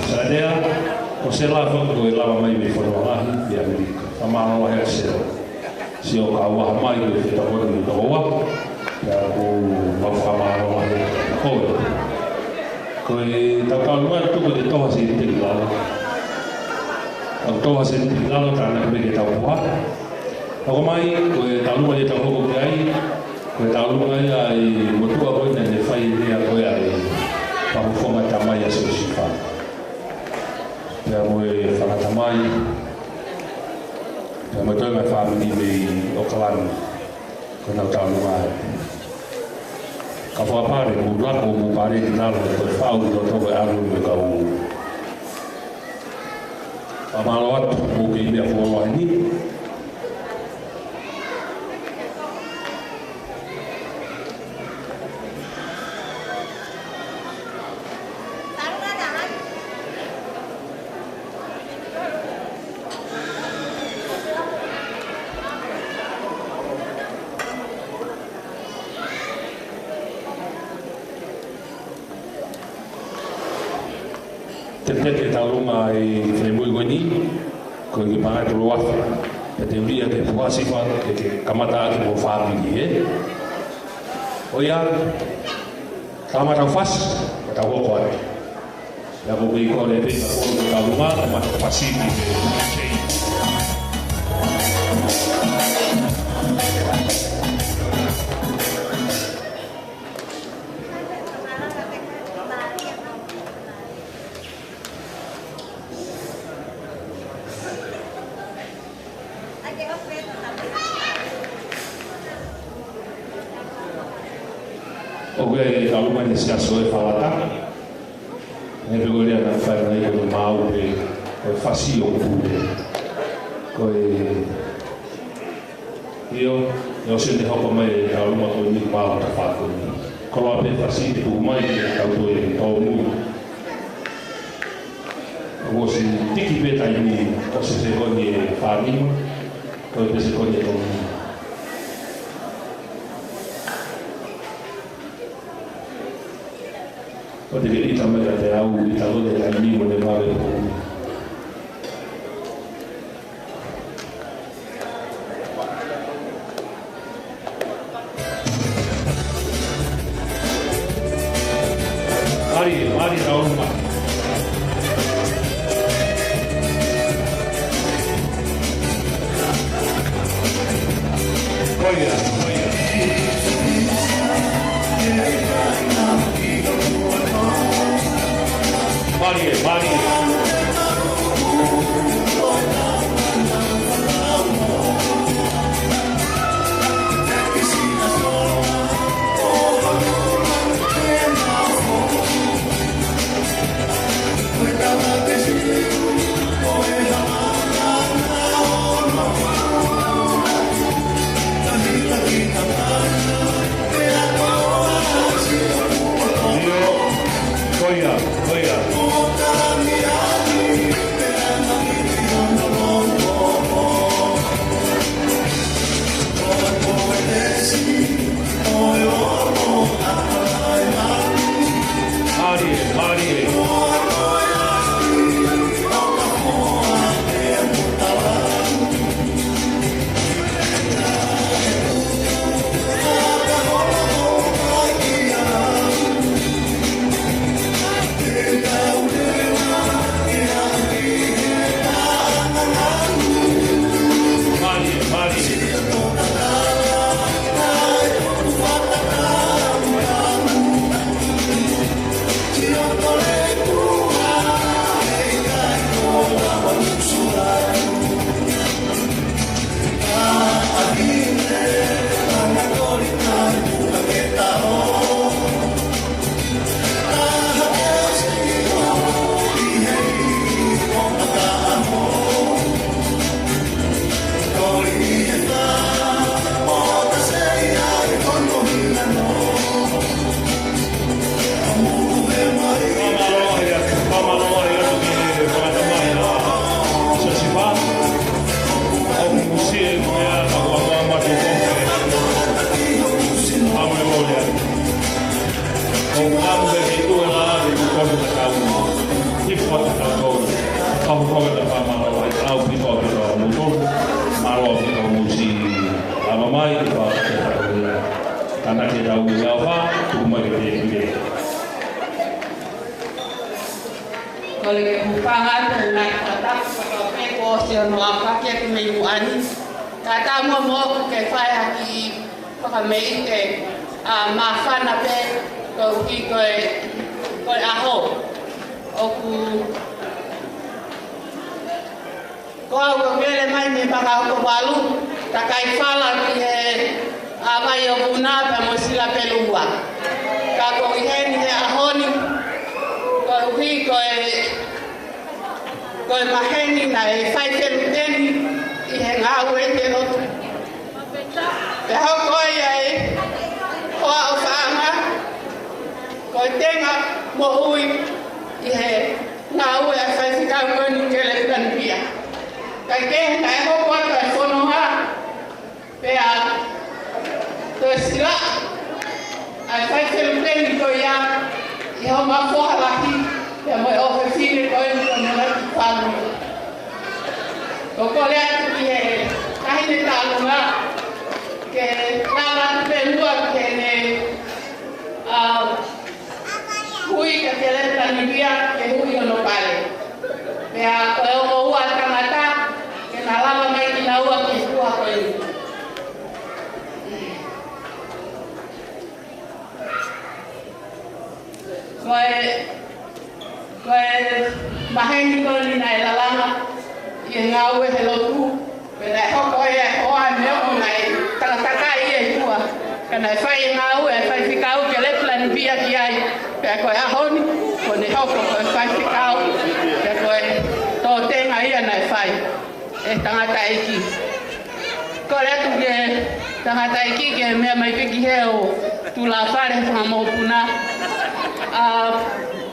Speaker 1: Sa rea, o se la whango e lawa mai me whanalahi i Amerika. Whamaloa hea se si o ka waha mai o te takora ni toa. Ia ko whamaloa hea koe. Koe taukalunga tuku te toha se te lalo. Au toha se te lalo tāna ka meke tau puha. Ako mai, koe talunga te tau hoko ki ai. Koe talunga ia i motua koe ne whai rea koe ai. Pahufonga tamai a se si wha. Pea moe whakatamai. Pea moe toi mai whamini me o kalani. Koe nau talunga ai. Ka whapare mu lako mu pare ki nalo e koe whau i o toko e aru me ka u. Whamalo atu mu ke i mea whualoa ni. Te talunga i whenimui koini, ko i ki pangai tolo afa. E te uria ke puasifa, ke kamata ake mo whamini e. O ia, kamata u whas, o tau hoko ake. Ia mo ki kore e pita kore talunga, kamata whasiki e chei. Oge talunga ni se aso e whawata. E pegorea na whai nei koe mau pe koe whasi o pūre. Koe io se ne hopa mai e talunga koe ni mau ta whakoni. Koloa pe whasi te pu mai e tauto e tau mui. Ogo si tiki pe tai ni o se koni e whanima. Koe pe se koni e tau mui. O te kiri tamera te au I talo de la limo de mare o Mari tauma. Mari. tau ngau wha, tu mai ke te kire.
Speaker 13: Kole ke pupanga tu ngai kata pe ko se no apa ke me uani. Kata mo ke fai aki ka me ke ma fana pe ko ki ko aho. Oku ko ngele mai me pa ko balu takai fala ki ava yo buna pa mosila pelua. Ka ko iheni ahoni ko hui ko maheni na fai teni I ngawe te no te ho ko ko ofanga ko tenga mo hui ngawe fai fika ko ni kele Lanivia ka ke na ho ko ka fono ha pe a to sila ai fai teni ko ya ho ma fo Holaki pe mo o fine ko ni ko na ki palu ko le ati kai ne talunga ke la pelua ke ne hui ke le Lanivia ke hui no pale pe a o wa kamata ke na lava mai ki na ua ke tua ko ni ko maheni ko ni na lalama ngawe he Latu pela hoko o ane o nai taka tua kana fai ngawe fai fikau ke le Lanivia ki ai pe ko ahoni ko ne hoko ko fai fikau pe ko to tenga ia nai fai tangata iki ko le tu ke tangata iki ke me mai pe ki he o tu la fare fa mo puna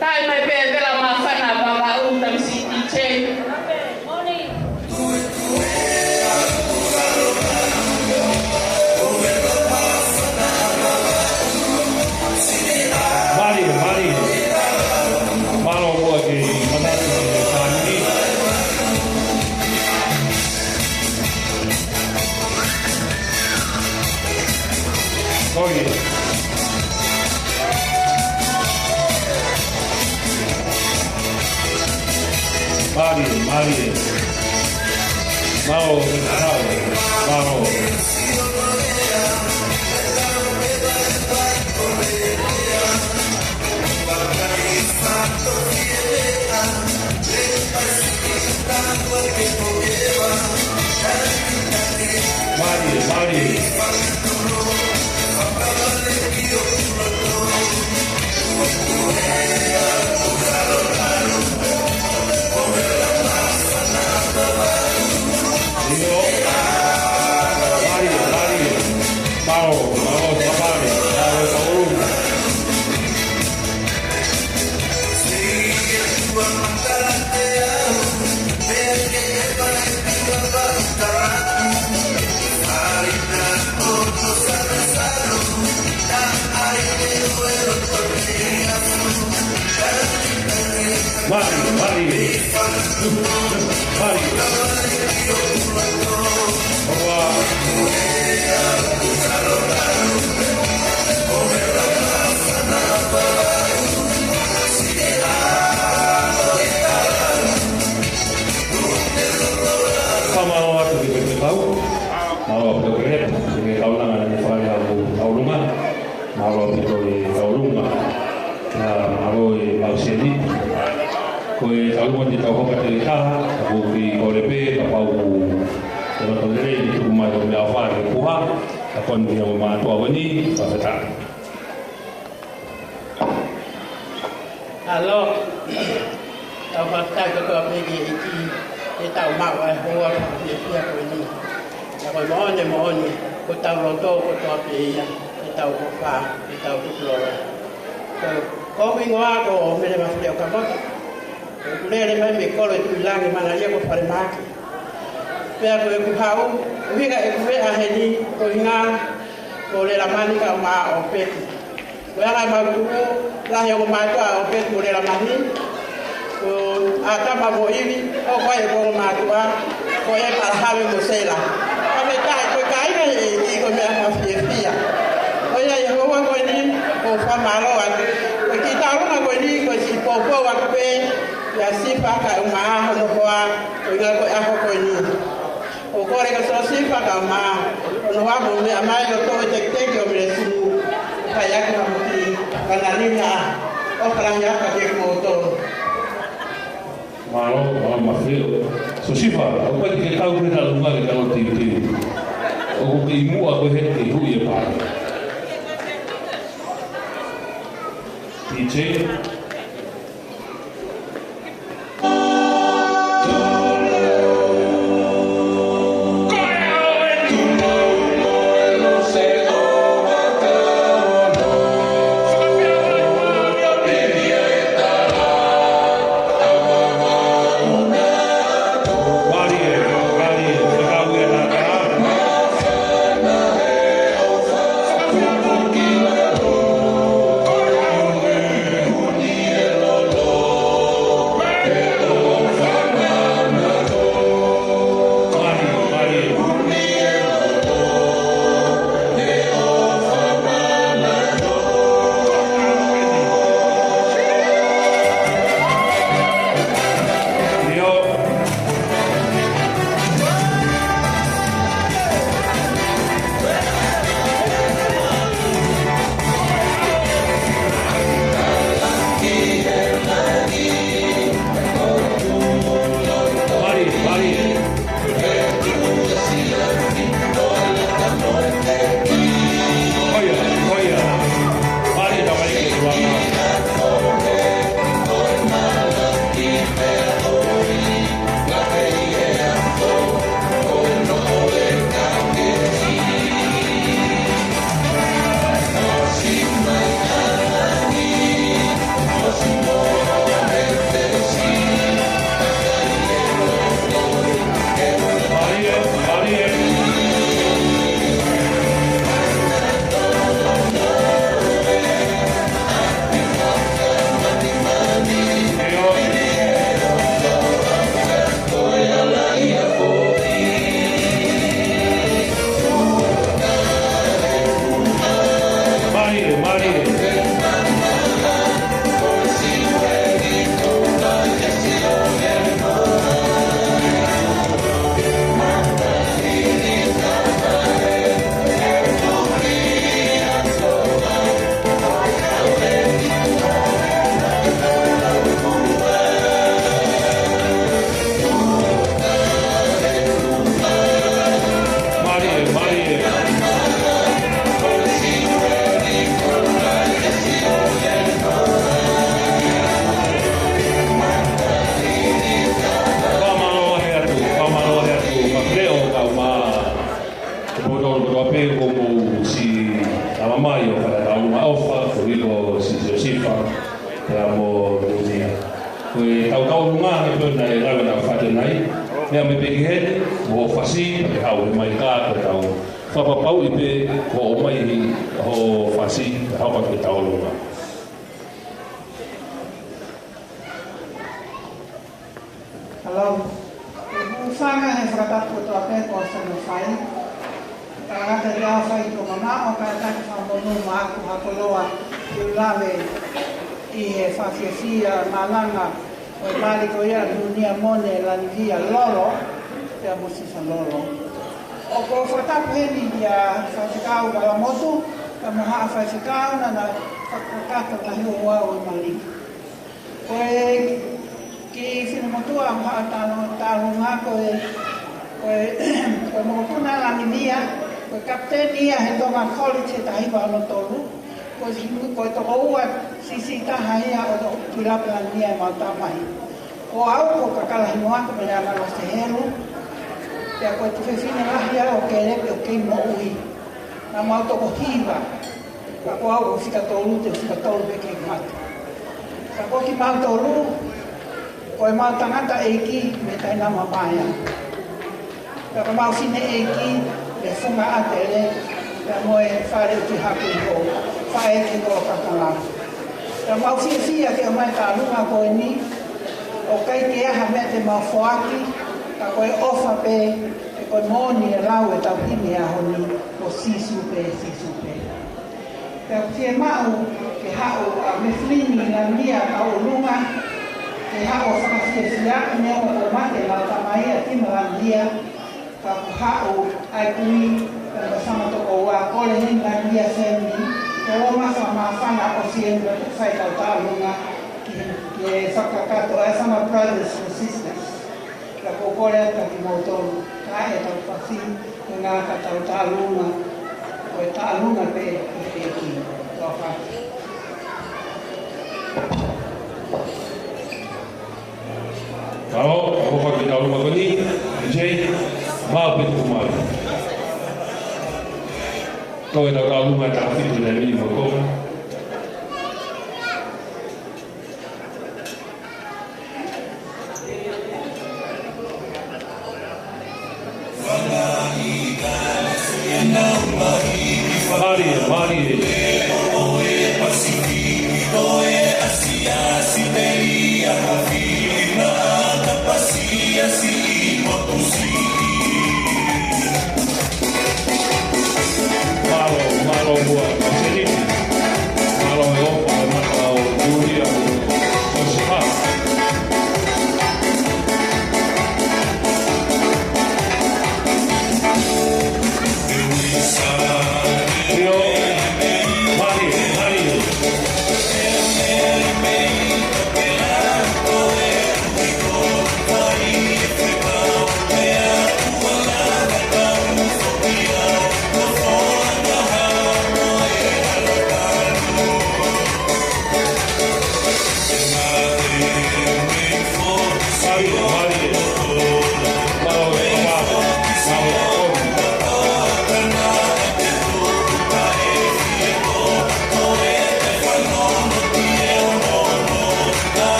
Speaker 13: tai mai pe de la mafana ba ma un tam si che
Speaker 1: Mari, mau,
Speaker 13: Mone, ko tau roto ko to pe tau ko fa tau ko flora ko wingoa ko mele ma fio ka ba ko le mai me ko le tu langi mana ia ko pare maki pe ko ku hau winga e ku a heni ko inga ko le la mani ka ma o pe ko ya ma ku la yo ma ko o pe ko le la mani ko ata ma bo iwi ko ko e ko ma ko e para habe mo sela ame tai ko kai na e ko me a fia fia oya ye ho wa ko ko fa malo atu ko ki ta ro ko ni ko si po wa pe ya si pa ka ma ho no ko ko ga ko a ko ni o ko re ka so si pa ka ma no wa mo me ama yo to te te yo me su ka ya ka mo ki ka na ni na o ka ya ka ke ko to
Speaker 1: malo ma frio so si fa o ko ke ka u na lunga ke ka no ti ti o ke mu a ko he ke hu ye pa DJ
Speaker 12: Nunia, Mone, Lanivia, Lolo, te a musisa Lolo. O ko whakapeni ia whakakau kala motu, ka moha whakakau na whakakata na hiu wau i maliki. Koe ki whinamotua maha tālu ngā koe mokotuna Lanivia, koe kapteni ia he tonga college he tahi wano tolu, koe toko ua sisi taha ia o to pirape Lanivia e mautamahi. O au ko kakalahi moaka me rama lo se helu, pia koe tu whewhine rahia o kerepe o kei mo ui. Nā mau toko hiwa, ka ko au o whika tolu te whika tolu pe kei mata. Ka ko ki mau tolu, koe mau tangata eiki me tai nama paia. Ka ko mau whine eiki le funga atere, pia moe whare uti haku i ho, whae ke ko kakalahi. Ka mau whia ke o mai tā lunga koe ni, o kai ke aha mea te mawhoaki, ka koe ofa pe, e koe moni e lau e tau hime a honi, o sisu pe. Te tia mau ke hao a meflini Lanivia au lunga ke hao whakawhiawhia me o mate la tamai a tima Lanivia ka hao ai kui ka sama toko wa kole hen Lanivia family ke o masa mawhana o sienga whai tau tā lunga ke whakakato ai sama brothers and sisters ka kōkore ata ki mautonu ka e tau whawhi ngā ka tau tā lunga o e tā lunga pe i whiaki tō whaki.
Speaker 1: Kao, ako whaki tau lunga koni, Jay, maa pe tuku mai. Tau e tau tā lunga tā whitu nei mini mo kōma.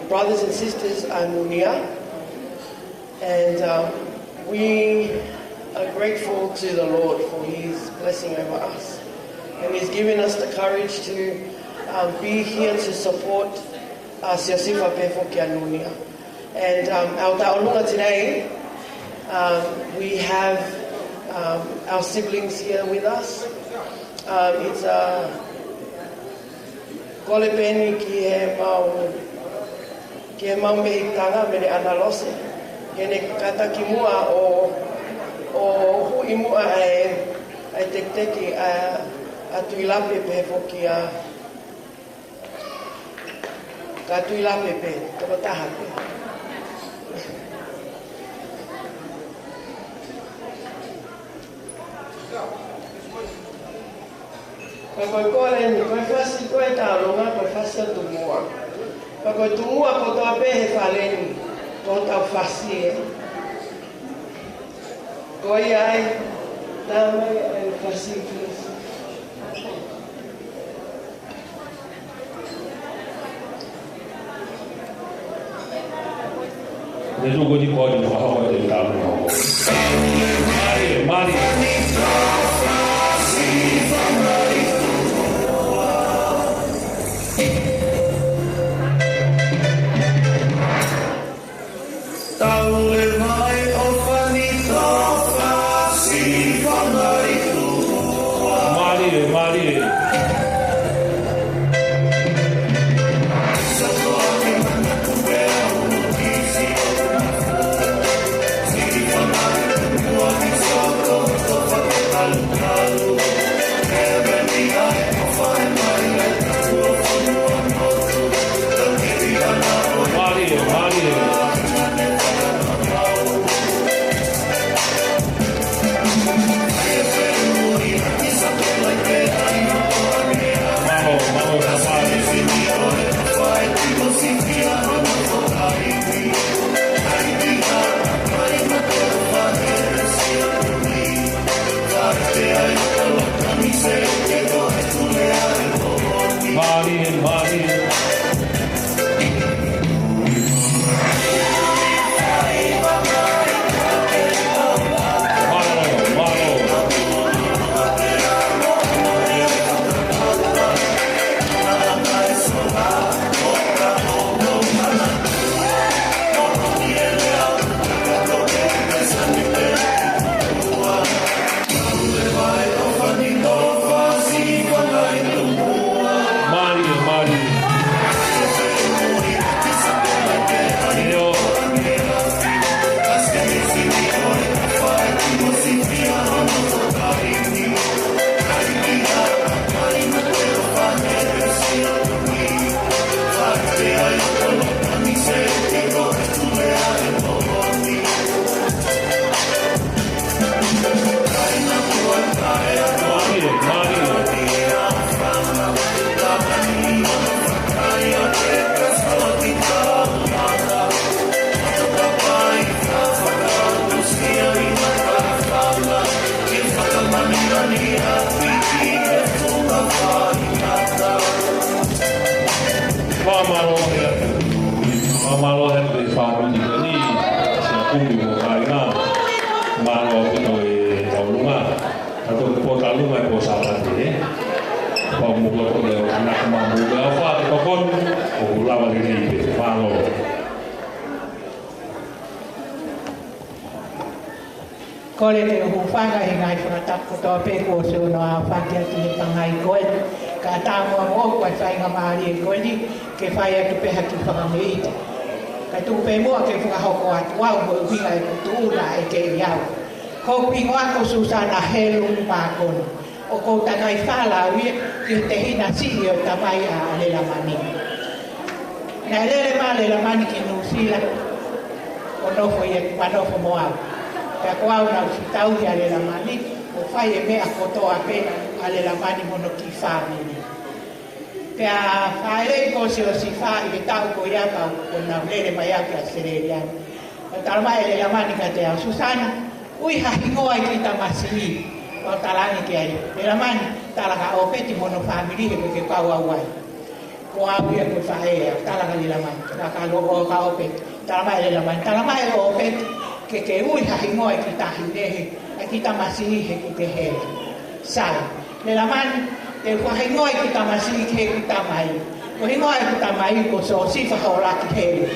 Speaker 7: Brothers and sisters are Nunia, and we are grateful to the Lord for His blessing over us, and He's given us the courage to be here to support Siosifa Pefo Kia Nunia. And our taonunga today, we have our siblings here with us. It's Kolepeni ki he mau me hitanga me ne analose. Ke ne katakimua o hui mua e tekteki a tuilape pe foki a ka tuilape pe, toko taha pe. Koe kore ni, koe whasi koe tāronga, koe whasi a tumua. Koe tumua ko toa pehe whaleni, ko tau whasi e. Koe ai, tāmai e whasi please.
Speaker 1: e tuko ni ko ni ha ho de ta no mari
Speaker 14: ko le te ho whanga he ngai whakatako tō pēko so no a whakia ki he pangai koe. Ka tā mua mō koe whainga maari e koe ni ke whai atu peha ki whakameita. Ka tū pē mua ke whakahoko atu au mo uhinga e kutu una e ke iau. Ko pingo ako Susana helu mākono. O ko takai whala uia ki te hina siri o tamai a Lela Mani. Nā lele mā Lela Mani ki Nusila o nofo i e manofo mo au. Ka koau na usitau i a Lela Mani, o whai e mea kotoa pe a Lela Mani mono ki whamini. Pea whaerei ko se o si wha i ke tau ko iaka o na lele mai au ki a Sereriana. O talamai e Lela Mani ka te au Susana, ui hahingoa i ki tamasini, o talani ki ai. Lela Mani, talaka o peti mono whamini he ke kau au ai. Ko au ia ko whaea, talaka Lela Mani, ka o ka o peti. Talamai Lela Mani, talamai o peti, ke ui hahingoa i ki tahi nehe, a ki tamasini he ki te hele. Sai, Lela Mani, te whahingoa i ki tamasini he ki tamai. Ko hingoa i ki tamai ko so sifa Holaki hele.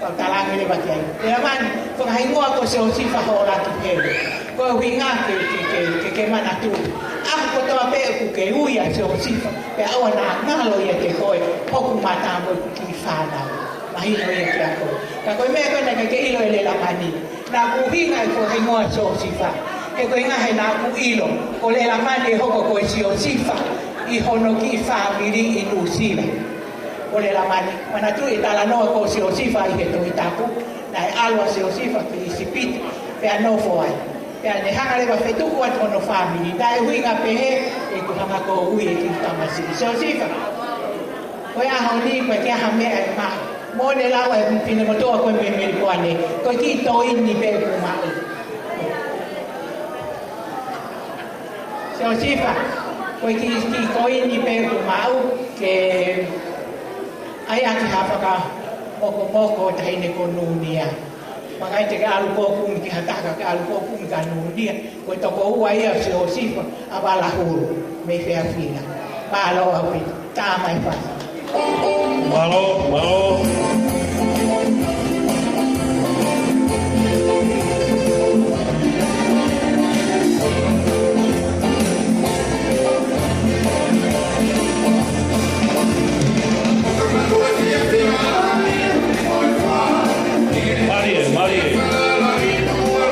Speaker 14: Ko talangi le baki ai. Lela Mani, whahingoa ko so sifa Holaki hele. Ko winga ke mana tu. Ako ko toa pe ku ke ui a so sifa. Pe awa na ngalo ia te koe, hoku mata mo ki whanau. Mahino ia ki ako. Ka koe mea koe na ke ilo e Lela Mani. Na ku hinga i ko hingoa so sifa. E koe ngahe na ku ilo. Ko Lela Mani e hoko koe si o sifa. I hono ki whamiri i Nusila. O Lela Mani. Mana tu i tala noa ko si o sifa i he tui tapu. Na e alwa si o sifa ki i sipiti. Pea nofo ai. Pea ne hanga lewa whetuku atu hono whamiri. Da e huinga pehe e ku hanga ko ui e ki tamasi. Si o sifa. Koe aho ni koe kia hamea e maha. Mone lawa e pine motoa koe me meri koane. Koe ki to inni pe ku mau. Se o sifa. Koe ki ko inni pe ku mau. Ke ai aki hawhaka moko tahine ko Nunia. Makai te alu kōpumi ki hataka ke alu kōpumi ka Nunia. Koe toko ua ia se o sifa a wala huru me whea whina. Pālo au pita. Tā mai wha.
Speaker 1: Malo.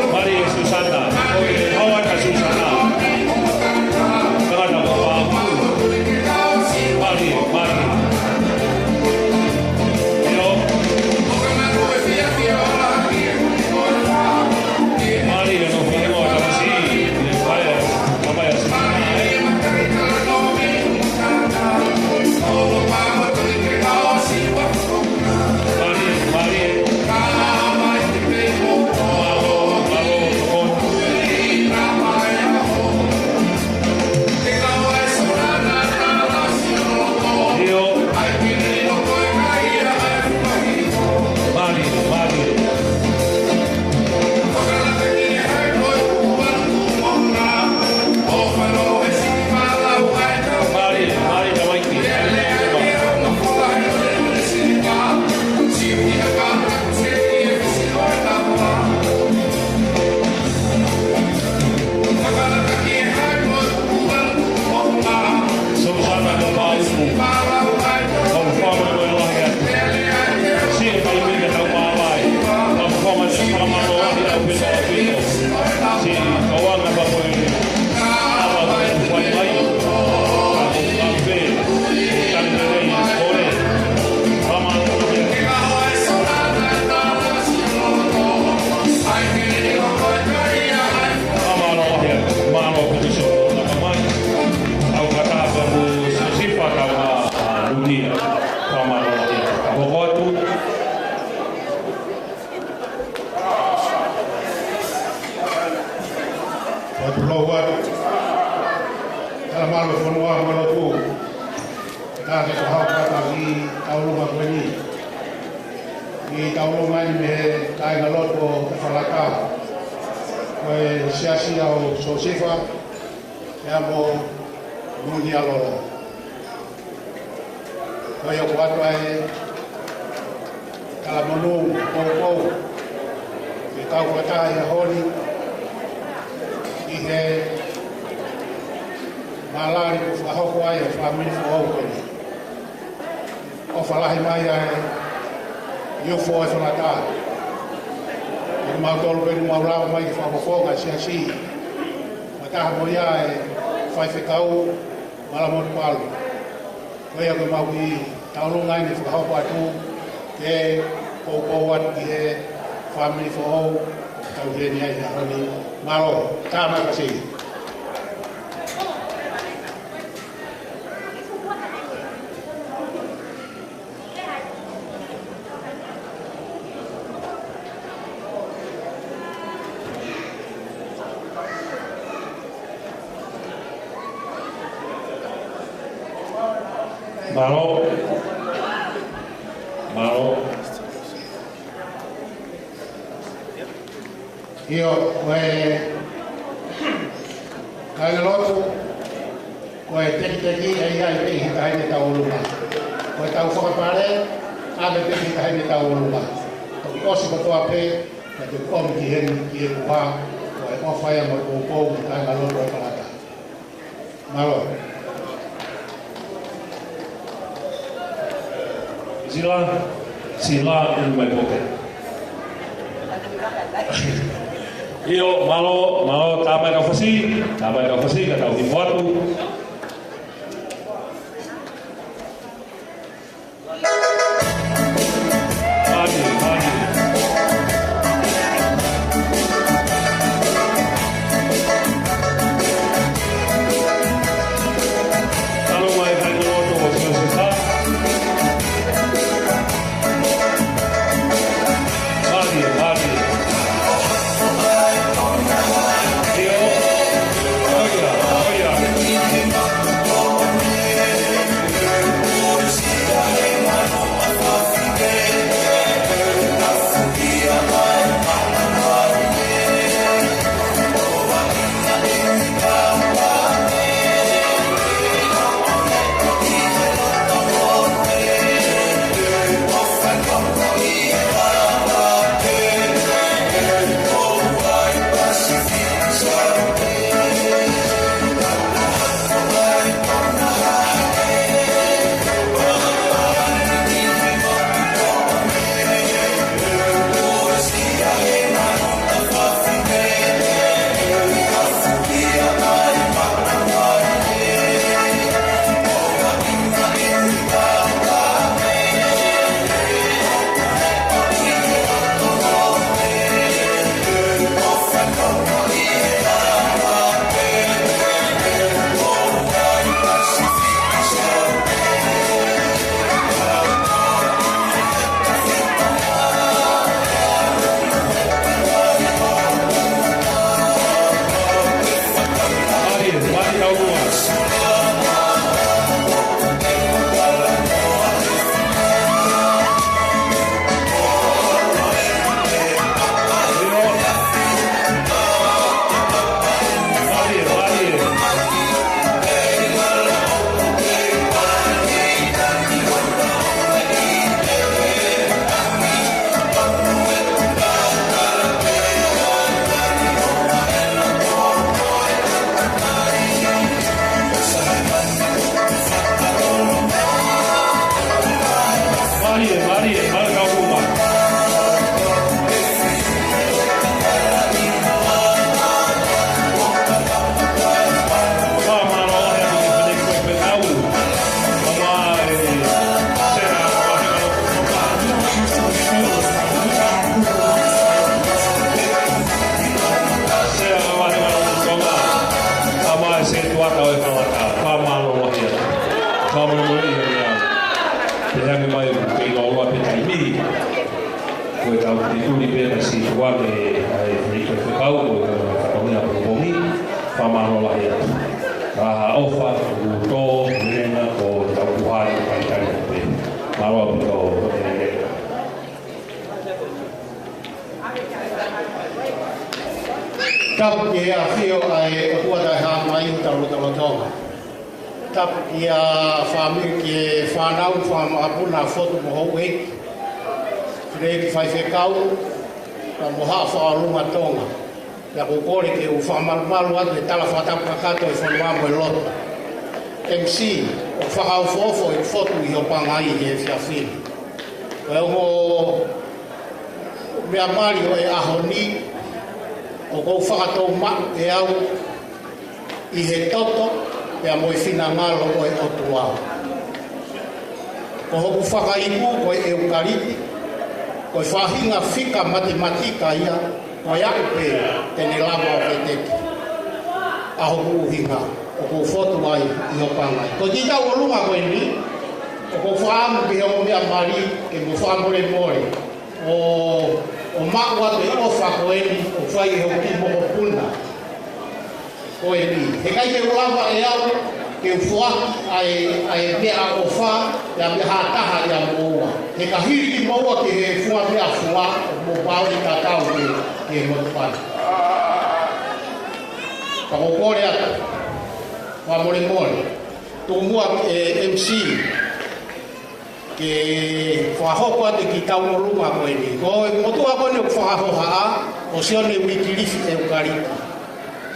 Speaker 1: Marie Susana. Awak Susana. Jangan apa-apa. Marie.
Speaker 5: Nunia Lolo. Kaya kuat ay kalamanong pau ikaw kata ya honi ihe malari ko fa ko ay family ko o falahi mai ay yo fo fa la ta ma tol be ma ra mai fa ko ga si mata mo ya fai ficau malamot palo kaya ko mawi taulungan ni fa ko atu ke ko wat ke family for tau dia ni ai ni malo terima kasih.
Speaker 1: Malo.
Speaker 5: Io kaya Latu teki ai pe kai ni tau luma tau fo pare ave teki kai ni tau luma to kosi ko ape na to kom ki hen ki wa ko fa ya mo ko kai malo ro palata malo
Speaker 1: sila in my pocket. Io malo tamai ka fasi ka tau di watu.
Speaker 9: Oh yeah.
Speaker 1: koe tau ki tuli pēna si tuake ai whiko e whekau koe whakaungia pōpongi whamanola he atu. Raha ofa, u tō, menenga o tau kuhari o kaitari o pē. Maroa pito o tenenge.
Speaker 15: Tapu ki hea whio ai o kuatai haa mai utaru talotonga. Tapu ki a whamiri ki e whanau whamapuna whotu moho eki. Rei ki whai whekau, ka moha whaalunga tonga. Ia ko kore ke u whamalumalu atu e tala whatapu kakato e whanuamu e loto. MC, o whakau fofo e whotu i o pangai e whiawhiri. Koe ongo mea mari o e ahoni, o kou whakatou manu e au i he toto e a moi whina ngalo o e otuau. Ko hoku whakaiku ko e eukariti, ko e whahinga whika matematika ia, ko e akupe tene lama o weteki. A hoku uhinga, o kou whotu ai i o pangai. Ko tita o lunga koe ni, o kou whaamu ki hongo mea mari ke mo whaamore more. O maku atu e ofa ko e ni, o whai e hoki moko puna. Ko e ni. He kai ke ulama e au, ke ufuaki ai mea o wha, e a mea hataha i a moua. He ka hiri ki moua ke he fua mea fua, o mo pao i tatau ke he motupani. Ka kokore atu, wha more more. Tō mua MC, ke whahoko ate ki tau no lunga koe ni. Ko e motua kone ku whahoha a, o sione wikirifi e ukariki.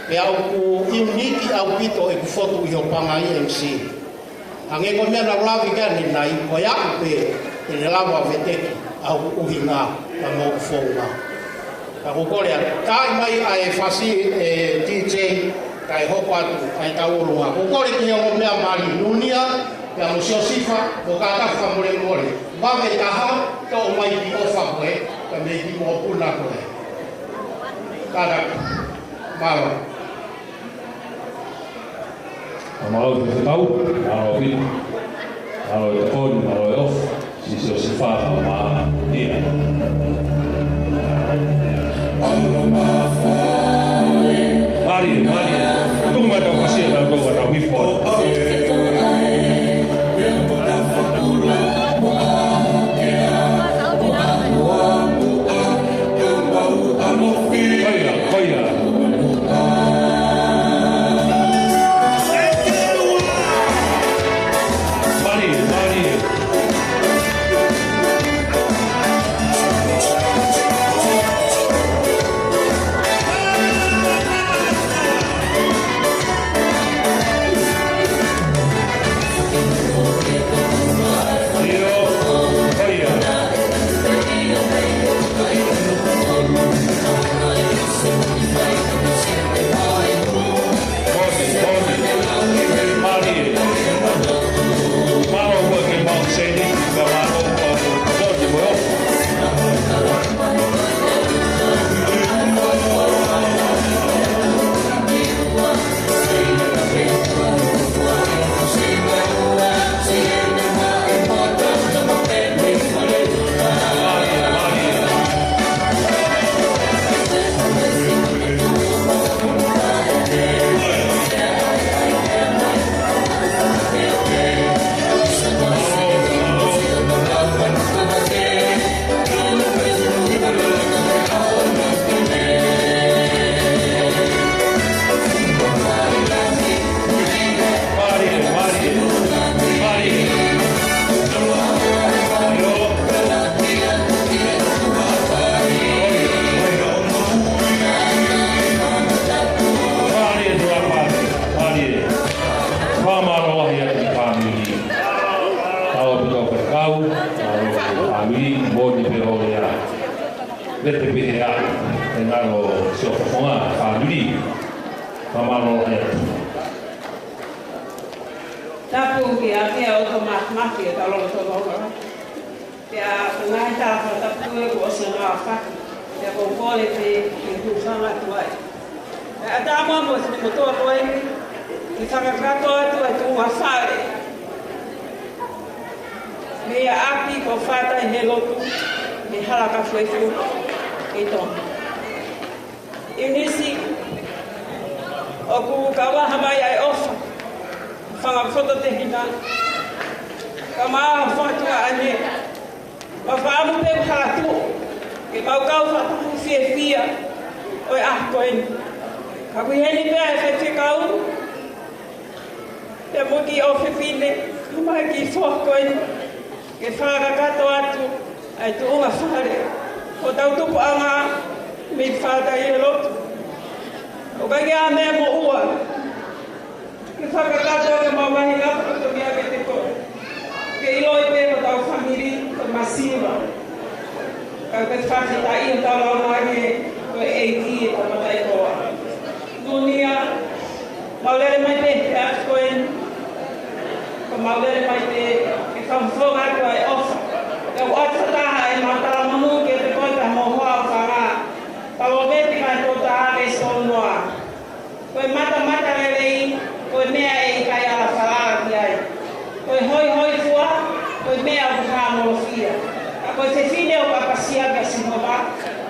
Speaker 15: E au ku iuniki au pito e ku fotu i ho panga i MC. Hange ko mea na ulawi gani nai, ko iaku pe e le lawa veteki au ku uhinga ka mo ku whonga. Ka kukore atu. Tai mai a e whasi e DJ kai hoko atu kai tau o lunga. Kukore ki hongo mea mari Nunia, ya mo sifa o kata famore more ba me taha to mai ki ofa koe ka me ki mo puna koe kada malo
Speaker 1: Amalo te tau, alo vi, alo te kon, alo e off, si sifa ma ia. Mari, tu mai tau pasia tau tau tau mi fo.
Speaker 14: Tapu ki a kia o to mathemati e talo to longa. Kia ngai ta fa tapu e ko se na fa. Kia ko kole te ki ku sanga tuai. E ta mo se ko to ko e ki sanga krato atu e tu wa fare. Me api ko fata e lotu. e halaka fuefu e tonu. Inisi o ku kawa hamai ai ofa whanga foto te hina ka maa whatua ane ma whaamu pe halatu ke mau kau whatahu fie fia oi ahkoeni ka kuheni pea e whai whikau te muki o whiwhine ka mai ki whahkoeni ke whakakato atu ai tu unga whare o tautuku anga me whātai e lotu. O kai kia mea mo ua. Ke whakakato e mawahi ngata o toki ake te koe. Ke ilo i pēro tau whamiri o masiwa. Ka te whakitai o tau launake o e eiki e tamatai koa. Nunia, maulere mai te e atkoen. Ka maulere mai te e whamwhonga atu ai ofa. Ka uatataha e matara mamu ke te koe ta mohoa o whanga. Paula veti kai tuota ave sonoa. Koe mata rerei, koe mea e kai ala whalaa ki ai. Koe hoi fua, koe mea o whakamolofia. Ka koe te whine o papasia ka sinova,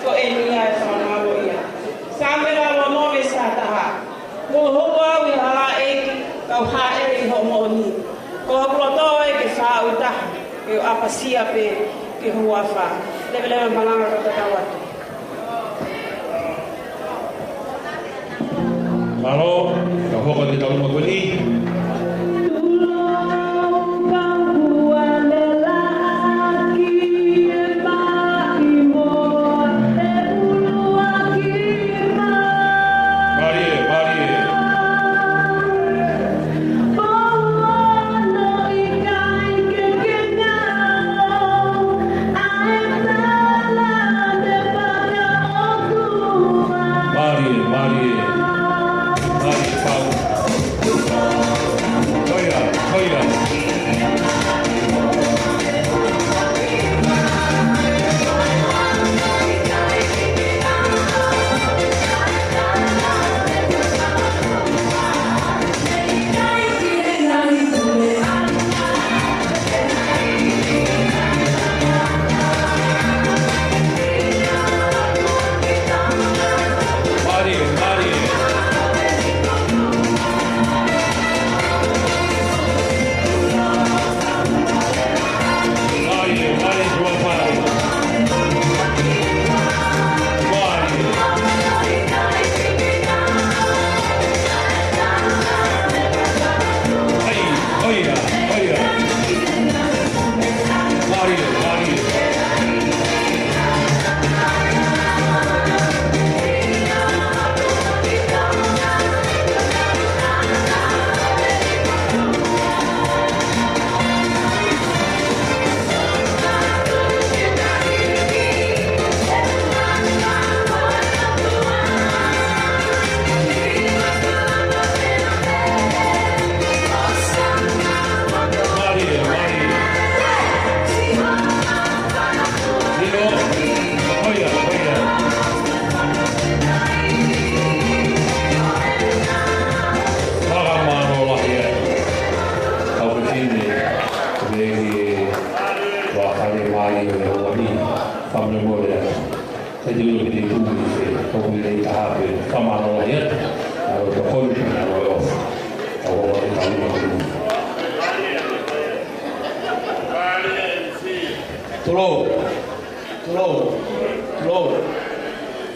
Speaker 14: ko e nia e whanaro ia. Sāmera wa nove sātaha. Mo hoko au i hala eki, kau haere i ho moni. Ko hakuroto e ke whau taha, ke o apasia pe ke hua wha. Lewe malanga ka tatawatu.
Speaker 1: Malo, ka hoko te taunga koni.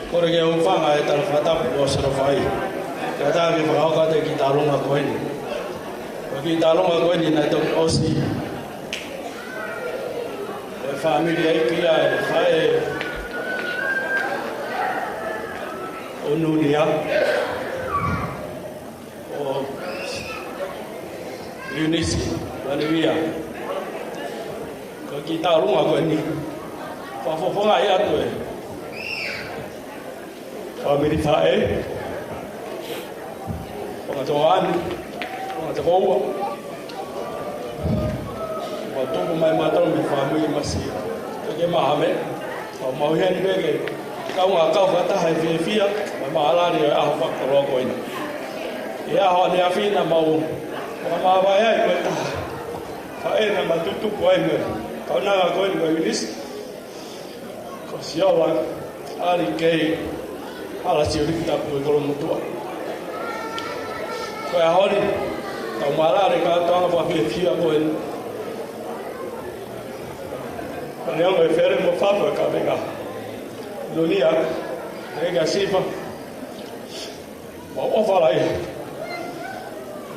Speaker 16: Kore ke umfanga e tala whatapu o sarafai. Ka tāke whakaoka te ki tālunga koeni. Ki tālunga koeni nei toki osi. E whaamiria i kia e whae o Nunia. O Unisi, Lanivia. Ka ki tālunga koeni. Whawhonga i atu e. Family fae, mga tuan, mga tabawa, mga tubo may matang may family masih, kaya mahame, o mauhen bege, kau ngakau kata hai fia, may mahala ni ako faktor ko ini, iya ako ni afina mau, mga mabaya ko ta, fae na matutu ko ay mo, kau na ko ini ko inis, Siola, Ari Kei, ala siurita pui kolomutua. Koe ahori, tau marare ka toanga pa pia koe. Paneongo e fere mo fapo e ka vega. Nunia, rega sifa. Ma ofala e.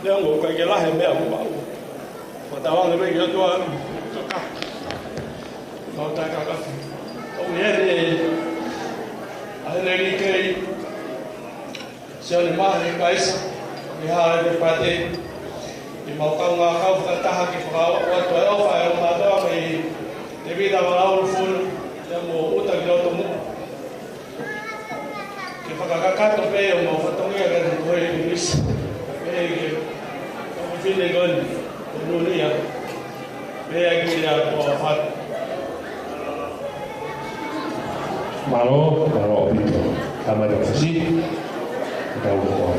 Speaker 16: Neongo koe ke lahe mea mo mau. Ma tawanga me ke toa toka. Mau tai kaka. O yere aheneri kei. Sione mahi kaisa. Ni hara de pate. I mau kau ngā kau whakataha ki whakao. Watu e ofa e o mātoa mei te vida walauru funu. Te mo uta ki roto mu. Ke whakakakato pe o mau whatongia kata koe i nisi. Pe ke whine goni. O Nunia. Pe a ki rea kua whatu.
Speaker 1: Maro pito. Kamari o whasi. Kau kua.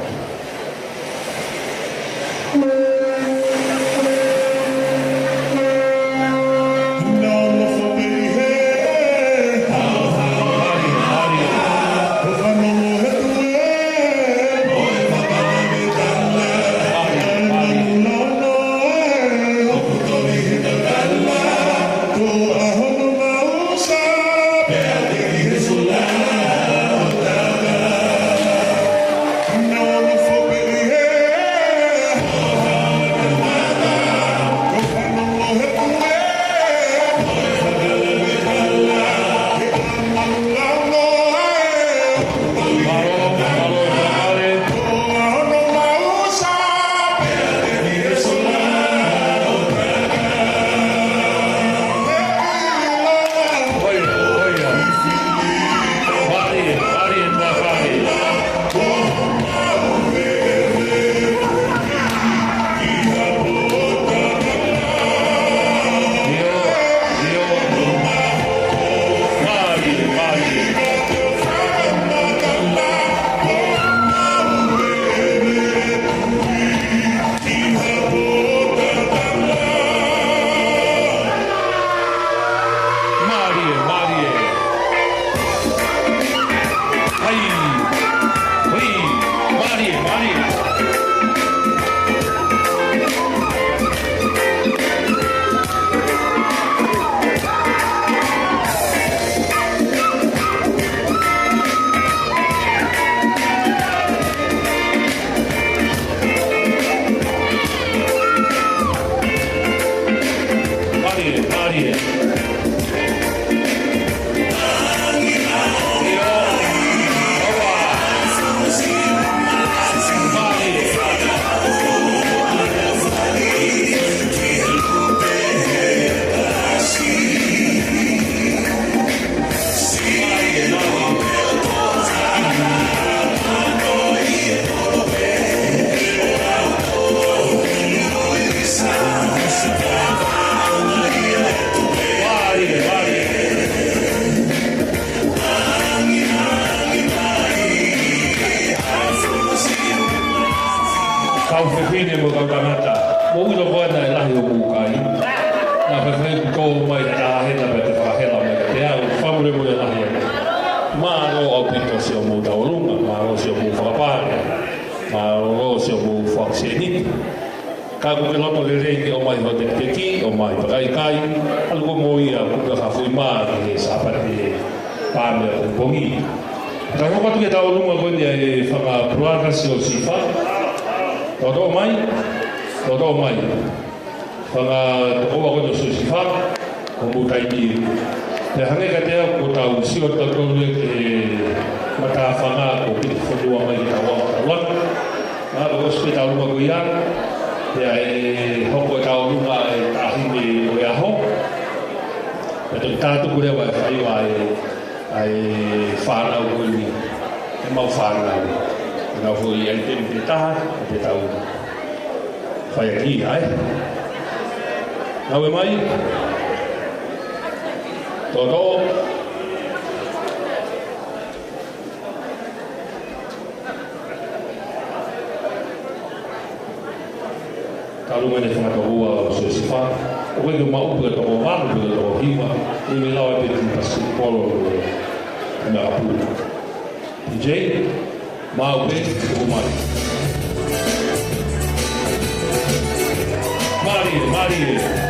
Speaker 1: Kalumene whakahua o Sosifa, Oe ke maupu e toko wano pe toko hiwa, e me lau e pe ki pasi polo me apu. DJ, mau pe, o mai. Marie.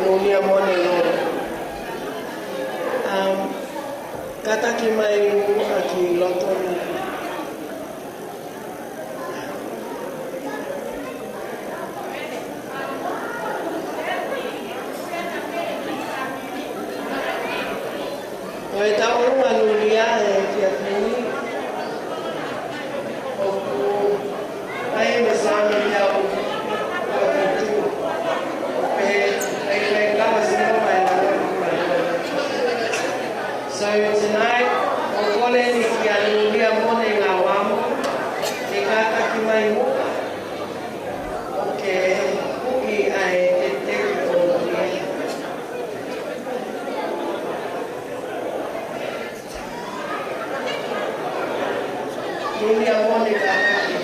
Speaker 7: Nunia Mone Lolo. Kata ki mai aki loto ni. Oi tahu Nunia ki akini. Oku ai mesama dia oku. So tonight, okole ni kia Nunia Mone ngā wamo, e kata ki mai muka. Oke, hui ai te teki o Nunia. Nunia Mone kata ki.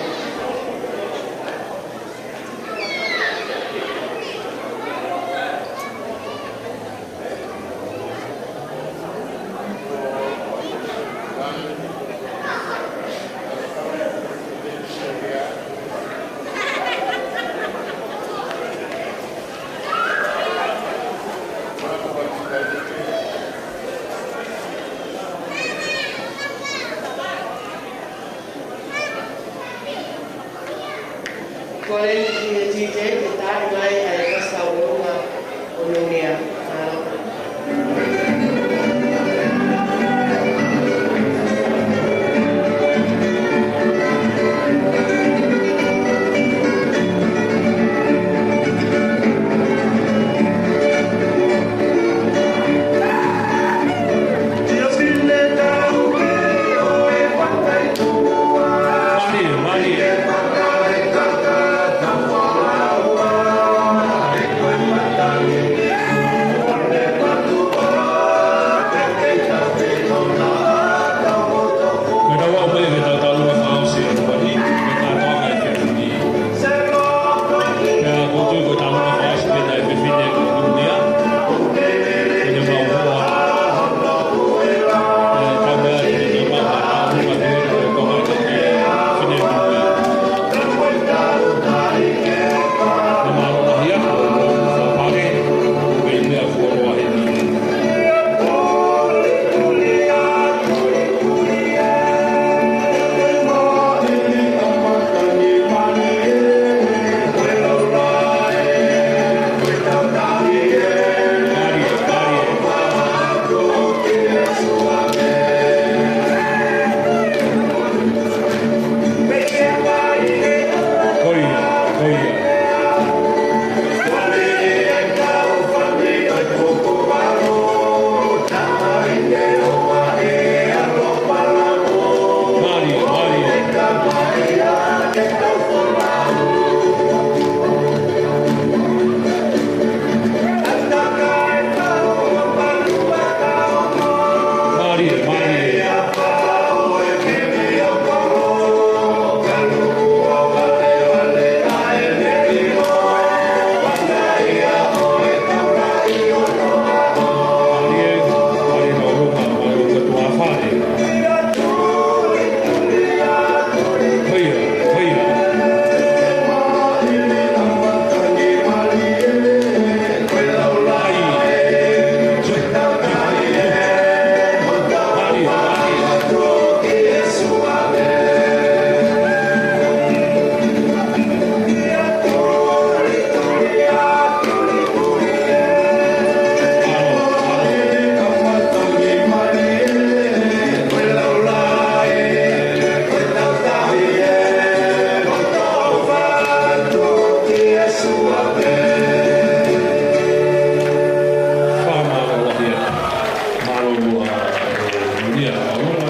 Speaker 1: Maro Nunia Paula,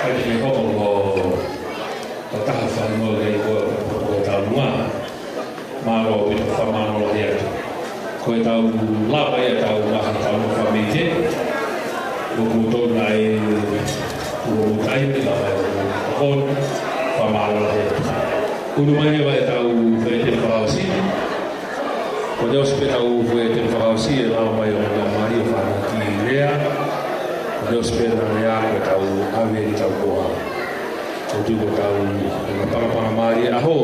Speaker 1: ai te hoko o taha whanua rei o taunua. Maro i te whamano hea. Ko e tau lapa e tau maha tau no whamite. O kutona e o taime lapa e o hon, whamano hea. Unu mai e tau whaete whakausi. Ko Deus pe tau whaete whakausi e lau mai o ngā mari o whanaki rea. Ko Deus pe na rea ko tau awe i tau koha. Ko tuko tau ngā parapara mari e aho.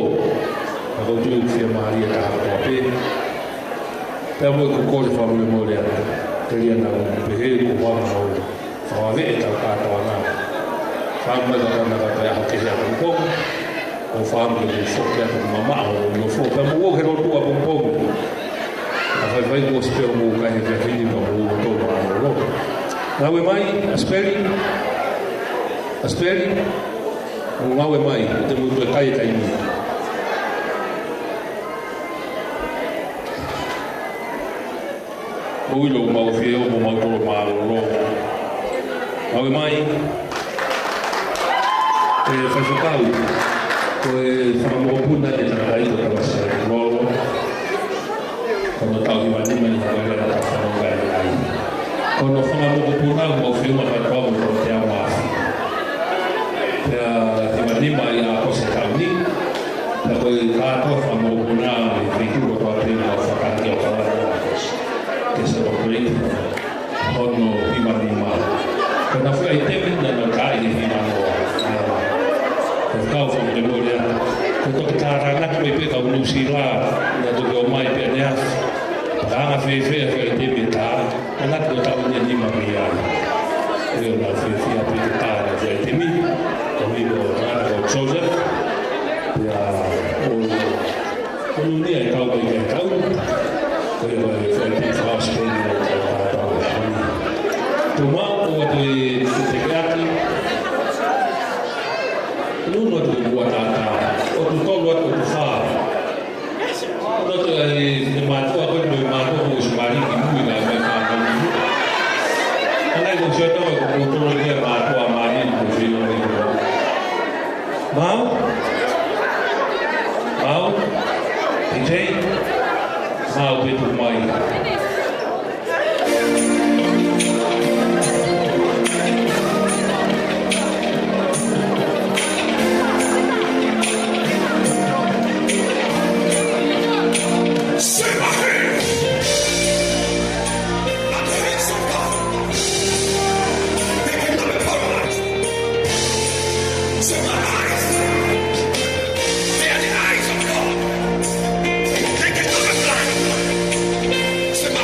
Speaker 1: A ko tuko whia mari e taha koa pe. Pea mo e kukore whamule mo rea. Te ria nau pehe ko wama o whawe e tau kātoa nā. Whamai ka kana kata e aho ke hea kukonga. O whamu e whokia ka mama o no who. Pea mo he rotua pongpongu. A vai ko spero mo kai he whini mo o tono a o roto. Nau e mai, asperi. O nau e mai, o te mutu e kai e taimi. O ilo mau whie o mo mau toro maa o roto. Nau e mai, e whaiwhakau. Ko e whamamopuna e tanakai ko tawasa e Lolo. Kono tau hiwa nima ni hawera ta whanonga e ai. Kono whamamopuna o whiuma whatua mo toro te awa afi. Pea hiwa nima i a kose tau ni. Pea koe kātoa whamamopuna e whikuro toa prima o whakati o kawara o kose. Ke se o krei hono hiwa nima. Koe na whia i tewe na na kai ni hiwa no awa. Kau wham te morea, ko toki tā rangatu e peka unusi rā, ia toki o mai pia nea. Ranga whewhea whai te me tā, anatu o tau nia nima mi ai. E o nā whewhea pe te tāra whai te mi, o mi o rāna o Joseph, ia o Nunia e kau kai kai kau, ko e whai te whaaspeni o tau e honi. Tō mau o te keaki, Nuno tu buat tata, o tu tolu atu tu wha. O tu e mātua koe tu e mātua ko usumari ki mui ngai mai whātau ki. Anai ko sia tau e ko kutoro ki e mātua mani ko whio ni ko. Mau? Mau? Pitei? Mau petu mai.
Speaker 9: Sema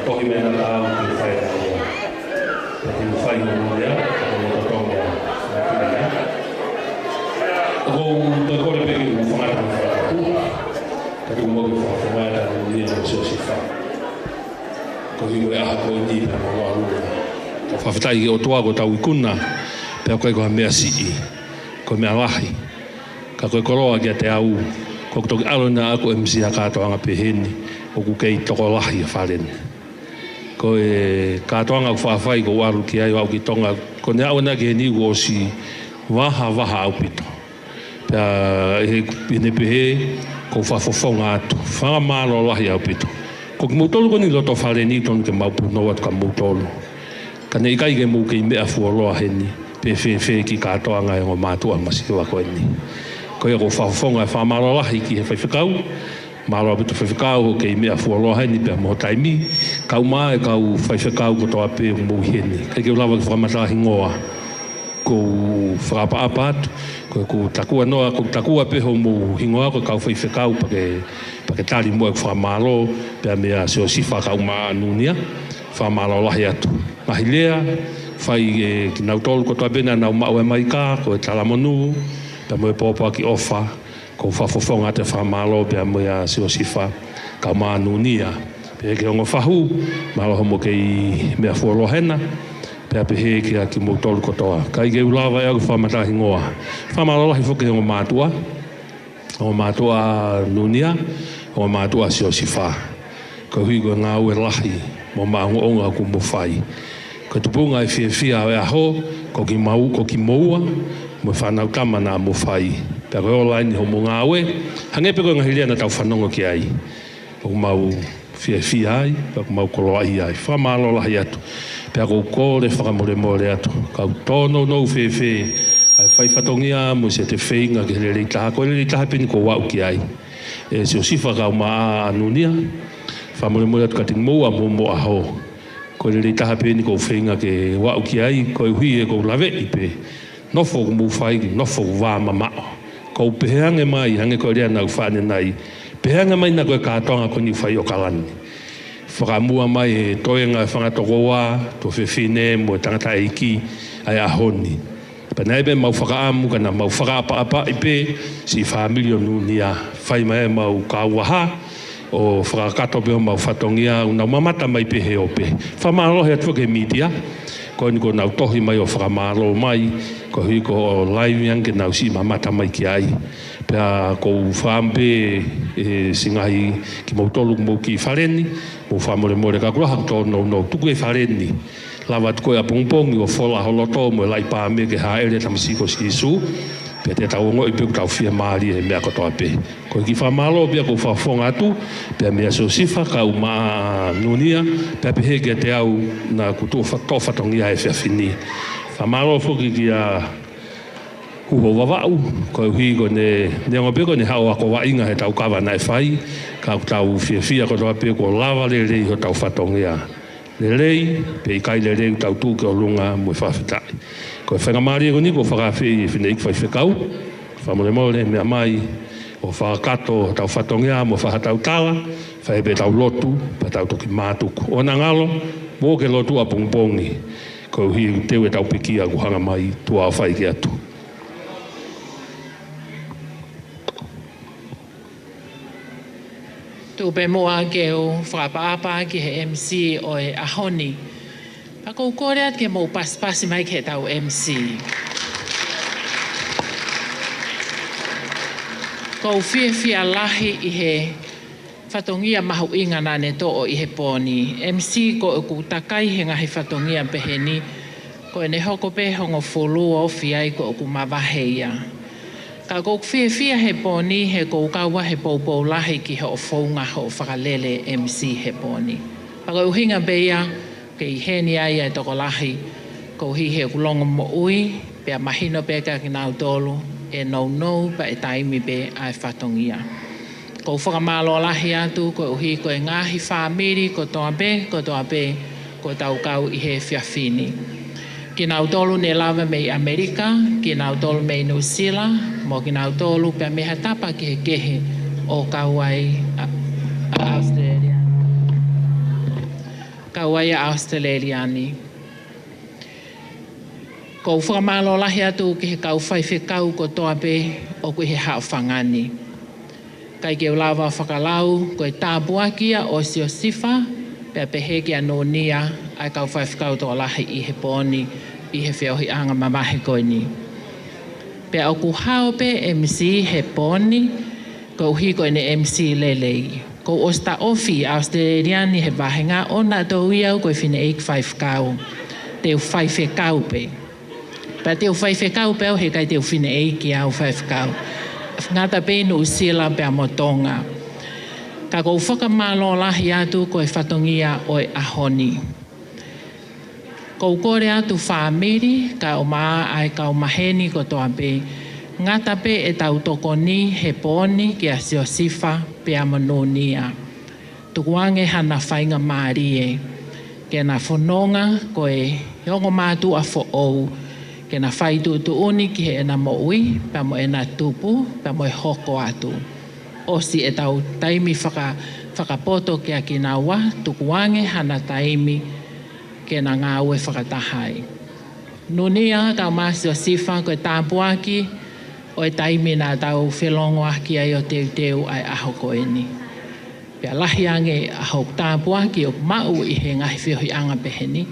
Speaker 1: tohi mea na tāu ki whai na ua. Ki whai no mea, ko mo tonga na Ko te kore peke u whangata ni whakapu, ka tu mo ki whakawhangata ni nia na sio si wha. Ko hiu e aha ko ni na mo warua. Ka whawhitai ki o toa ko tau ikuna, pia koe ko ha mea sii, ko mea lahi. Ka koe koroa kia te au, ko toki alo na ako MC a kātoanga peheni, o ku kei toko lahi a whalene. Ko e kātoanga ku whawhai ko waru ki ai au ki tonga, ko ne au na ki he ni o si waha au pito. Pea he pine pehe, ko whafofonga atu, whanga mālo lahi au pito. Ko ki mūtolu ko ni loto whaleni tonu ke maupu noa tu ka mūtolu. Ka ne ikai ke mū kei mea fuoloa heni, pe whe ki kātoanga e ngō mātua masiwa ko eni. Ko e ko whafonga e whamaro lahi ki he whaiwhikau, maro abitu whaiwhikau ho kei mea fuoloa heni pia mo taimi, kau maa e kau whaiwhikau ko toa pe mō heni. Kei ke ulawa ki whamatahi ngoa, ko whakapa atu, ko takua noa, ko takua pe ho mō hingoa ko kau whaiwhikau pake tari mo e whamaro, pia mea seo sifa kau maa Nunia, whamaro lahi atu. Mahi lea, whai ki nau tolu ko toa bena nau mau e mai ka, ko e talamonu, pia mo e pōpua ki ofa, ko whafofonga te whamalo, pia mo e seo sifa, kau maa Nunia. Pia ke ongo whahu, malo homo kei mea fualohena, pia pehe ki a ki mo tolu ko toa. Kai ke ulawa e au whamatahi ngoa. Whamalo lahi whoke ongo mātua Nunia, ongo mātua seo sifa. Ko hui ko ngā ue lahi, mo maungo onga ku mo whai. Ko tupunga e whia e aho, ko ki maua, mo whanau tama nā mo whai. Pea koe ola ni ho mo ngā ue, hangepe koe ngahilia na tau whanongo ki ai. Ko mau whia ai, pea ko mau koloa i ai. Whamalo lahi atu. Pea ko kore whakamore atu. Kau tono nou whewhe, ai whaifatongia mo se te whainga ki le reitaha. Ko le reitaha peni ko wau ki ai. E se o sifa kau maa Nunia, whamore atu ka ting moa mo aho. Ko le reitaha peni ko whainga ke wau ki ai, ko e hui e ko lawe i pe. Nofo ko mu whai, nofo ko wā mamao. Ko peheange mai, hange ko rea nau whane nai. Peheange mai na koe kātonga ko ni whai o kalani. Whakamua mai e toenga e whangatoko wā, to whewhine mo e tangata eiki ai ahoni. Panai be mau whakaamu kana mau whakaapa i pe, si whamilio Nunia. Whai mai mau kāwaha, o whakakato pe o mau whatongia, unau mamata mai pe he o pe. Whamalohe atu ke media, ko ni ko nau tohi mai o whakamalo mai, ko hui ko o laivian ke nau si mamata mai ki ai. Pea ko whampe singahi ki mautolu mo ki whareni, mo whamore ka kuraha tō no tuku e whareni. Lawa tuko e a pongpongi o whola holoto mo e lai pāme ke haere tamasiko si isu, pia te tau ngoi pe tau whia maari e mea kotoa pe. Ko ki whamalo pia ko whafonga atu, pia mea so sifa kau maa Nunia, pia pehe kia te au na kutu whatongia e whiawhini. Whamalo whuki ki a huho wawau, ko hui ko ne ngope ko ne hao ako wainga he tau kawa nai whai, ka tau whiawhia kotoa pe ko lawa le rei ho tau whatongia. Le rei, pe ikai le rei tau tūke o lunga mo e whawhitai. Ko e whangamari e koni ko whakawhi e whinei ki whaiwhikau, whamore mea mai o whakato tau whatongia mo whahatau tala, whaipe tau lotu, pa tau toki mātuku. O nā ngalo, mō ke lotu a pongpongi, ko hui teu e tau pikia ku hanga mai tua o whai ki atu.
Speaker 17: Tupe moa ke o whakapaapa ki he MC o e ahoni. Pako koreat ke mo paspasi mai ke tau MC. Ko whia lahi i he whatongia mahu inga nane to o i he pōni. MC ko e ku takai he ngahi whatongia peheni. Ko e ne hoko pe hongo whulu o whiai ko e ku mawaheia. Ka kou whia he pōni he kou kaua he pōpō lahi ki he o whaunga ho whakalele MC he pōni. Paka uhinga beia ke i heni ai e toko lahi kou hi he kulongo mo ui pia mahino peka ki nau tolu e nou pa e taimi pe ai whatongia. Kou whakamalo lahi atu ko uhi ko e ngahi whamiri ko toa pe ko tau kau i he whiawhini. Ki nau tolu ne lawa mei Amerika, ki nau tolu mei New Zealand, mo ki nau tolu pia meha tapa ki he kehe o kauai a Australia. Kawaia Australiani. Ko whakamalo lahi atu ki he kau whaiwhekau ko toa pe o kui he hao whangani. Kai ke ulawa whakalau ko e tāpuakia o si o sifa pia pehe ki a Nunia ai kau whaiwhekau toa lahi i he pōni i he whiohi anga mamahe koe ni. Pia o ku hao pe MC he pōni ko uhi koe ne MC lelei. Ko o sta ofi Australiani he wahenga o na tau iau koe whine eik whaiwhekau. Te u whaiwhekau pe. Pa te u whaiwhekau peo he kai te u whine eiki au whaiwhekau. Ngata pēnu u sila pia motonga. Ka kou whakamalo lahi atu koe whatongia oi ahoni. Kou kore atu whamiri ka o maa ai ka o maheni ko toa pe. Ngata pe e tau tokoni he pōni ki a sio sifa pia Nunia. Tukuange hana whainga maarie. Ke na whanonga koe yongo mātu a whoou. Ke na whaitu tu uni ki he ena moui, pa mo ena tupu, pa mo e hoko atu. Osi e tau taimi whakapoto ki a kinawa, tukuange hana taimi ke na ngāue whakatahai. Nunia tau māsi o sifa koe tāpuaki, o e taimi nā tau whelongo aki ai o teu ai aho koeni. Pia lahi ange aho tāpuaki o mau i he ngahi whiohi anga peheni.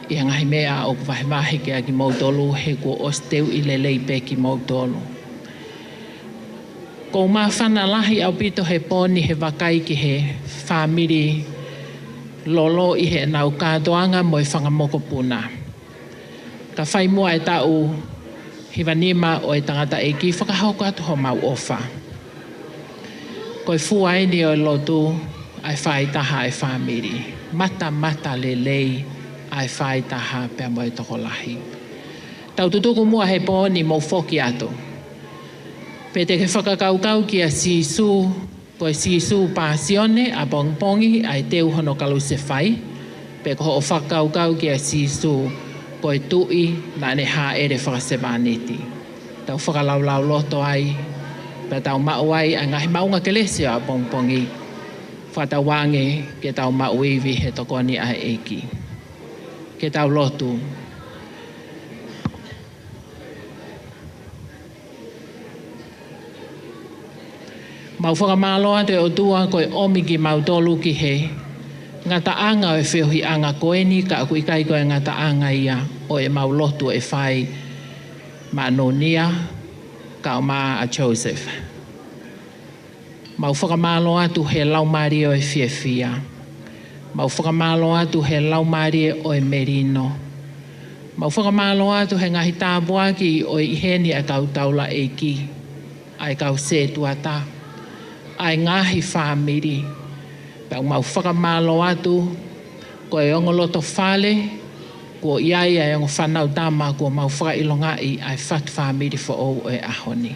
Speaker 17: I ngahi mea o wahimahi ke a ki mautolu he kua osteu i lelei pe ki mautolu. Ko mā whana lahi au pito he pōni he wakai ki he whamiri Lolo i he nau kātoanga mo i whangamoko puna. Ka whai mua e tau hiwanima o e tangata e ki whakahauka atu ho mau ofa. Ko i fuaini o e lotu ai whai taha e whamiri. Mata lelei ai whai taha pia mo e toko lahi. Tau tutuku mua he pōni mo whoki atu. Pe te ke whakakaukau ki a sisu, ko e sisu pasione a pongpongi ai teu hono kalu se whai. Pe ko o whakakaukau ki a sisu, ko e tui na ne ha ere whakasemaniti. Tau whakalaulau loto ai, pe tau mau ai a ngahi maunga kelesio a pongpongi. Whatawange ke tau mau iwi he tokoni a eiki. Ke tau lotu. Mau whakamaloa te o tua koe omi ki mautolu ki he. Ngata anga o e whiohi anga koeni ka aku ikai koe ngata anga ia o e mau lotu e whai ma Nunia ka o maa a Joseph. Mau whakamaloa tu he laumari o e whiewhia. Mau whakamaloa tu he laumari o e merino. Mau whakamaloa tu he ngahi tāpuaki o e iheni a kau taula e ki. Ai kau se tuata. Ai ngahi whamiri. Pau mau whakamalo atu, ko e ongoloto whale, ko iai ai ongo whanau tama, ko mau whakailongai ai what whamiri fo o e ahoni.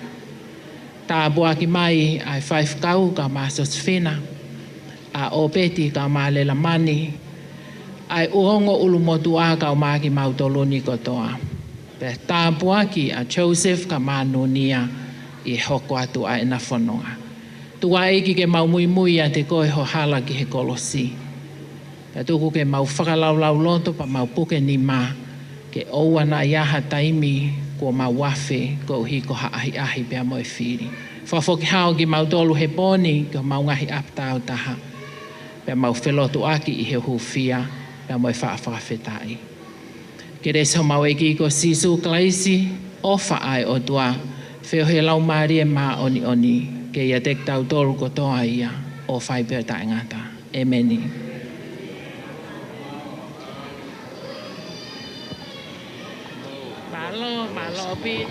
Speaker 17: Tā buaki mai ai whaifkau ka māsos whina, a o peti ka mālela mani, ai uongo ulumotu a ka o māki mautoluni kotoa. Pe tā buaki a Joseph ka mā Nunia i hoko atu a ena whanonga. Tua eiki ke mau muimui a te koe ho hala ki he kolosi. Pea tuku ke mau whakalaulau loto pa mau puke ni mā. Ke ouana iaha taimi ko mau wafe ko uhi ko haahi pia mo e whiri. Whafoki hao ki mau tolu he poni ko mau ngahi aptao taha. Pea mau whelotu aki i he hufia pia mo e whaafawhetai. Ke reso mau eiki ko sisu klaisi ofa ai o tua. Wheo he lau maari e mā oni. Ke ia tek tau toru ko toa ia o whai pēr tae ngata. Emeni. Malo pi.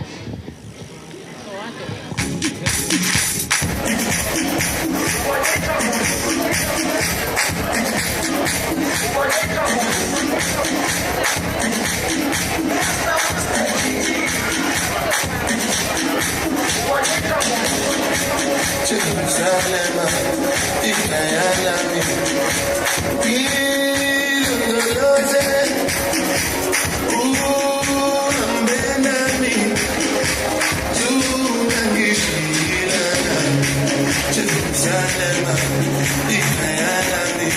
Speaker 9: Jerusalem, ikayalami, iluloloze, unambenami, tunangishilana. Jerusalem, ikayalami,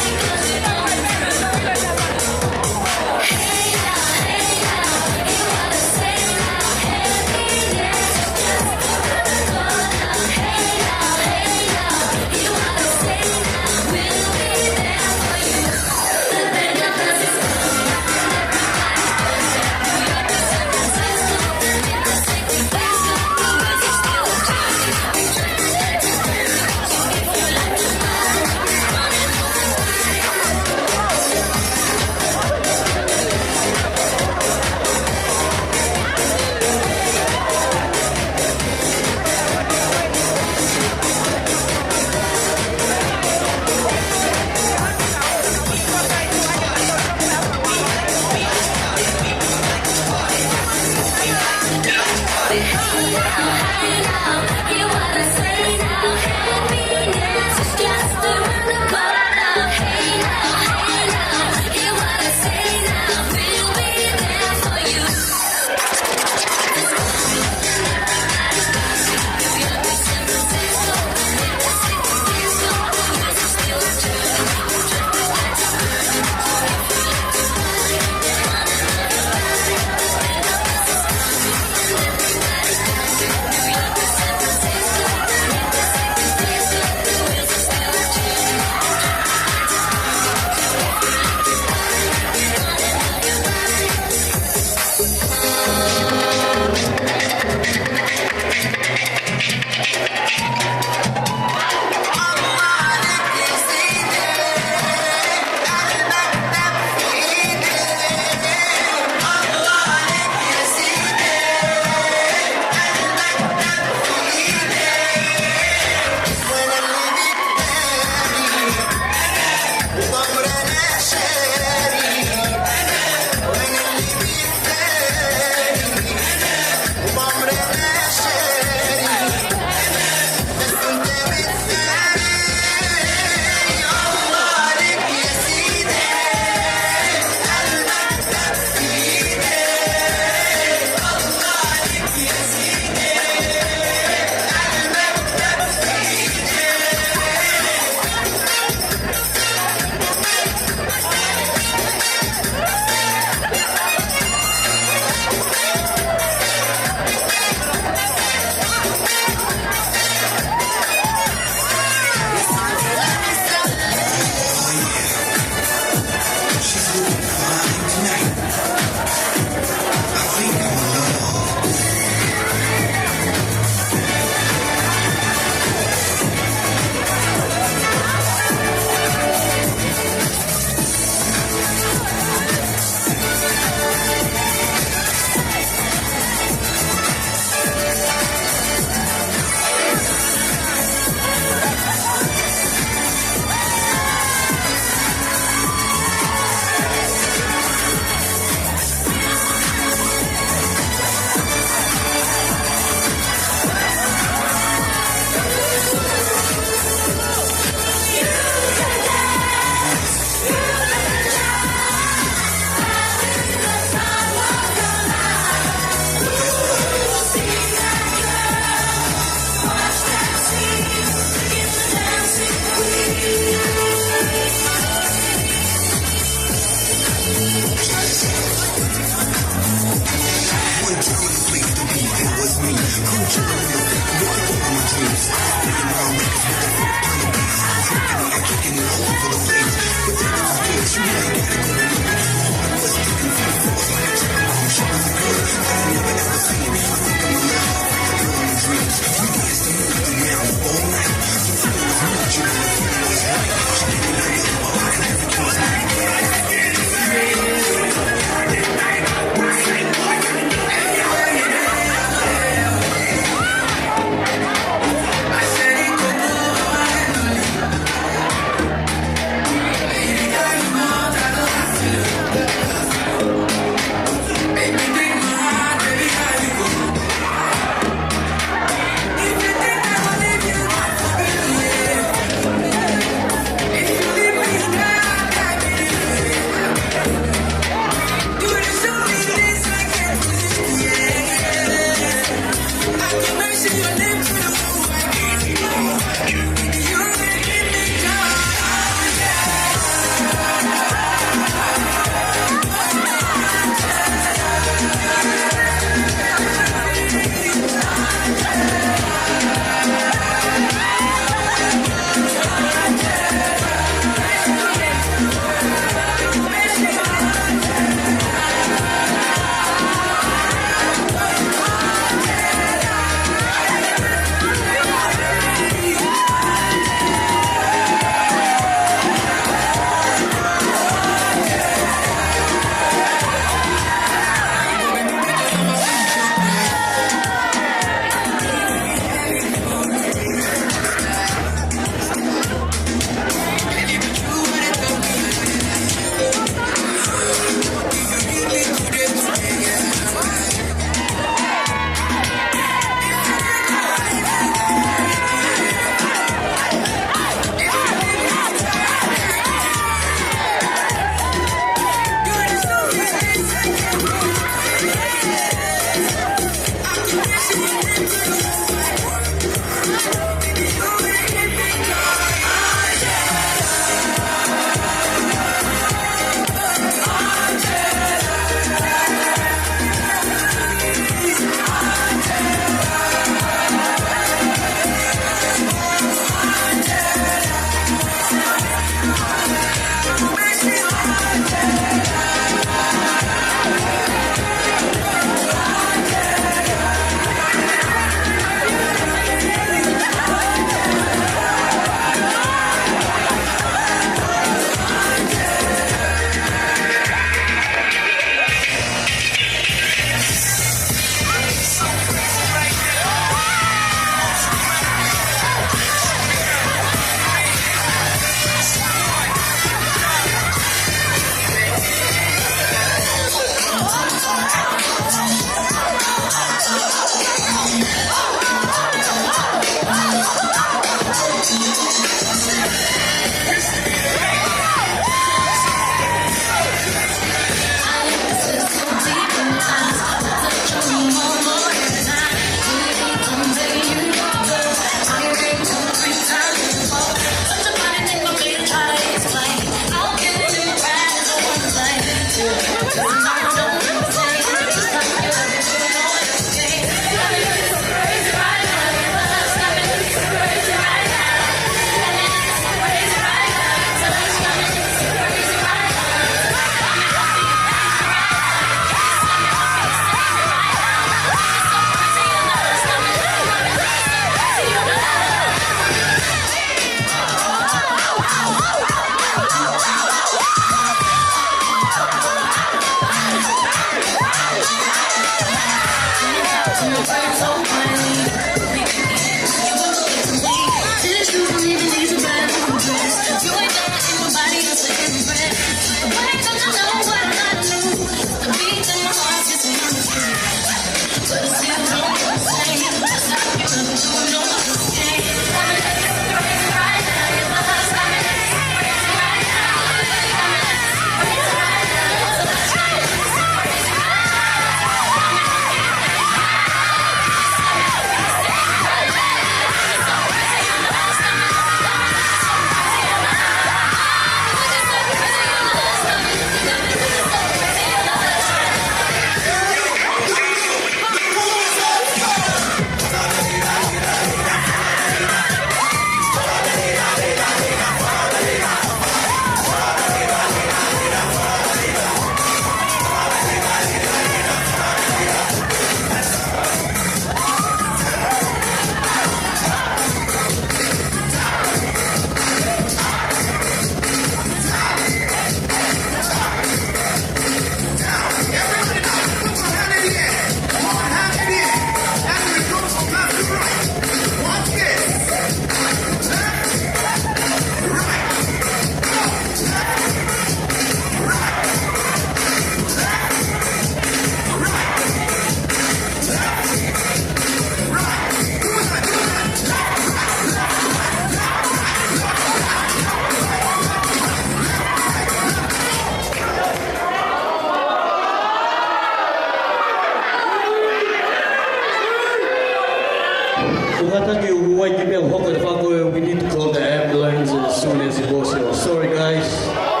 Speaker 18: We need to call the ambulance as soon as possible. Sorry guys.